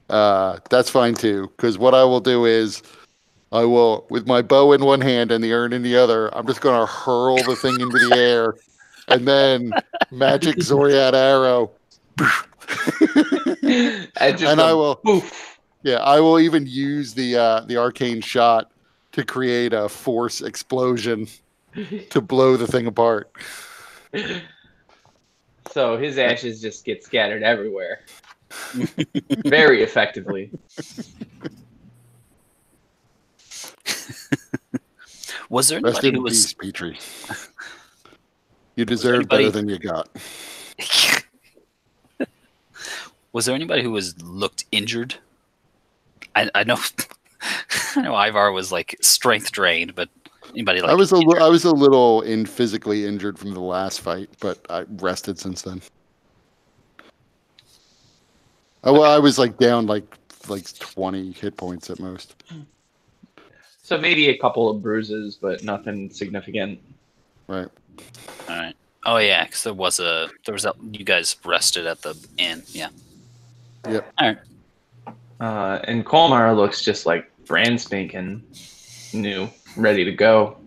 That's fine too. Because what I will do is, I will, with my bow in one hand and the urn in the other, I'm just going to hurl the thing into the air, and then magic Zoriat arrow. And I will. Poof. Yeah, I will even use the arcane shot to create a force explosion to blow the thing apart. So his ashes just get scattered everywhere. Very effectively. Was there Rest anybody in who was peace, Petrie. You deserve better than you got. Was there anybody who looked injured? I know I know Ivar was like strength drained, but anybody like I was a little physically injured from the last fight, but I rested since then. Well, I was like down like 20 hit points at most. So maybe a couple of bruises, but nothing significant. Right. All right. Oh yeah, because you guys rested at the inn. Yeah. Yep. All right. And Colmar looks just like brand spanking new, ready to go.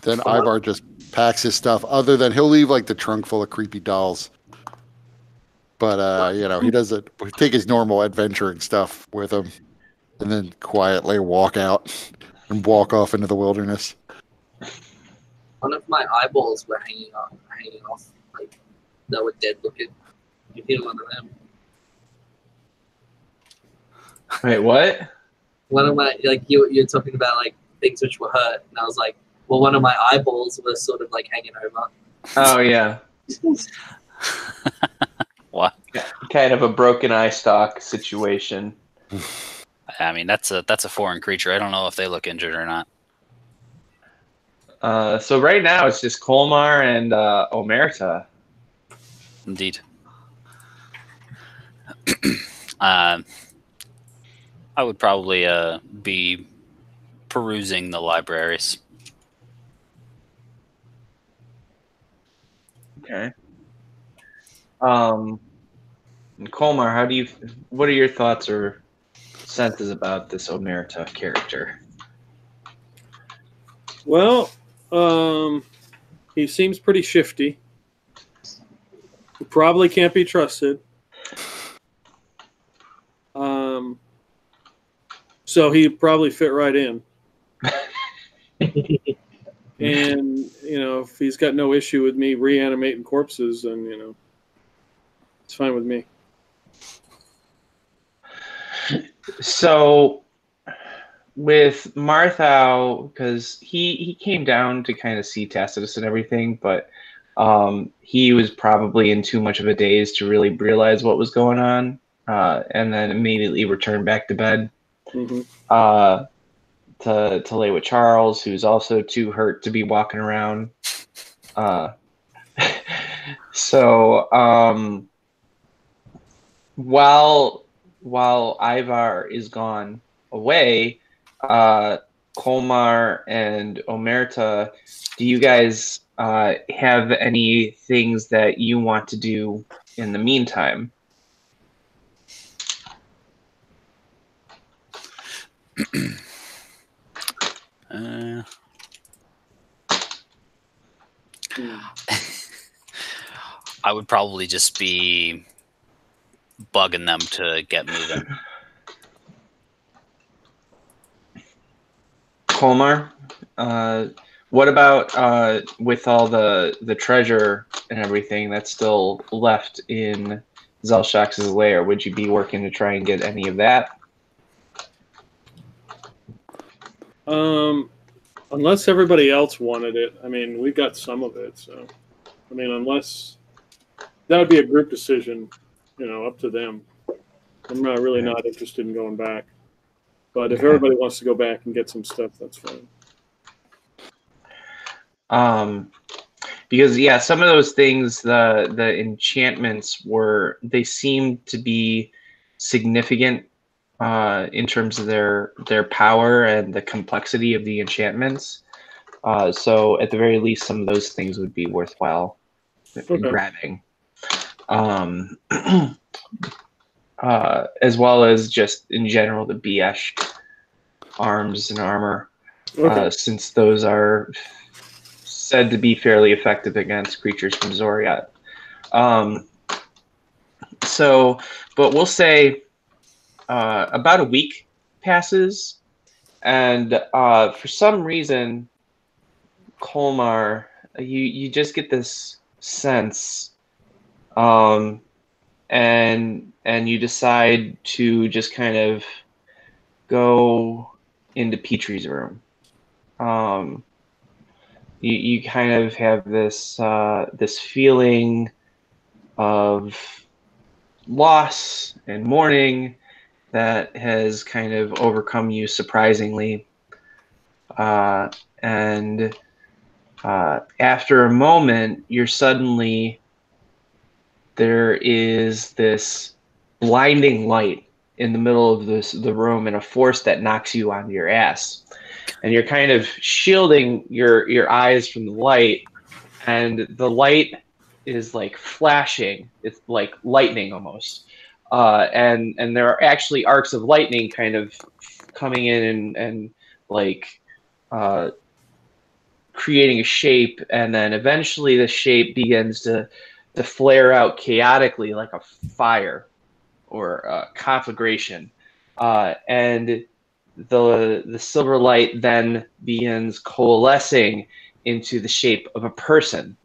Then Ivar just packs his stuff. Other than he'll leave like the trunk full of creepy dolls, but he doesn't take his normal adventuring stuff with him, and then quietly walk out and walk off into the wilderness. One of my eyeballs were hanging off, like they were dead looking. You feel one of them? Wait, what? One of my you're talking about like things which were hurt, and I was like, well, one of my eyeballs was sort of like hanging over. Oh yeah. What? Kind of a broken eye stalk situation. I mean, that's a foreign creature. I don't know if they look injured or not. So right now it's just Colmar and Omerta. Indeed. I would probably be perusing the libraries. Okay. And Colmar, what are your thoughts or senses about this Omerta character? Well, he seems pretty shifty. He probably can't be trusted. So he'd probably fit right in. And, if he's got no issue with me reanimating corpses, then, it's fine with me. So with Marthau, because he came down to kind of see Tacitus and everything, but he was probably in too much of a daze to really realize what was going on, and then immediately returned back to bed. Mm-hmm. To lay with Charles, who's also too hurt to be walking around. So while Ivar is gone away, Colmar and Omerta, do you guys have any things that you want to do in the meantime? I would probably just be bugging them to get moving. Colmar, what about with all the treasure and everything that's still left in Zelshax's lair? Would you be working to try and get any of that? Unless everybody else wanted it. I mean, we got some of it, so I mean, unless that would be a group decision, up to them. I'm really not interested in going back. But if everybody wants to go back and get some stuff, that's fine. Because some of those things, the enchantments they seemed to be significant in terms of their power and the complexity of the enchantments. So at the very least, some of those things would be worthwhile grabbing. As well as just in general the BS arms and armor, since those are said to be fairly effective against creatures from Zoriat. But we'll say about a week passes, and for some reason, Colmar, you just get this sense, and you decide to just kind of go into Petrie's room. You kind of have this this feeling of loss and mourning that has kind of overcome you surprisingly, and after a moment, there is this blinding light in the middle of the room and a force that knocks you on your ass. And you're kind of shielding your eyes from the light, and the light is like flashing. It's like lightning almost. And there are actually arcs of lightning kind of coming in and like creating a shape, and then eventually the shape begins to flare out chaotically like a fire or a conflagration, and the silver light then begins coalescing into the shape of a person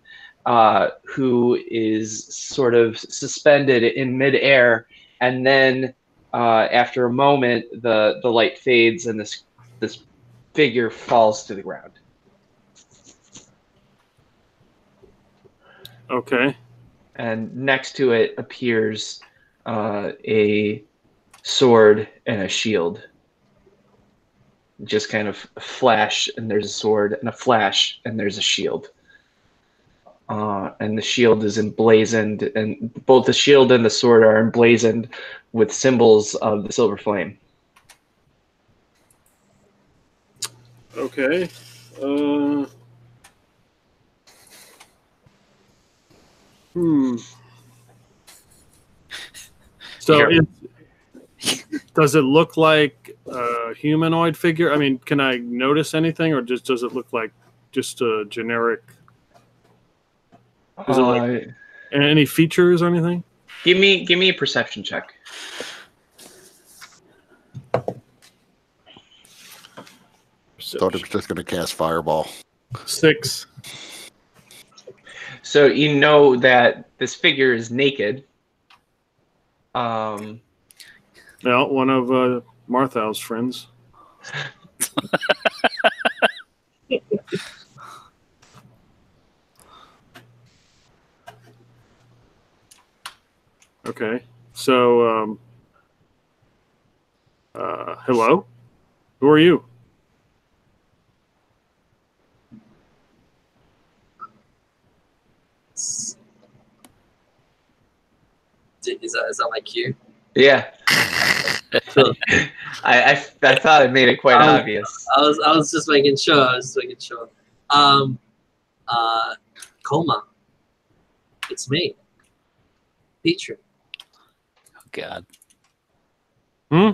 who is sort of suspended in midair, and then after a moment the light fades and this figure falls to the ground. Okay. And next to it appears a sword and a shield. Just kind of a flash, and there's a sword, and a flash, and there's a shield. And the shield is emblazoned, and both the shield and the sword are emblazoned with symbols of the Silver Flame. Okay. So does it look like a humanoid figure? I mean, can I notice anything, or just does it look like just a generic? Is it like any features or anything? Give me a perception check. Thought it was just going to cast Fireball. 6. So you know that this figure is naked. Well, one of Martha's friends. Okay. So, hello? Who are you? Is that my cue? Yeah. I thought I made it quite obvious. I was just making sure. Colma, it's me, Petrie. Oh God. Hmm.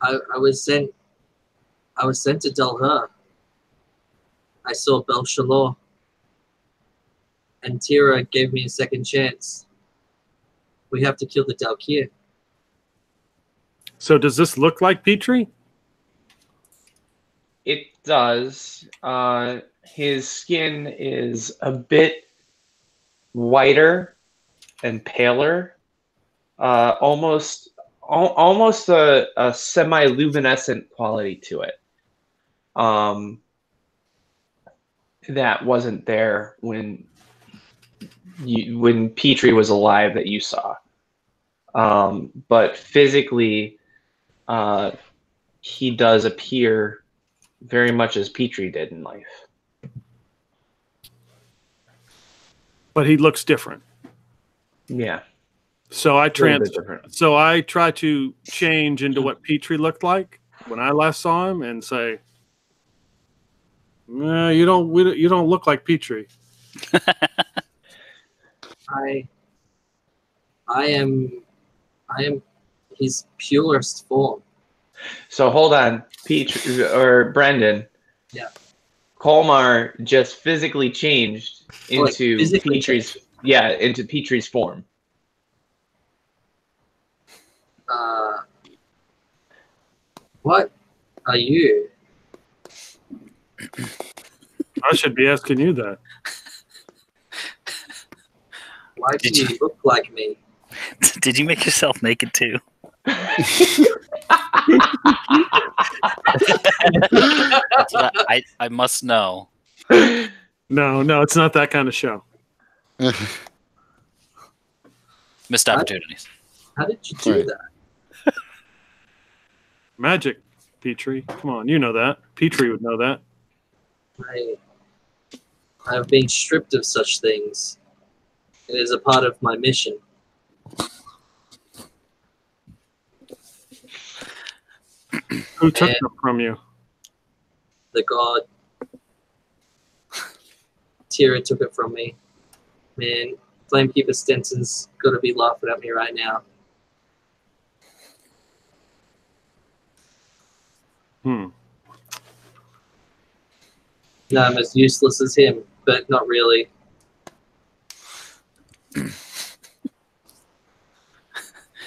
I was sent to Delher. I saw Belshalor, and Tira gave me a second chance. We have to kill the Dalkir. So does this look like Petrie? It does. His skin is a bit whiter and paler, almost a semi-luminescent quality to it. That wasn't there when Petrie was alive that you saw. But physically, he does appear very much as Petrie did in life. But he looks different. Yeah. So I Different. So I try to change into what Petrie looked like when I last saw him, and say, "No, you don't look like Petrie." I am his purest form. So hold on, Petrie or Brendan. Yeah. Colmar just physically changed into physically Petrie's into Petrie's form. What are you? I should be asking you that. Why do you look like me? Did you make yourself naked too? I must know. No, it's not that kind of show. Missed opportunities. How did you do that? Magic, Petrie. Come on, you know that. Petrie would know that. I have been stripped of such things. It is a part of my mission. Who took them from you? The god. Tira took it from me. Man, Flamekeeper Stenson's gotta be laughing at me right now. No, I'm as useless as him, but not really.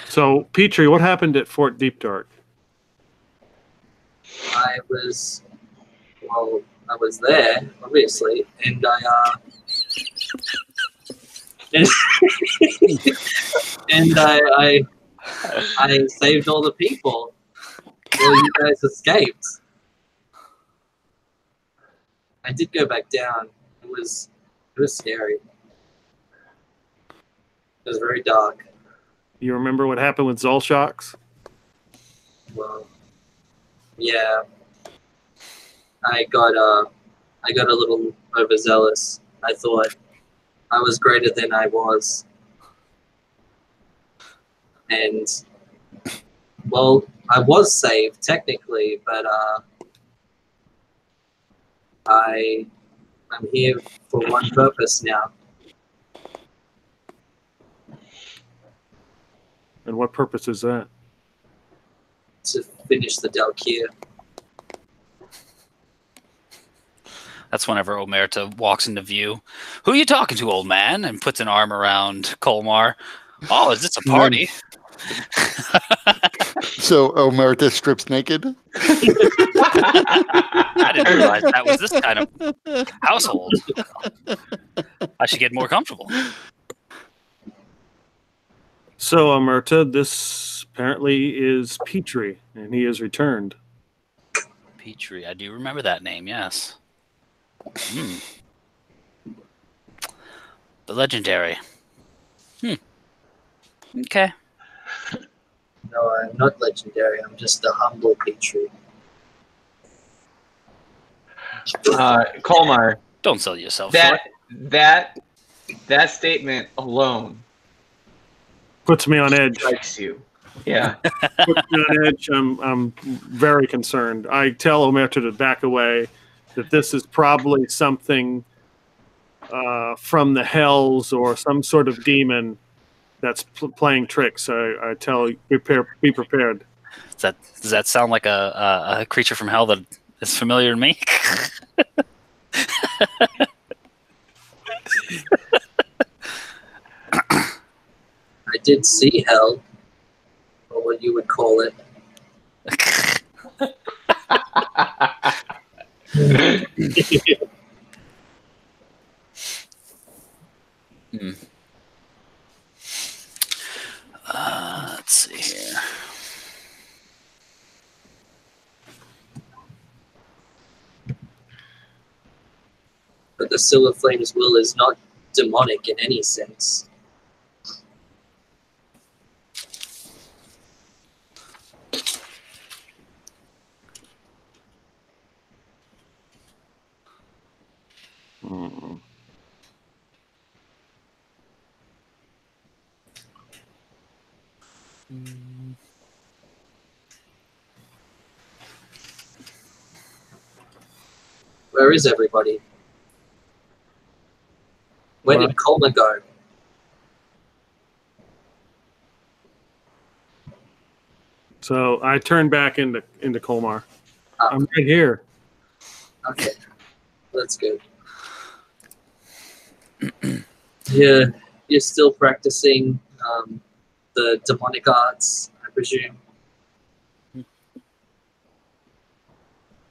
So, Petrie, what happened at Fort Deep Dark? I was there, obviously, and I saved all the people. Well, you guys escaped. I did go back down. It was scary. It was very dark. You remember what happened with Zolshox? Well, yeah. I got a little overzealous. I thought I was greater than I was. And well, I was saved technically, but I'm here for one purpose now. And what purpose is that? To finish the Dalkir. That's whenever Omerta walks into view. Who are you talking to, old man? And puts an arm around Colmar. Oh, is this a party? So Omerta strips naked? I didn't realize that was this kind of household. I should get more comfortable. So, Omerta, this apparently is Petrie, and he has returned. Petrie, I do remember that name, yes. The legendary. Okay. No, I'm not legendary. I'm just a humble Petrie. Colmar, Don't sell yourself short. that statement alone Puts me on edge. strikes you. Yeah. Puts me on edge. I'm very concerned. I tell Omerta to back away, that this is probably something from the hells or some sort of demon that's playing tricks. I tell you, be prepared. Does that sound like a creature from hell that is familiar to me? I did see hell, or what you would call it. Let's see here. But the Silver Flame's will is not demonic in any sense. Hmm. Where is everybody? Where did Coleman go? So I turned back into Colmar. Oh. I'm right here. Okay, that's good. You're still practicing the demonic arts, I presume.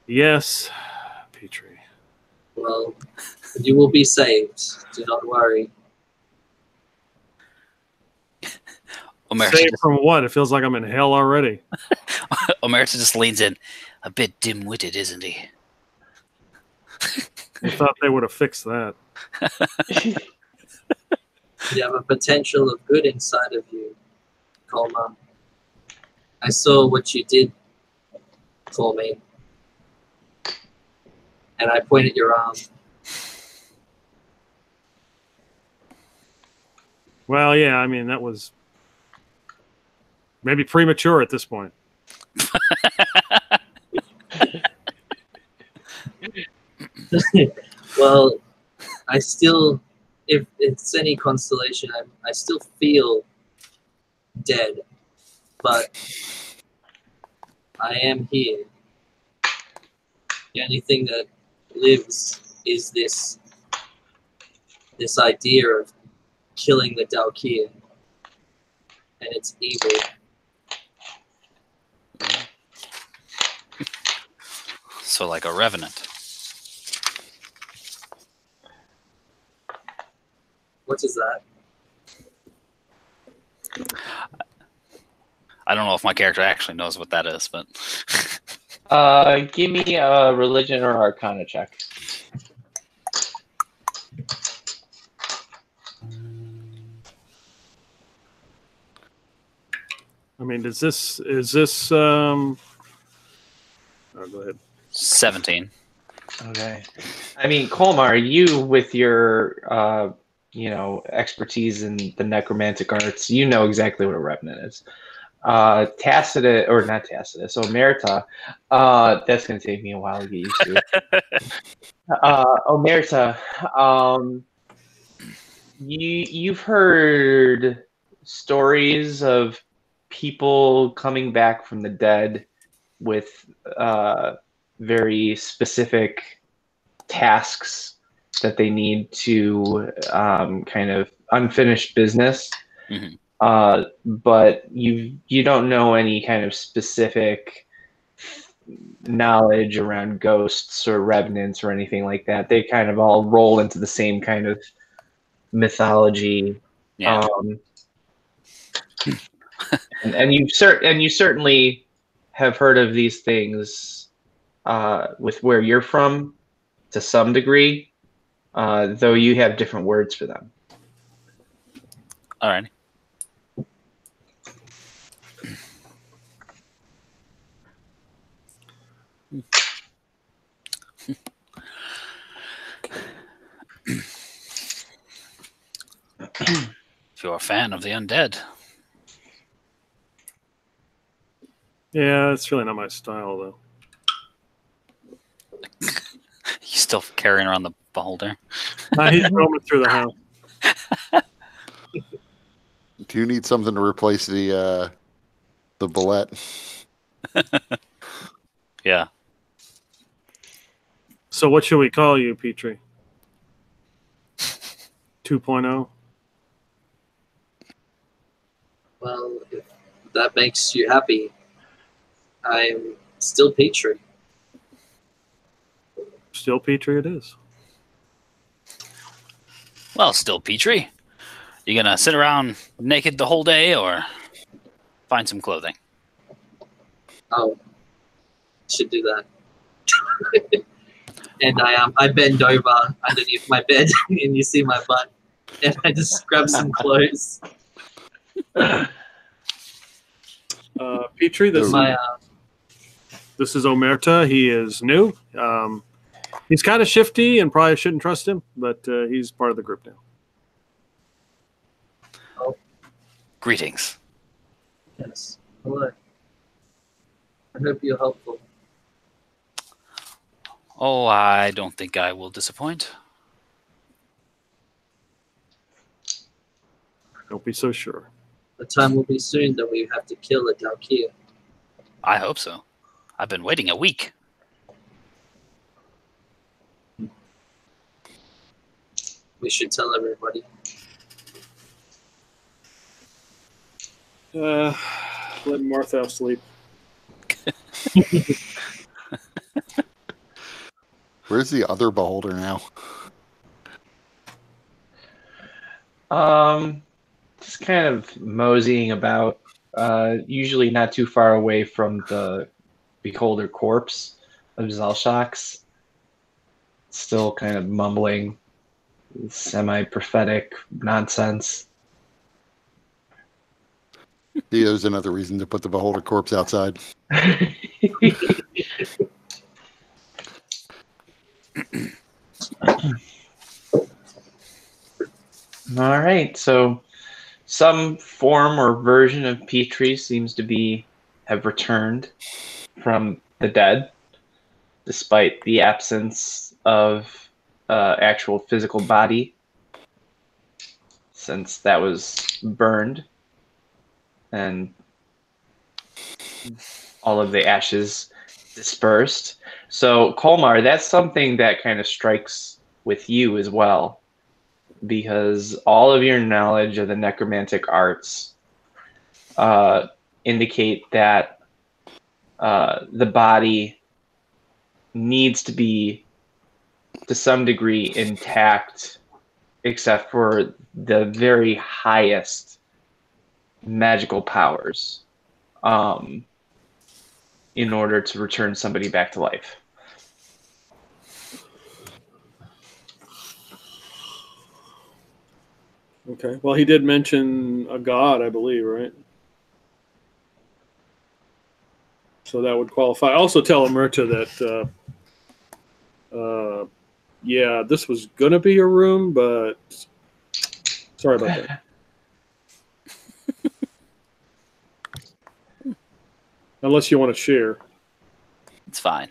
Yes, Petrie. Well, you will be saved. Do not worry. Omerta Saved from what? It feels like I'm in hell already. Omerta just leans in. A bit dim-witted, isn't he? I thought they would have fixed that. You have a potential of good inside of you, Colma. I saw what you did for me. And I point at your arm. Well, yeah, I mean, that was maybe premature at this point. Well, I still, if it's any consolation, I still feel dead. But I am here. The only thing that lives is this idea of killing the Dalkir. And it's evil. So like a revenant. What is that? I don't know if my character actually knows what that is, but Give me a religion or arcana check. I mean, is this oh, go ahead. 17. Okay. I mean, Colmar, you with your expertise in the necromantic arts, you know exactly what a revenant is. Tacitus, or not Tacitus, Omerta, that's going to take me a while to get used to. Omerta, you've heard stories of people coming back from the dead with very specific tasks that they need to kind of unfinished business. Mhm. But you don't know any kind of specific knowledge around ghosts or revenants or anything like that. They kind of all roll into the same kind of mythology. Yeah. And you certainly have heard of these things with where you're from to some degree, though you have different words for them. All right. If you're a fan of the undead. Yeah, it's really not my style, though. He's still carrying around the beholder. He's roaming through the house. Do you need something to replace the bullet? Yeah. So what should we call you, Petrie? 2.0? Well, if that makes you happy, I'm still Petrie. Still Petrie it is. Well, still Petrie. You gonna sit around naked the whole day, or find some clothing? Oh, should do that. And I bend over underneath my bed, and you see my butt, and I just grab some clothes. Petrie, this is Omerta. He is new. He's kind of shifty and probably shouldn't trust him, but he's part of the group now. Oh. Greetings. Yes. Hello. I hope you're helpful. Oh, I don't think I will disappoint. Don't be so sure. The time will be soon that we have to kill a Dalkia. I hope so. I've been waiting a week. We should tell everybody. Let Martha sleep. Where's the other beholder now? Just kind of moseying about, usually not too far away from the beholder corpse of Zelshox. Still kind of mumbling semi-prophetic nonsense. Theo's another reason to put the beholder corpse outside. All right, so some form or version of Petrie seems to have returned from the dead, despite the absence of actual physical body, since that was burned and all of the ashes dispersed. So, Kolmar, that's something that kind of strikes with you as well, because all of your knowledge of the necromantic arts indicate that the body needs to be, to some degree, intact, except for the very highest magical powers, in order to return somebody back to life. Okay. Well, he did mention a god, I believe, right? So that would qualify. Also tell Omerta that, yeah, this was going to be your room, but sorry about that. Unless you want to share. It's fine.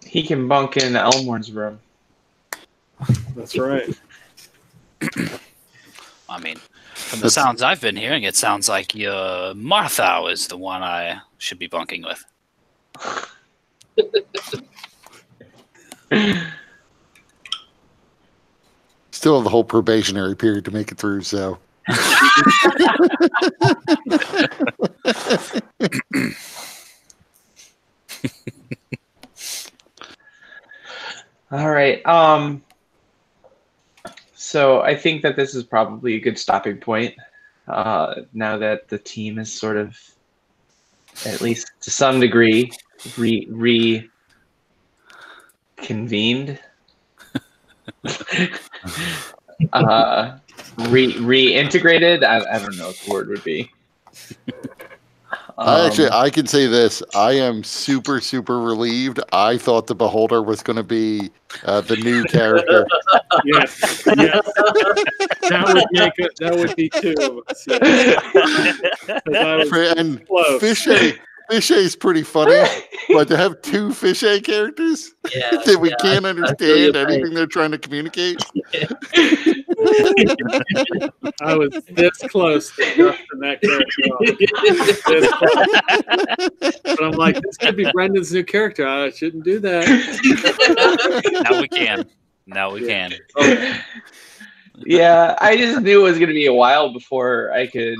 He can bunk in Elmore's room. That's right. I mean, from the sounds I've been hearing, it sounds like your Martha is the one I should be bunking with. Still have the whole probationary period to make it through, so. All right. So I think that this is probably a good stopping point. Now that the team is sort of, at least to some degree, reconvened, reintegrated. I don't know what the word would be. I can say this. I am super, super relieved. I thought the Beholder was going to be the new character. Yes. That would be two of us. Yes. And Fishay is pretty funny, but to have two Fishay characters that we can't understand anything they're trying to communicate. I was this close to dusting that character off. But I'm like, this could be Brendan's new character. I shouldn't do that. Now we can. Yeah, I just knew it was going to be a while before I could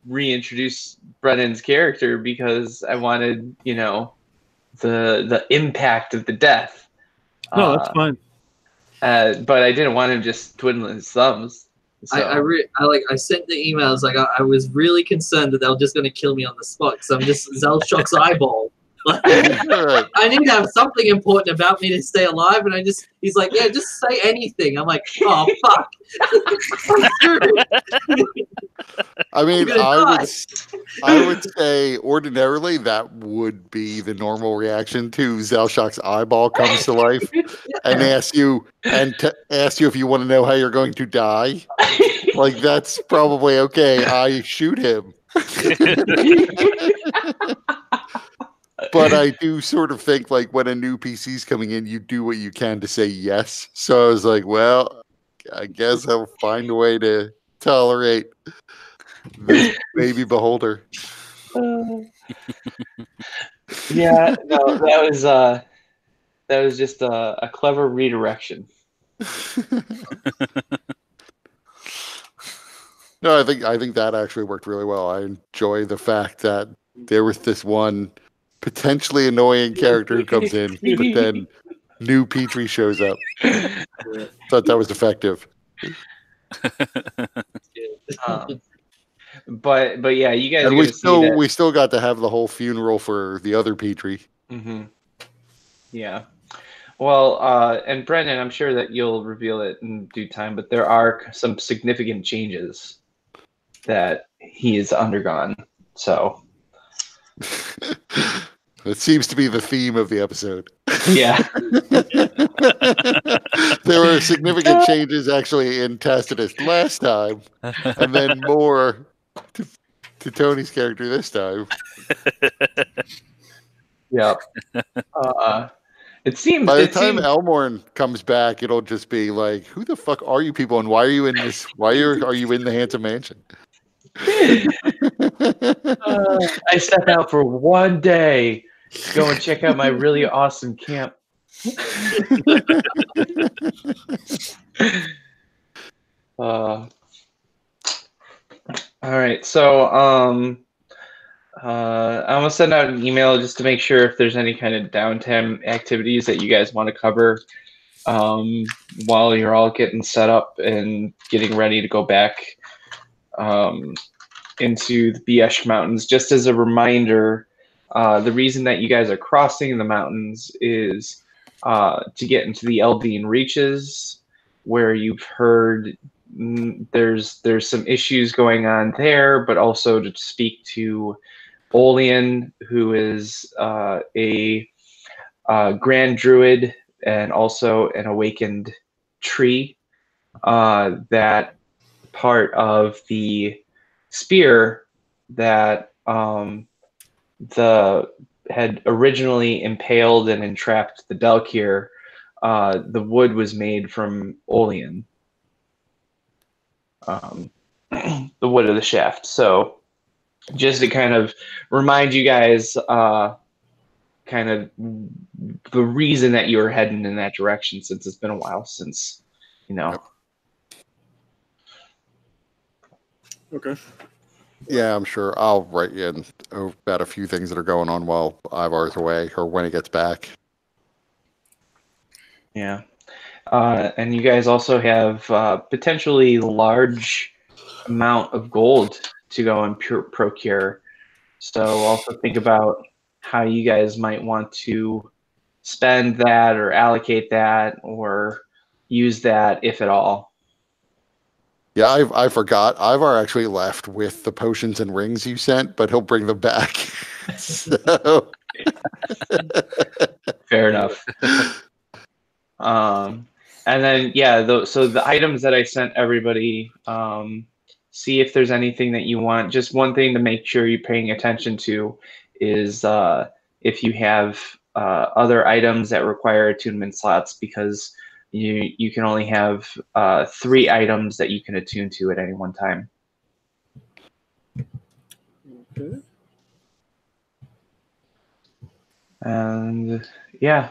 reintroduce Brennan's character, because I wanted, the impact of the death. No, that's fine. But I didn't want him just twiddling his thumbs. So. I sent the emails. Like I was really concerned that they were just going to kill me on the spot because I'm just Zelshock's eyeball. Like, I need to have something important about me to stay alive, and he's like, yeah, just say anything. I'm like, oh fuck. I mean, I would say ordinarily that would be the normal reaction to Zelshock's eyeball comes to life and asks you if you want to know how you're going to die. Like that's probably okay. I shoot him. But I do sort of think like when a new PC's coming in, you do what you can to say yes. So I was like, well, I guess I'll find a way to tolerate this baby beholder. Yeah, no, that was just a clever redirection. No, I think that actually worked really well. I enjoy the fact that there was this one potentially annoying character who comes in, but then new Petrie shows up. Thought that was effective. But yeah, you guys. And we still got to have the whole funeral for the other Petrie. Mm-hmm. Yeah. Well, and Brendan, I'm sure that you'll reveal it in due time, but there are some significant changes that he has undergone. So. It seems to be the theme of the episode. Yeah. There were significant changes actually in Tacitus last time, and then more to Tony's character this time. Yeah. It seems by the time Elmorn comes back, it'll just be like, who the fuck are you people, and why are you in this? Why are you in the Handsome Mansion? I step out for one day to go and check out my really awesome camp. All right, so I'm gonna send out an email just to make sure if there's any kind of downtime activities that you guys want to cover while you're all getting set up and getting ready to go back into the Biesh Mountains. Just as a reminder, the reason that you guys are crossing the mountains is to get into the Eldine Reaches, where you've heard there's some issues going on there, but also to speak to Olean, who is a Grand Druid and also an awakened tree. That part of the spear that had originally impaled and entrapped the Dalkir, the wood was made from Olean, the wood of the shaft. So just to kind of remind you guys kind of the reason that you were heading in that direction, since it's been a while since, Okay. Yeah, I'm sure. I'll write you in about a few things that are going on while Ivar's away or when he gets back. Yeah. And you guys also have potentially large amount of gold to go and procure. So also think about how you guys might want to spend that or allocate that or use that, if at all. Yeah, I forgot. Ivar actually left with the potions and rings you sent, but he'll bring them back. So. Fair enough. And then, yeah, so the items that I sent everybody, see if there's anything that you want. Just one thing to make sure you're paying attention to is if you have other items that require attunement slots, because you can only have 3 items that you can attune to at any one time. Okay. And yeah.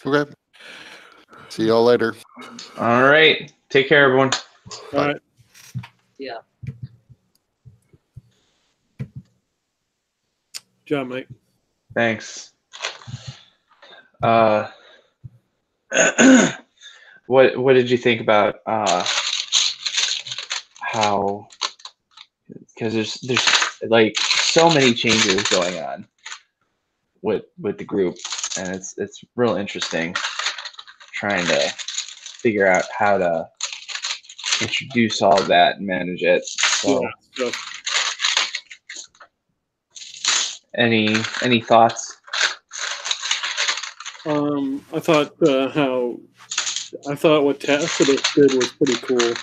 Okay. See y'all later. All right. Take care, everyone. All right. Yeah. job, Mike. Thanks. What did you think about how? Because there's like so many changes going on with the group, and it's real interesting trying to figure out how to introduce all of that and manage it. So, Yeah. any thoughts? I thought what Tacitus did was pretty cool.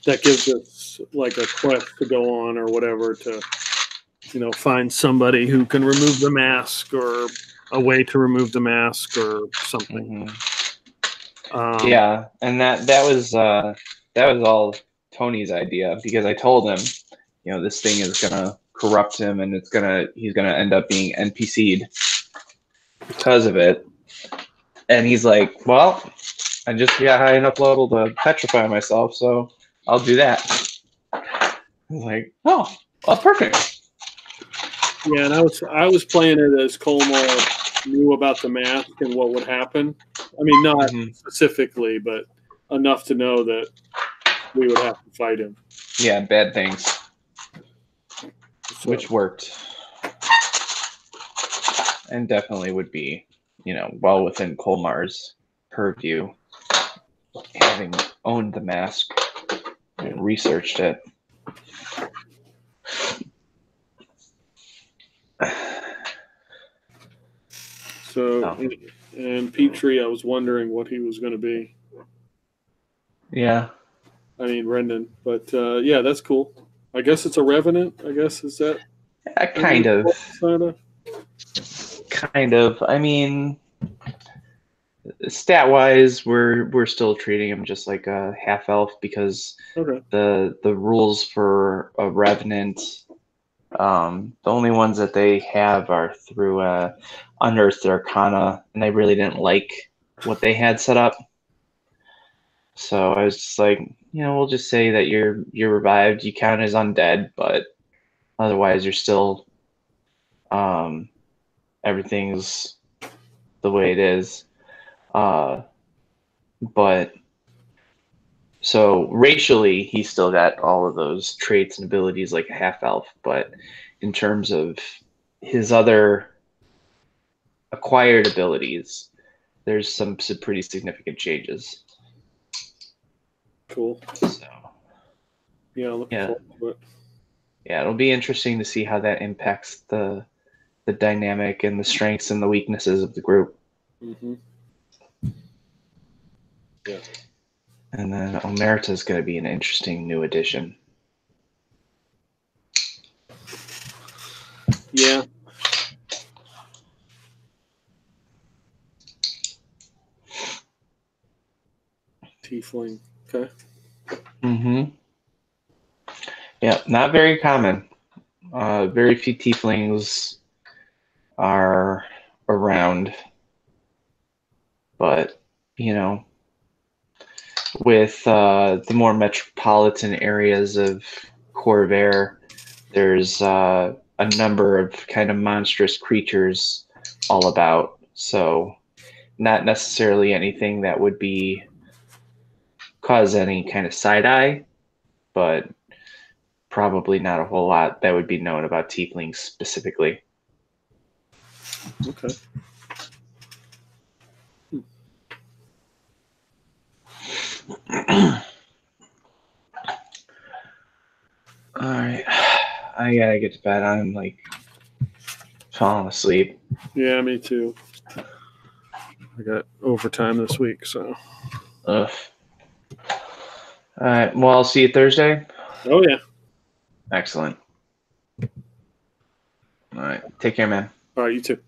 That gives us like a quest to go on or whatever to, find somebody who can remove the mask or a way to remove the mask or something. Yeah, and that was all Tony's idea, because I told him, this thing is gonna corrupt him and he's gonna end up being NPC'd because of it. And he's like, well, I just got high enough level to petrify myself, so I'll do that. I was like, oh, well, perfect. Yeah, and I was playing it as Colmar knew about the mask and what would happen. I mean, not specifically, but enough to know that we would have to fight him. Yeah, bad things. So, which worked. And definitely would be, well within Colmar's purview, having owned the mask and researched it. So, and Petrie, I was wondering what he was going to be. Yeah. I mean, Rendon. But, yeah, that's cool. I guess it's a Revenant, I guess. Is that? Kind of. Kind of. I mean, stat-wise, we're still treating him just like a half-elf, because the rules for a Revenant, the only ones that they have are through Unearthed Arcana, and I really didn't like what they had set up. So I was just like, we'll just say that you're revived. You count as undead, but otherwise you're still everything's the way it is. But so racially, he's still got all of those traits and abilities like a half elf. But in terms of his other acquired abilities, there's some pretty significant changes. Cool. So, yeah, looking forward to it. Yeah, it'll be interesting to see how that impacts the dynamic and the strengths and the weaknesses of the group. Mm-hmm. Yeah. And then Omerta is going to be an interesting new addition. Yeah. Tiefling. Okay. Mm-hmm. Yeah, not very common. Very few tieflings are around. But, with the more metropolitan areas of Corvair, there's a number of kind of monstrous creatures all about. So not necessarily anything that would cause any kind of side eye, but probably not a whole lot that would be known about tieflings specifically. Okay. All right, I gotta get to bed. I'm like falling asleep. Yeah, me too. I got overtime this week, so. Ugh. All right. Well, I'll see you Thursday. Oh yeah. Excellent. All right. Take care, man. All right, you too.